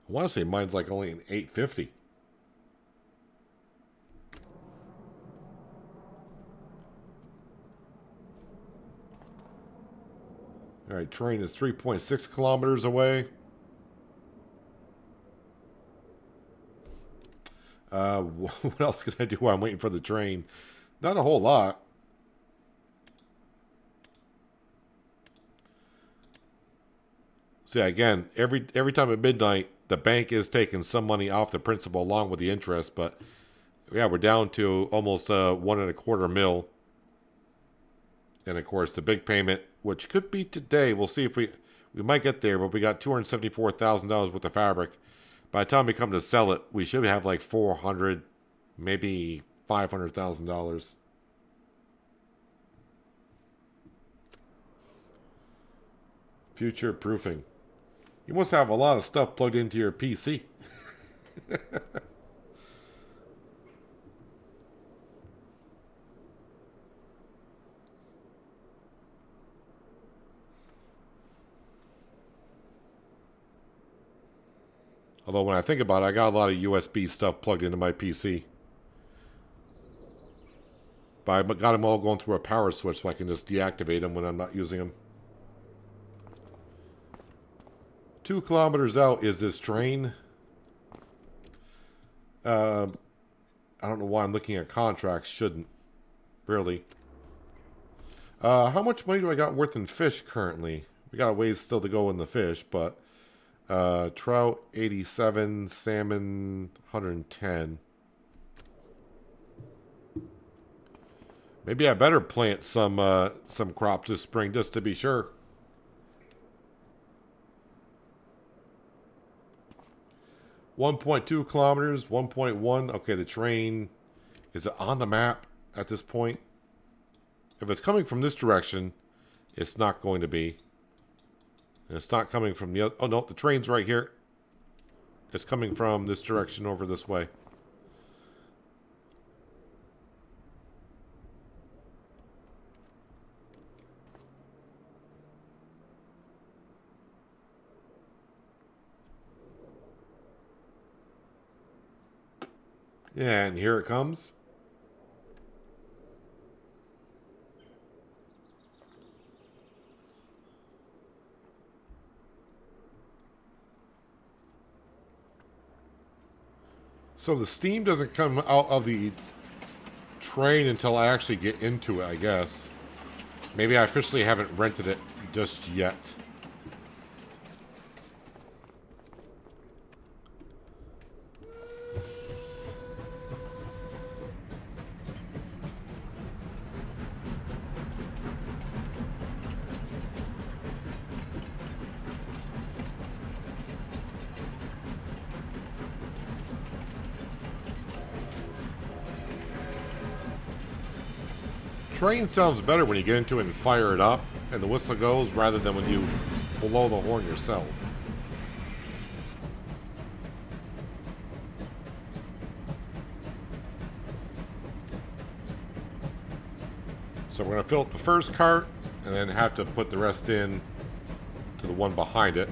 I want to say mine's like only an 850. All right, train is 3.6 kilometers away. What else can I do while I'm waiting for the train? Not a whole lot. So yeah, again, every time at midnight, the bank is taking some money off the principal along with the interest, but yeah, we're down to almost 1.25 mil. And of course, the big payment, which could be today, we'll see if we might get there, but we got $274,000 worth of fabric. By the time we come to sell it, we should have like 400, maybe $500,000. Future proofing. You must have a lot of stuff plugged into your PC. Although when I think about it, I got a lot of USB stuff plugged into my PC. But I got them all going through a power switch so I can just deactivate them when I'm not using them. 2 kilometers out is this train. I don't know why I'm looking at contracts. Shouldn't. Really. How much money do I got worth in fish currently? We got a ways still to go in the fish, but... trout 87, salmon 110. Maybe I better plant some crops this spring just to be sure. .2 kilometers, 1.1. Okay, the train is on the map at this point. If it's coming from this direction, it's not going to be. And it's not coming from the other... Oh, no, the train's right here. It's coming from this direction over this way. Yeah, and here it comes. So the steam doesn't come out of the train until I actually get into it, I guess. Maybe I officially haven't rented it just yet. Train sounds better when you get into it and fire it up and the whistle goes rather than when you blow the horn yourself. So we're going to fill up the first cart and then have to put the rest in to the one behind it.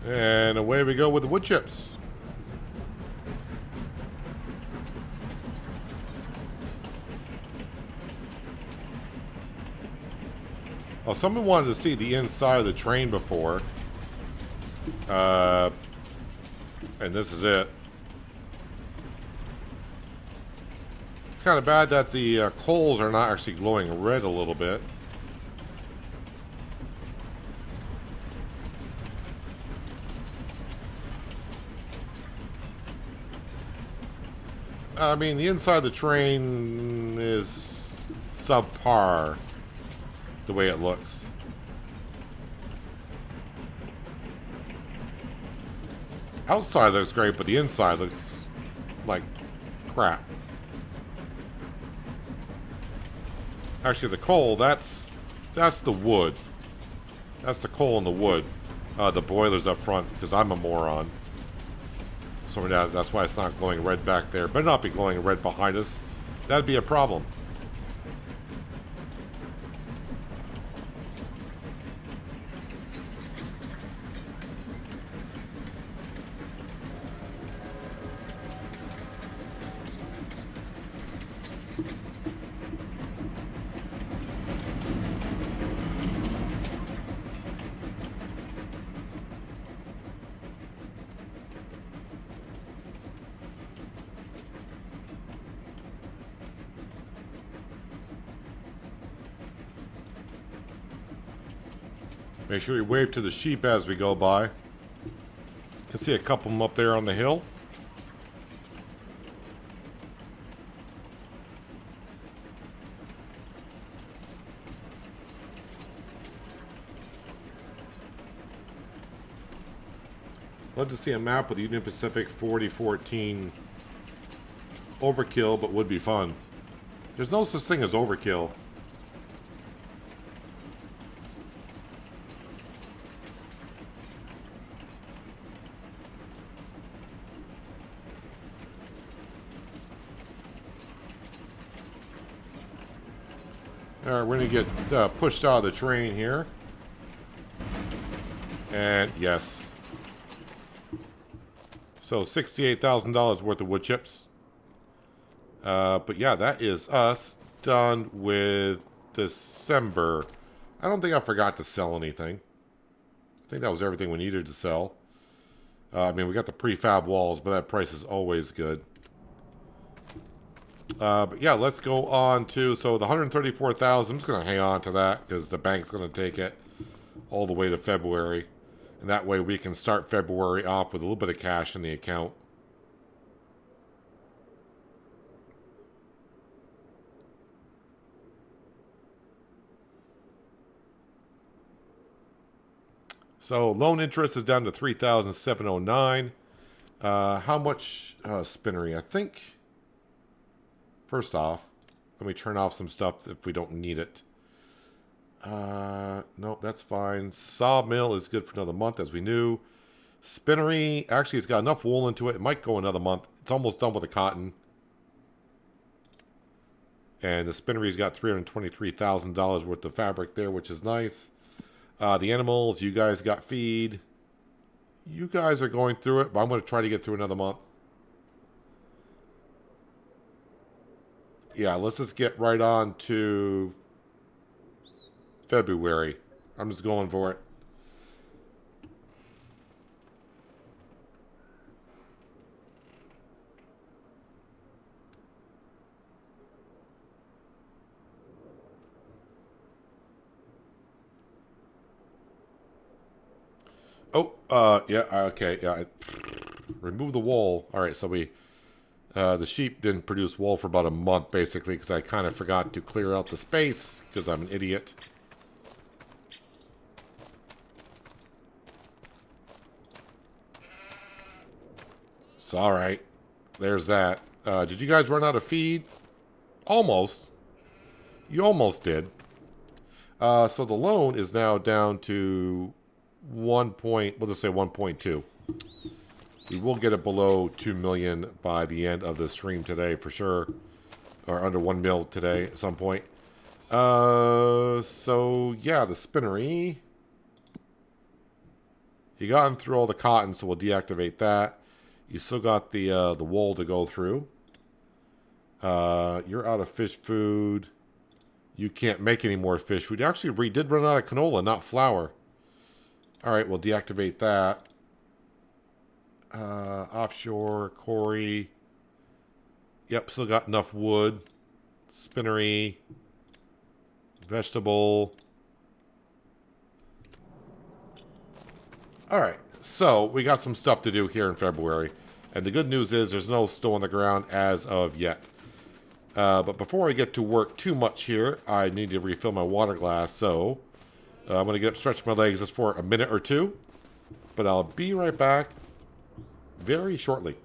And away we go with the wood chips. Oh, someone wanted to see the inside of the train before. And this is it. It's kind of bad that the coals are not actually glowing red a little bit. I mean, the inside of the train is subpar the way it looks. Outside looks great, but the inside looks like crap. Actually, the coal, that's the wood. That's the coal and the wood. The boiler's up front, because I'm a moron. So that's why it's not glowing red back there. Better not be glowing red behind us. That'd be a problem. Make sure you wave to the sheep as we go by. You can see a couple of them up there on the hill. Love to see a map with Union Pacific 4014 overkill, but would be fun. There's no such thing as overkill. Alright, we're going to get pushed out of the train here. And yes. So $68,000 worth of wood chips. But yeah, that is us done with December. I don't think I forgot to sell anything. I think that was everything we needed to sell. I mean, we got the prefab walls, but that price is always good. But yeah, let's go on to, so the 134,000, I'm just going to hang on to that because the bank's going to take it all the way to February. And that way we can start February off with a little bit of cash in the account. So loan interest is down to $3,709. How much spinnery? I think, first off, let me turn off some stuff if we don't need it. Nope, that's fine. Sawmill is good for another month, as we knew. Spinnery, actually, it's got enough wool into it. It might go another month. It's almost done with the cotton. And the spinnery's got $323,000 worth of fabric there, which is nice. The animals, you guys got feed. You guys are going through it, but I'm going to try to get through another month. Yeah, let's just get right on to February. I'm just going for it. Oh, yeah, okay, yeah. Remove the wool. All right, so the sheep didn't produce wool for about a month, basically, because I kind of forgot to clear out the space, because I'm an idiot. It's all right. There's that. Did you guys run out of feed? Almost. You almost did. So the loan is now down to we'll just say 1.2. We will get it below 2 million by the end of the stream today for sure. Or under 1 mil today at some point. So yeah, the spinnery. You gotten through all the cotton, so we'll deactivate that. You still got the wool to go through. You're out of fish food. You can't make any more fish food. Actually, we did run out of canola, not flour. All right, we'll deactivate that. Offshore, quarry. Yep, still got enough wood. Spinnery. Vegetable. All right, so we got some stuff to do here in February. And the good news is there's no snow on the ground as of yet. But before I get to work too much here, I need to refill my water glass. So I'm going to get up, stretch my legs just for a minute or two. But I'll be right back very shortly.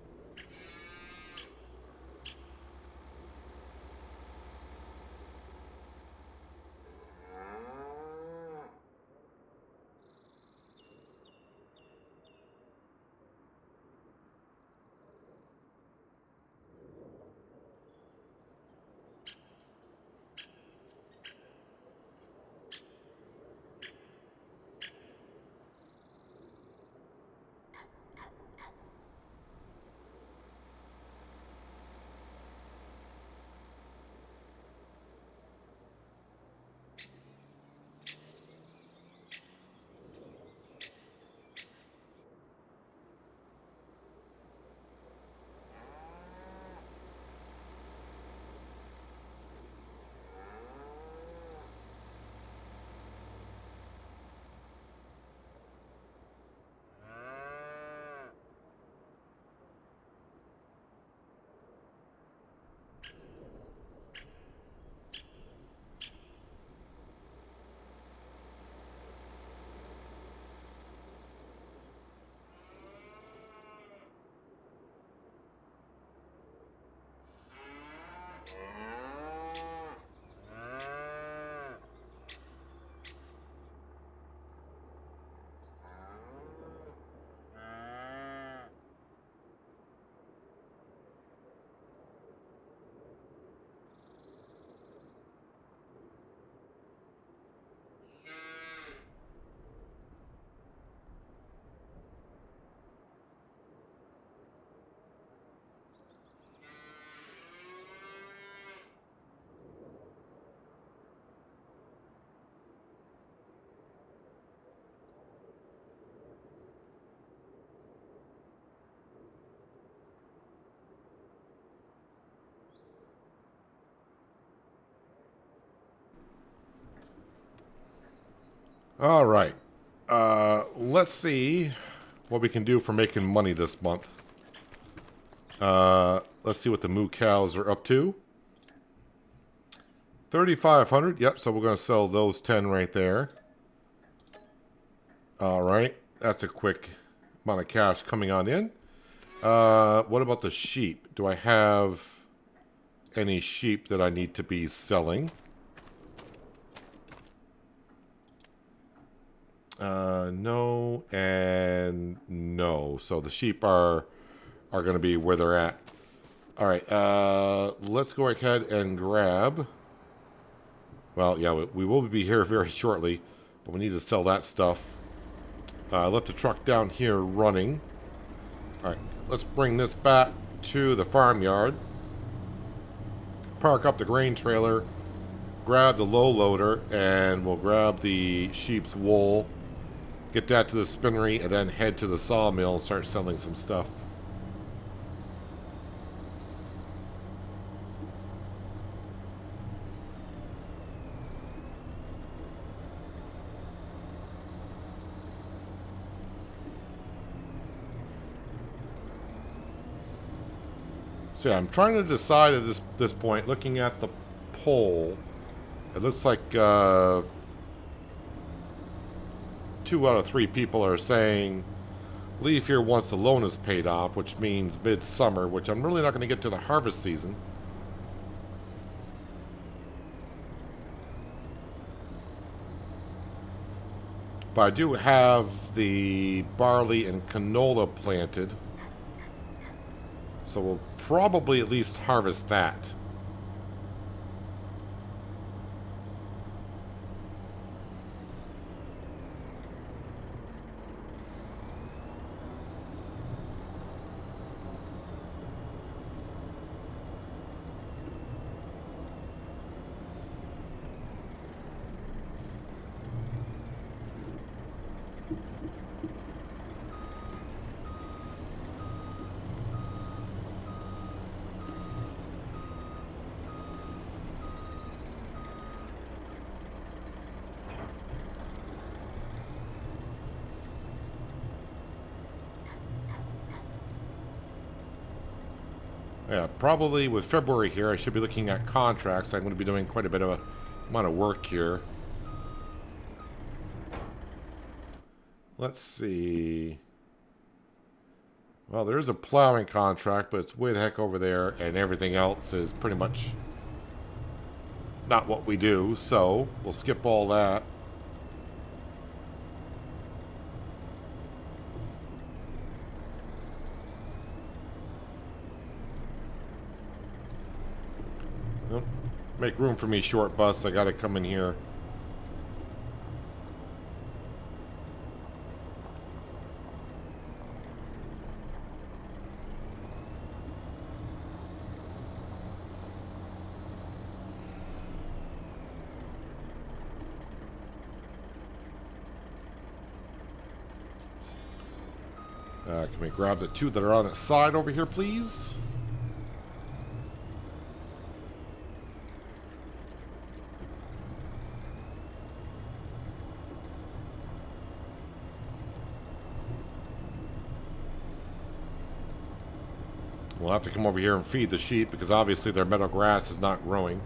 All right. Let's see what we can do for making money this month. Let's see what the moo cows are up to. 3,500. Yep, so we're going to sell those 10 right there. All right. That's a quick amount of cash coming on in. What about the sheep? Do I have any sheep that I need to be selling? No and no. So the sheep are going to be where they're at. All right. Let's go ahead and grab. Well, yeah, we will be here very shortly, but we need to sell that stuff. Let the truck down here running. All right. Let's bring this back to the farmyard. Park up the grain trailer. Grab the low loader, and we'll grab the sheep's wool. Get that to the spinnery, and then head to the sawmill and start selling some stuff. So yeah, I'm trying to decide at this point, looking at the poll, it looks like 2 out of 3 people are saying leave here once the loan is paid off, which means midsummer, which I'm really not going to get to the harvest season. But I do have the barley and canola planted, so we'll probably at least harvest that. Yeah, probably with February here, I should be looking at contracts. I'm going to be doing quite a bit of a amount of work here. Let's see. Well, there is a plowing contract, but it's way the heck over there, and everything else is pretty much not what we do, so we'll skip all that. Well, make room for me, short bus. I gotta come in here. Can we grab the two that are on the side over here, please? We'll have to come over here and feed the sheep because obviously their meadow grass is not growing.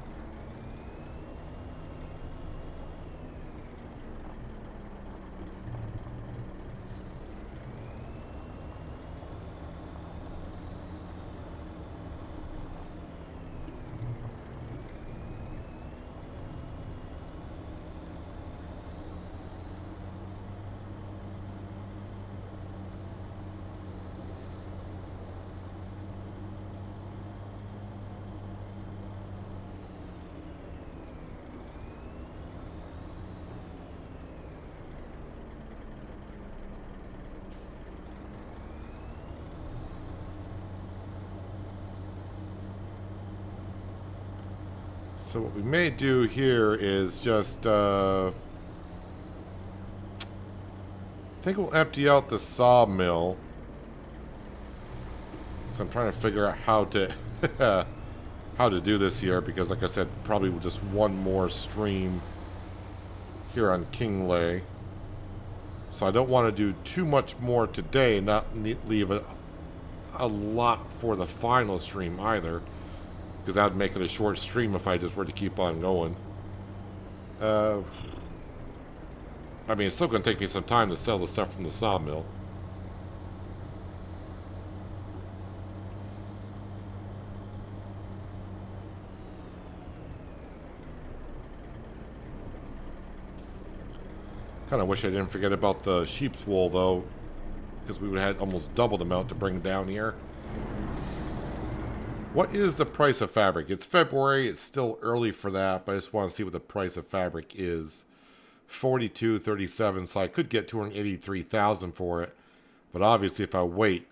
So what we may do here is just, I think we'll empty out the sawmill. So I'm trying to figure out how to, how to do this here, because like I said, probably just one more stream here on Kinlaig. So I don't want to do too much more today, not leave a lot for the final stream either. Because that would make it a short stream if I just were to keep on going. I mean, it's still going to take me some time to sell the stuff from the sawmill. Kind of wish I didn't forget about the sheep's wool, though. Because we would have had almost double the amount to bring down here. What is the price of fabric? It's February. It's still early for that, but I just want to see what the price of fabric is. $42.37, so I could get $283,000 for it. But obviously, if I wait,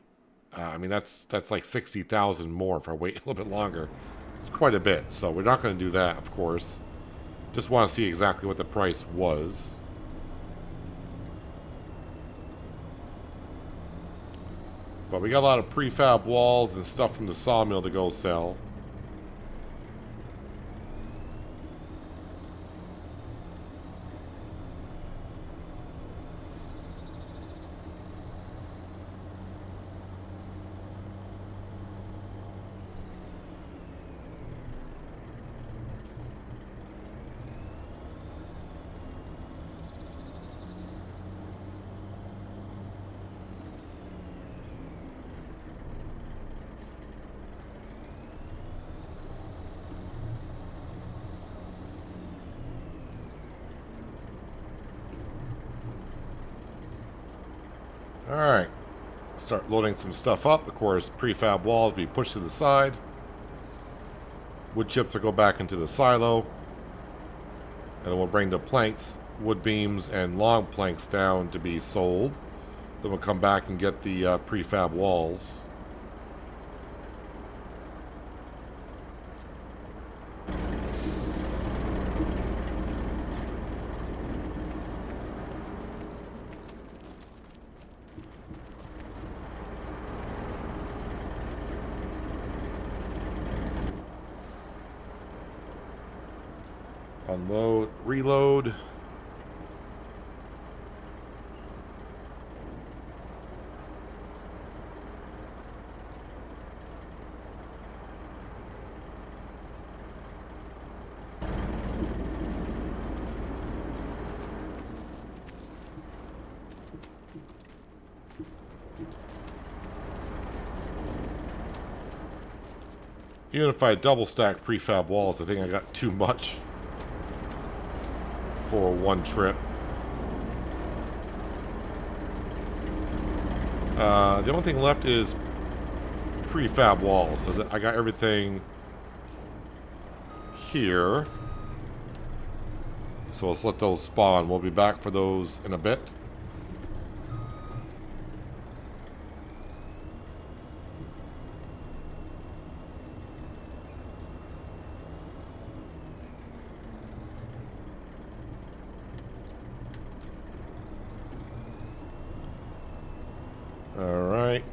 I mean that's like $60,000 more if I wait a little bit longer. It's quite a bit, so we're not going to do that, of course. Just want to see exactly what the price was. But we got a lot of prefab walls and stuff from the sawmill to go sell. Alright, start loading some stuff up. Of course, prefab walls be pushed to the side. Wood chips will go back into the silo. And then we'll bring the planks, wood beams, and long planks down to be sold. Then we'll come back and get the prefab walls. Unload, reload. Even if I double stack prefab walls, I think I got too much for one trip. The only thing left is prefab walls, so that I got everything here. So let's let those spawn. We'll be back for those in a bit. Alright.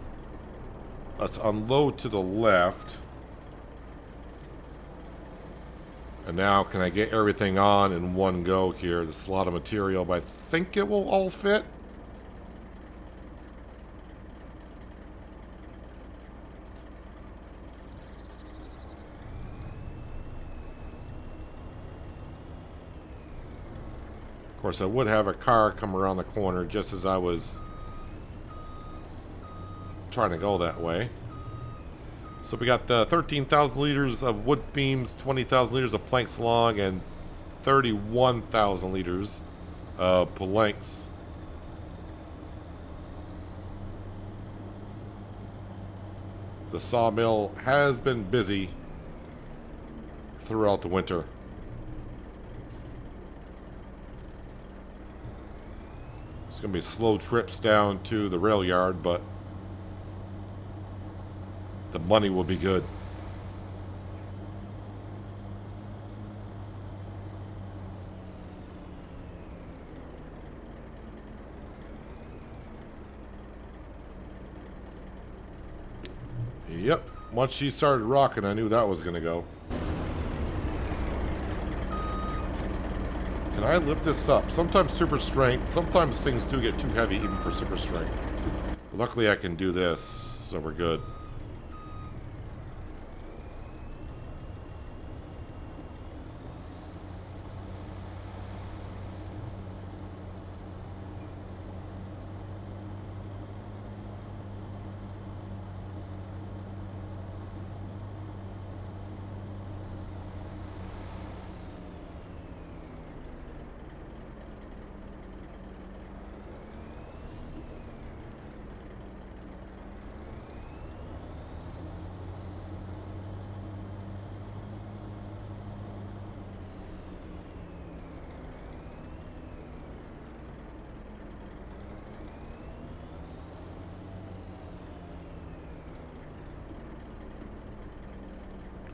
Let's unload to the left. And now, can I get everything on in one go here? There's a lot of material, but I think it will all fit. Of course, I would have a car come around the corner just as I was trying to go that way. So we got 13,000 liters of wood beams, 20,000 liters of planks log, and 31,000 liters of planks. The sawmill has been busy throughout the winter. It's going to be slow trips down to the rail yard, but the money will be good. Yep. Once she started rocking, I knew that was going to go. Can I lift this up? Sometimes super strength. Sometimes things do get too heavy even for super strength. But luckily I can do this, so we're good.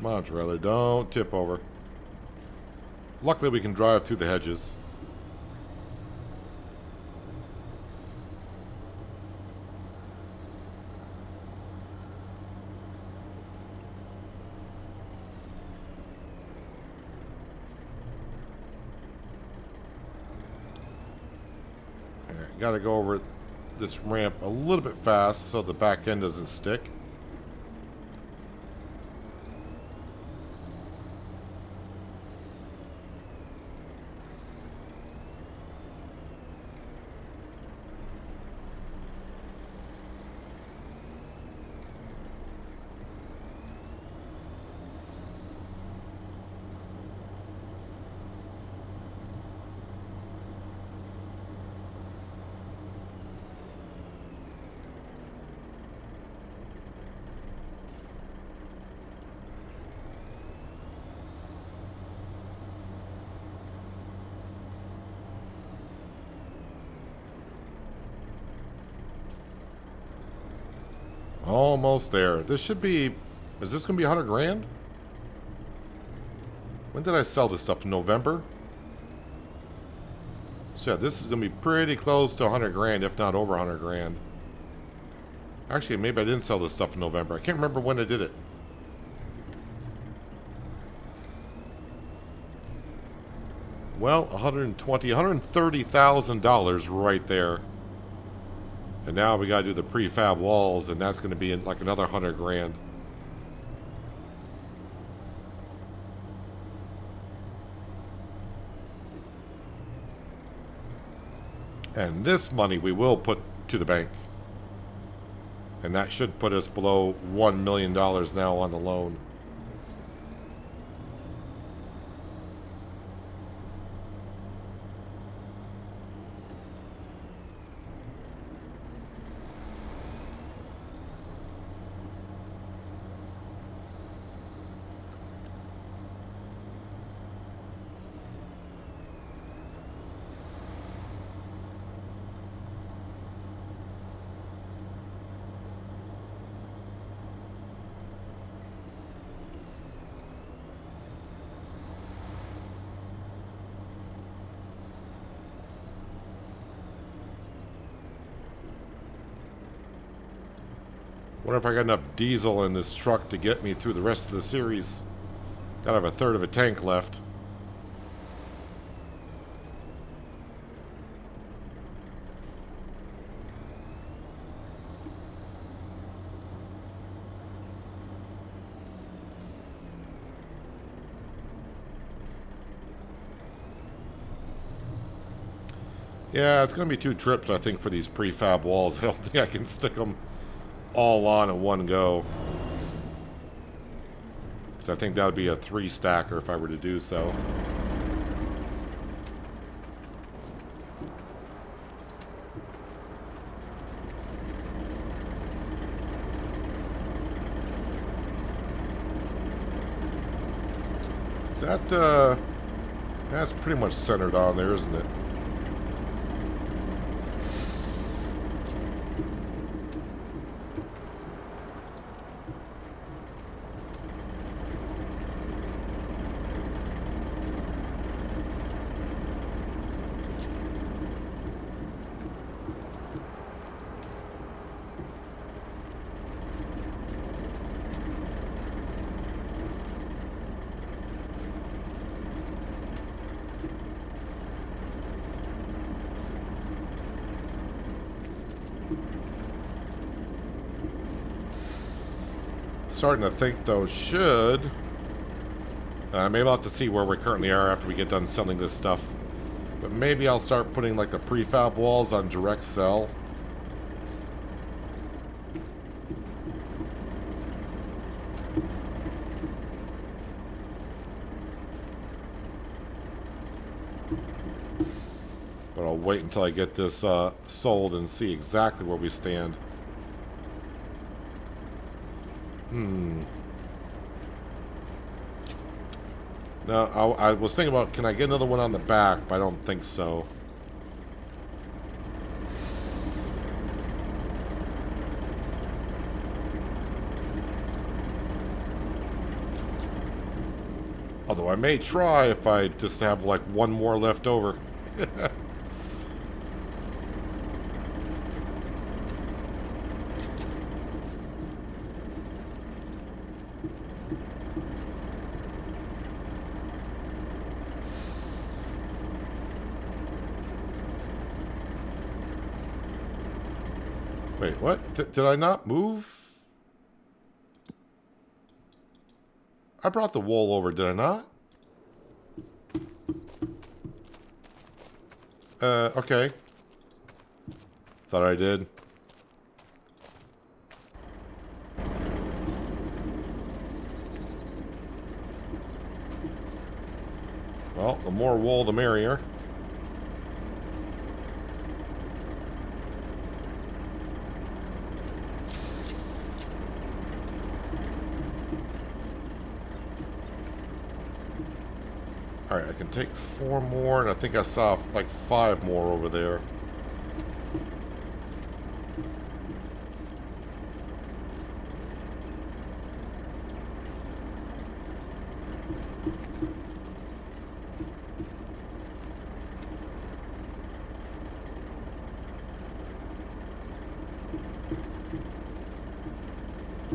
Come on, trailer, don't tip over. Luckily, we can drive through the hedges. Alright, gotta go over this ramp a little bit fast so the back end doesn't stick. Almost there. This should be... Is this going to be 100 grand? When did I sell this stuff? In November? So yeah, this is going to be pretty close to 100 grand, if not over 100 grand. Actually, maybe I didn't sell this stuff in November. I can't remember when I did it. Well, $130,000 right there. And now we got to do the prefab walls, and that's going to be like another 100 grand. And this money we will put to the bank. And that should put us below $1 million now on the loan. Wonder if I got enough diesel in this truck to get me through the rest of the series. Gotta have a third of a tank left. Yeah, it's going to be 2 trips, I think, for these prefab walls. I don't think I can stick them all on in one go. Because I think that would be a 3-stacker if I were to do so. Is that, that's pretty much centered on there, isn't it? Starting to think those should. Maybe I'll have to see where we currently are after we get done selling this stuff. But maybe I'll start putting like the prefab walls on direct sell. But I'll wait until I get this sold and see exactly where we stand. No, I was thinking about, can I get another one on the back, but I don't think so. Although I may try if I just have like one more left over. Wait, what? Did I not move? I brought the wool over, did I not? Okay. Thought I did. Well, the more wool, the merrier. Alright, I can take 4 more, and I think I saw like 5 more over there.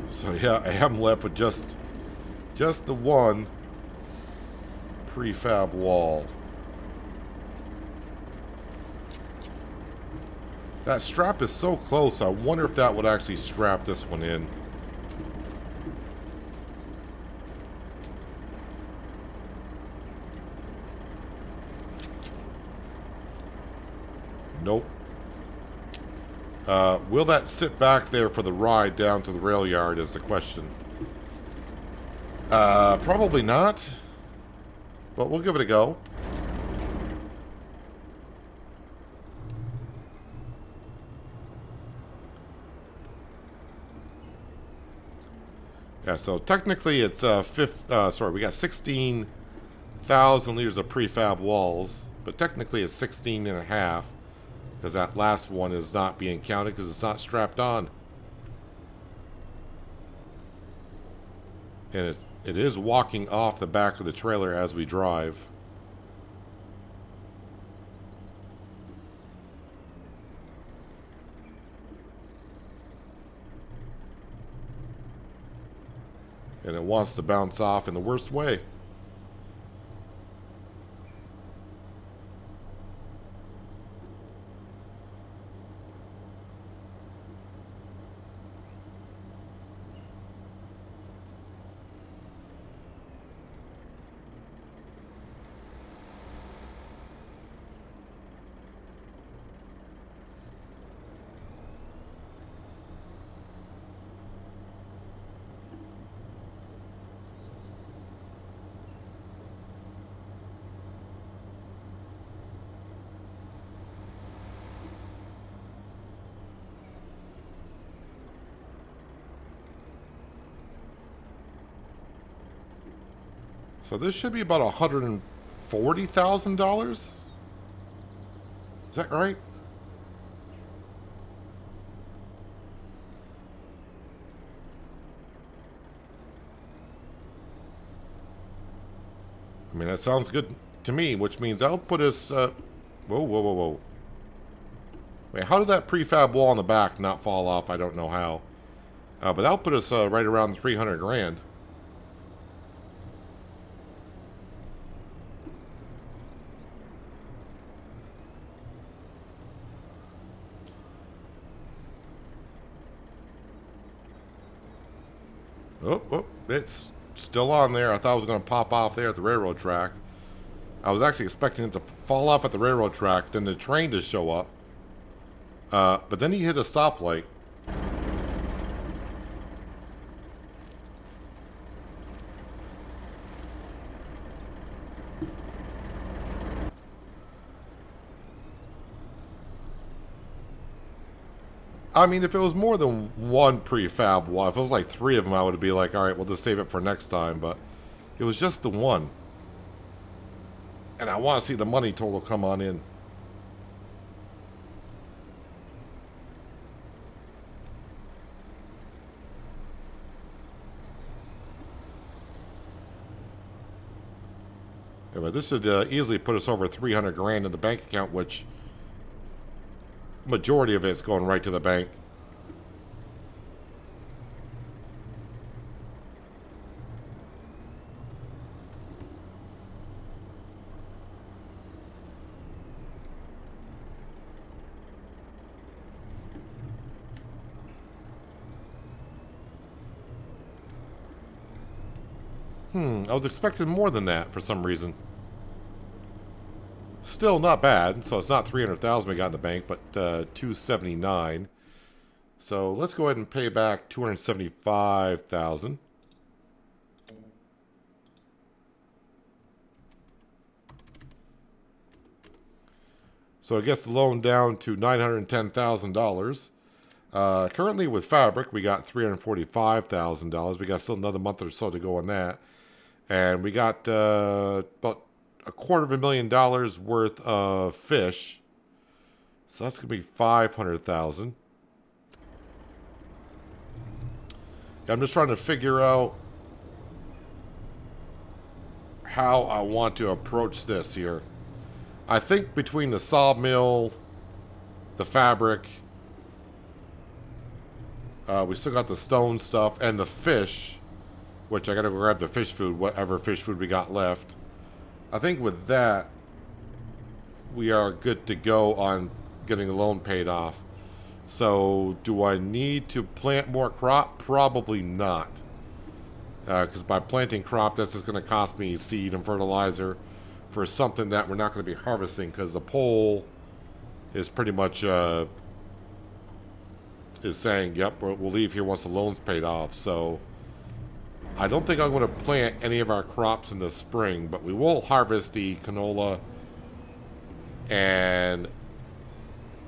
So yeah, I am left with just the one prefab wall. That strap is so close, I wonder if that would actually strap this one in. Nope. Will that sit back there for the ride down to the rail yard is the question. Probably not. But we'll give it a go. Yeah, so technically it's we got 16,000 liters of prefab walls, but technically it's 16 and a half because that last one is not being counted because it's not strapped on. And it is walking off the back of the trailer as we drive. and it wants to bounce off in the worst way. So this should be about $140,000. Is that right? I mean, that sounds good to me, which means that'll put us... whoa, whoa, whoa, whoa. Wait, how did that prefab wall in the back not fall off? I don't know how. But that'll put us right around 300 grand. Oh, it's still on there. I thought it was going to pop off there at the railroad track. I was actually expecting it to fall off at the railroad track, then the train to show up. But then he hit a stoplight. I mean, if it was more than one prefab wall, if it was like 3 of them, I would be like, all right, we'll just save it for next time. But it was just the one. And I want to see the money total come on in. Anyway, this should easily put us over 300 grand in the bank account, which majority of it's going right to the bank. I was expecting more than that for some reason. Still not bad. So it's not 300,000 we got in the bank, but 279. So let's go ahead and pay back 275,000. So it gets the loan down to $910,000. Currently with Fabric, we got $345,000. We got still another month or so to go on that. And we got about $250,000 worth of fish. So that's going to be $500,000. I'm just trying to figure out how I want to approach this here. I think between the sawmill, the fabric, we still got the stone stuff, and the fish, which I gotta go grab the fish food, whatever fish food we got left. I think with that, we are good to go on getting the loan paid off. So, do I need to plant more crop? Probably not. Because by planting crop, that's just going to cost me seed and fertilizer for something that we're not going to be harvesting, because the pole is pretty much is saying, yep, we'll leave here once the loan's paid off. So I don't think I'm going to plant any of our crops in the spring, but we will harvest the canola, and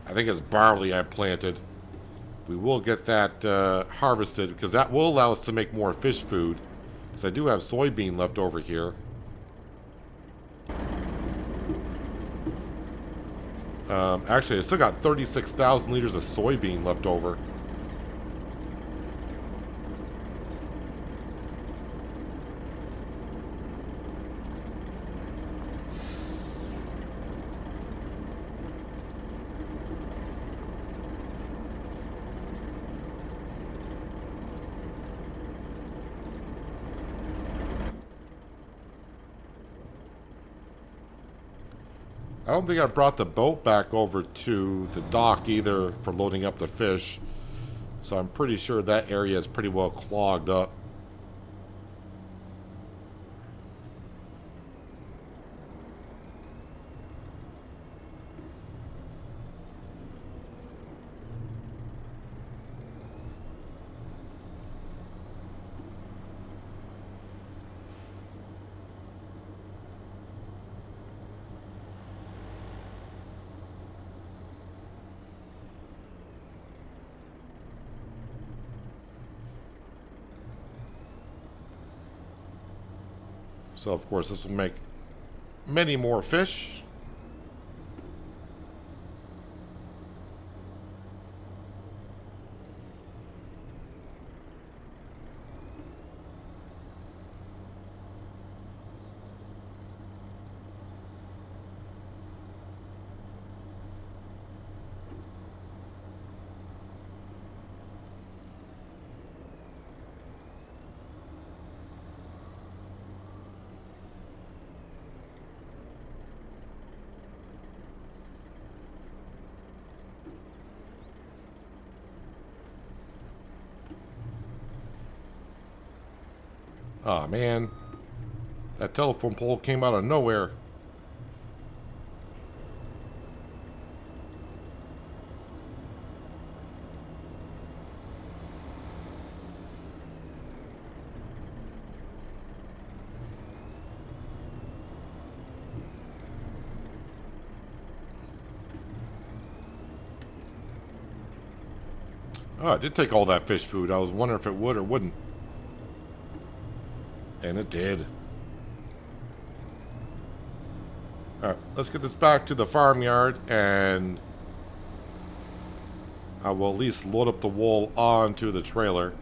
I think it's barley I planted. We will get that harvested, because that will allow us to make more fish food, because I do have soybean left over here. Actually, I still got 36,000 liters of soybean left over. I don't think I brought the boat back over to the dock either for loading up the fish. So I'm pretty sure that area is pretty well clogged up. So of course this will make many more fish. Aw, man. That telephone pole came out of nowhere. Oh, it did take all that fish food. I was wondering if it would or wouldn't. And it did. Alright, let's get this back to the farmyard, and I will at least load up the wool onto the trailer.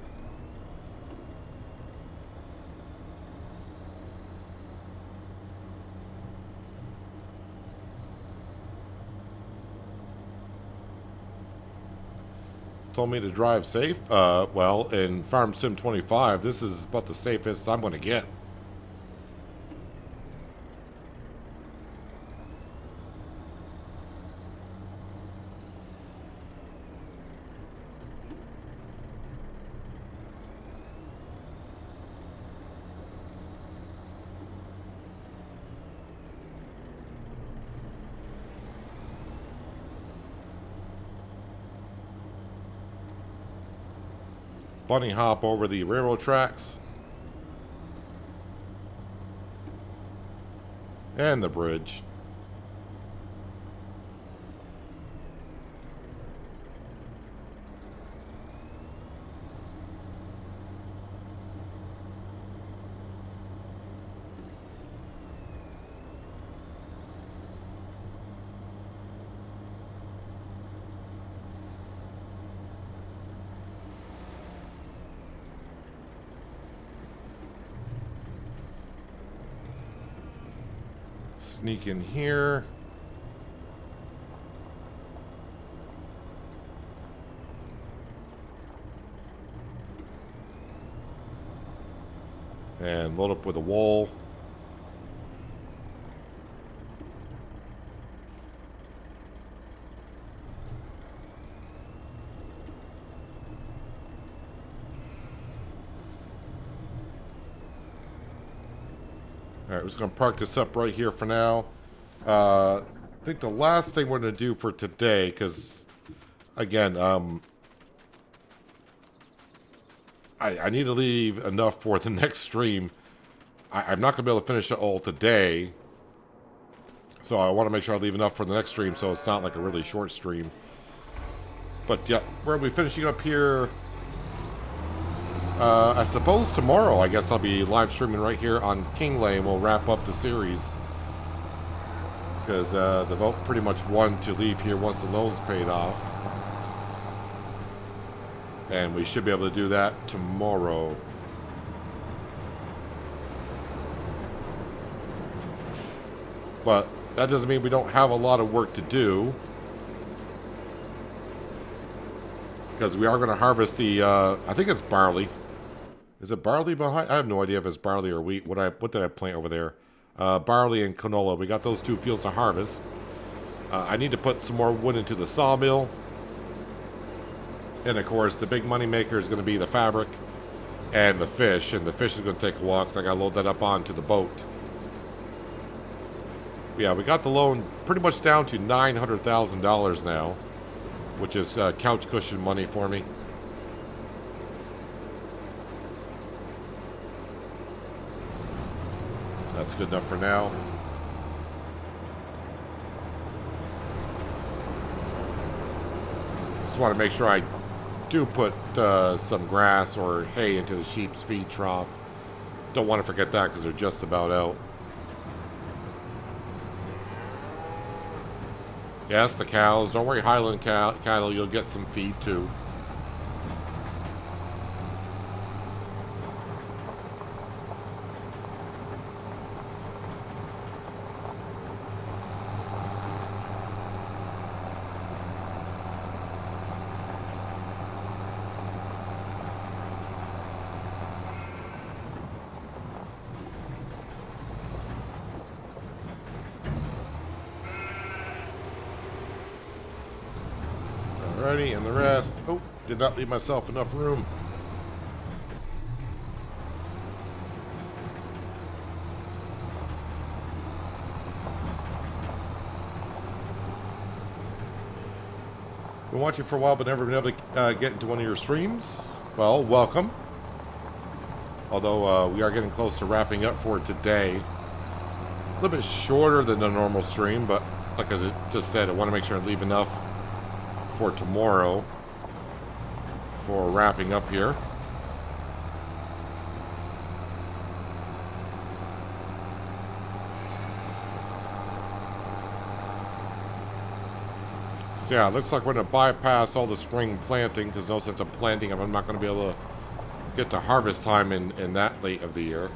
Told me to drive safe. Well, in Farm Sim 25, this is about the safest I'm going to get. Bunny hop over the railroad tracks. And the bridge. Sneak in here. And load up with a wool. Alright, we're just going to park this up right here for now. I think the last thing we're going to do for today, because, again, I need to leave enough for the next stream. I'm not going to be able to finish it all today. So I want to make sure I leave enough for the next stream so it's not like a really short stream. But yeah, we're going to be finishing up here. I suppose tomorrow, I guess I'll be live streaming right here on Kinlaig, and we'll wrap up the series. Because the vote pretty much won to leave here once the loan's paid off. And we should be able to do that tomorrow. But that doesn't mean we don't have a lot of work to do. Because we are going to harvest the, I think it's barley. Is it barley behind? I have no idea if it's barley or wheat. What did I plant over there? Barley and canola. We got those two fields to harvest. I need to put some more wood into the sawmill. And of course, the big money maker is going to be the fabric and the fish. And the fish is going to take a while because I got to load that up onto the boat. But yeah, we got the loan pretty much down to $900,000 now, which is couch cushion money for me. That's good enough for now. Just want to make sure I do put some grass or hay into the sheep's feed trough. Don't want to forget that because they're just about out. Yes, the cows. Don't worry, Highland cattle, you'll get some feed too. Alrighty, and the rest. Oh, did not leave myself enough room. Been watching for a while, but never been able to get into one of your streams. Well, welcome. Although we are getting close to wrapping up for today. A little bit shorter than the normal stream, but like I just said, I want to make sure I leave enough for tomorrow for wrapping up here. So yeah, it looks like we're going to bypass all the spring planting because no sense of planting. I'm not going to be able to get to harvest time in that late of the year.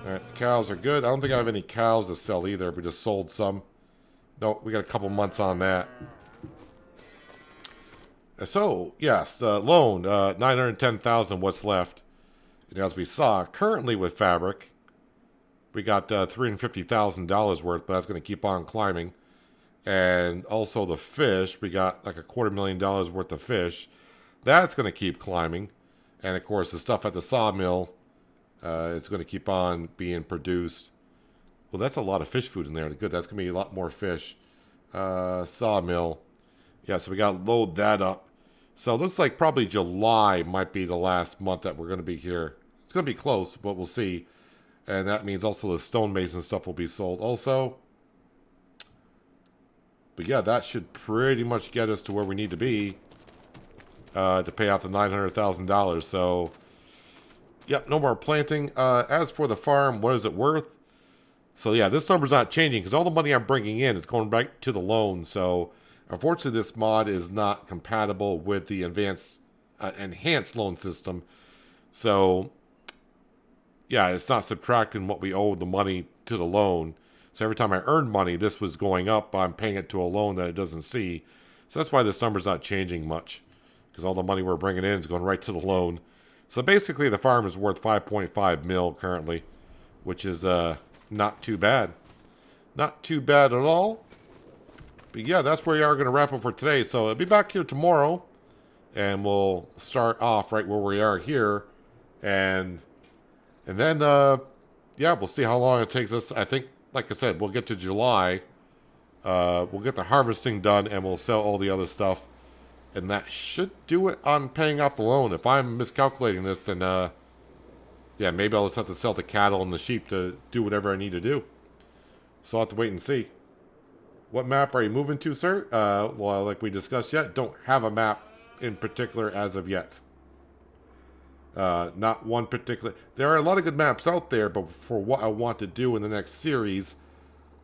Alright, the cows are good. I don't think I have any cows to sell either. We just sold some. No, we got a couple months on that. So, yes, the loan, $910,000 what's left. And as we saw, currently with fabric, we got $350,000 worth, but that's going to keep on climbing. And also the fish, we got like $250,000 worth of fish. That's going to keep climbing. And of course, the stuff at the sawmill, it's going to keep on being produced. Well, that's a lot of fish food in there. Good, that's going to be a lot more fish. Sawmill. Yeah, so we got to load that up. So it looks like probably July might be the last month that we're going to be here. It's going to be close, but we'll see. And that means also the stonemason stuff will be sold also. But yeah, that should pretty much get us to where we need to be to pay off the $900,000. So, yep, no more planting. As for the farm, what is it worth? So yeah, this number's not changing because all the money I'm bringing in is going back to the loan. So unfortunately, this mod is not compatible with the enhanced loan system. So yeah, it's not subtracting what we owe the money to the loan. So every time I earned money, this was going up. I'm paying it to a loan that it doesn't see. So that's why this number's not changing much. Because all the money we're bringing in is going right to the loan. So basically, the farm is worth $5.5 million currently. Which is not too bad. Not too bad at all. But yeah, that's where we are going to wrap up for today. So I'll be back here tomorrow. And we'll start off right where we are here. And then, yeah, we'll see how long it takes us. I think, like I said, we'll get to July. We'll get the harvesting done, and we'll sell all the other stuff. And that should do it on paying off the loan. If I'm miscalculating this, then, yeah, maybe I'll just have to sell the cattle and the sheep to do whatever I need to do. So I'll have to wait and see. What map are you moving to, sir? Well, like we discussed yet, don't have a map in particular as of yet. Not one particular. There are a lot of good maps out there, but for what I want to do in the next series,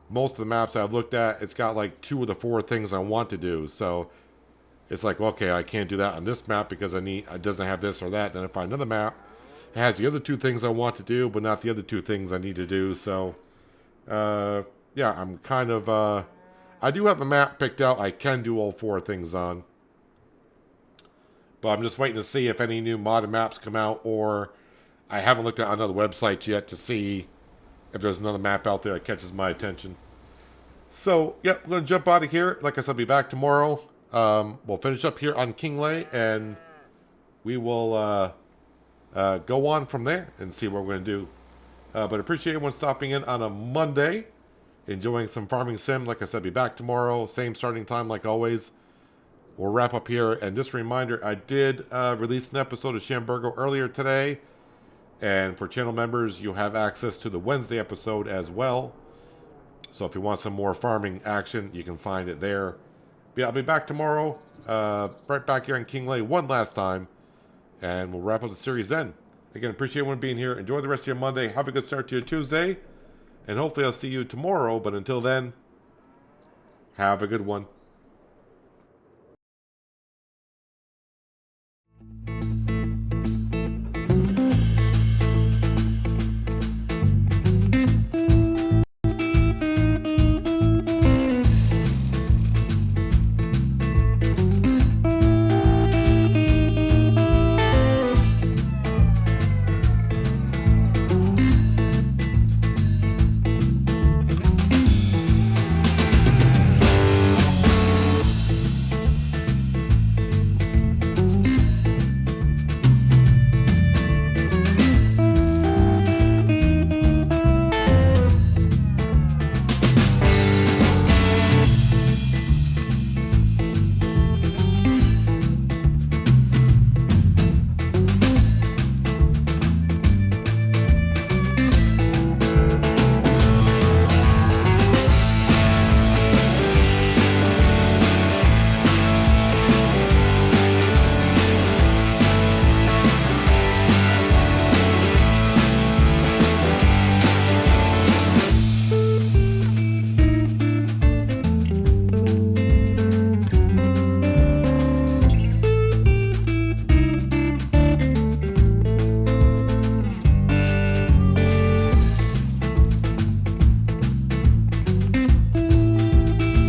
most of the maps I've looked at, it's got like 2 of the 4 things I want to do. So it's like, okay, I can't do that on this map because it doesn't have this or that. Then I find another map, it has the other 2 things I want to do, but not the other 2 things I need to do. So, yeah, I'm kind of, I do have a map picked out I can do all 4 things on. But I'm just waiting to see if any new modded maps come out, or I haven't looked at another website yet to see if there's another map out there that catches my attention. So, yeah, I'm going to jump out of here. Like I said, I'll be back tomorrow. We'll finish up here on Kinlaig, and we will go on from there and see what we're going to do. But appreciate everyone stopping in on a Monday, enjoying some farming sim. Like I said, I'll be back tomorrow. Same starting time like always. We'll wrap up here. And just a reminder, I did release an episode of Shamburgo earlier today. And for channel members, you'll have access to the Wednesday episode as well. So if you want some more farming action, you can find it there. But yeah, I'll be back tomorrow, right back here in Kinlaig one last time. And we'll wrap up the series then. Again, appreciate everyone being here. Enjoy the rest of your Monday. Have a good start to your Tuesday. And hopefully I'll see you tomorrow. But until then, have a good one.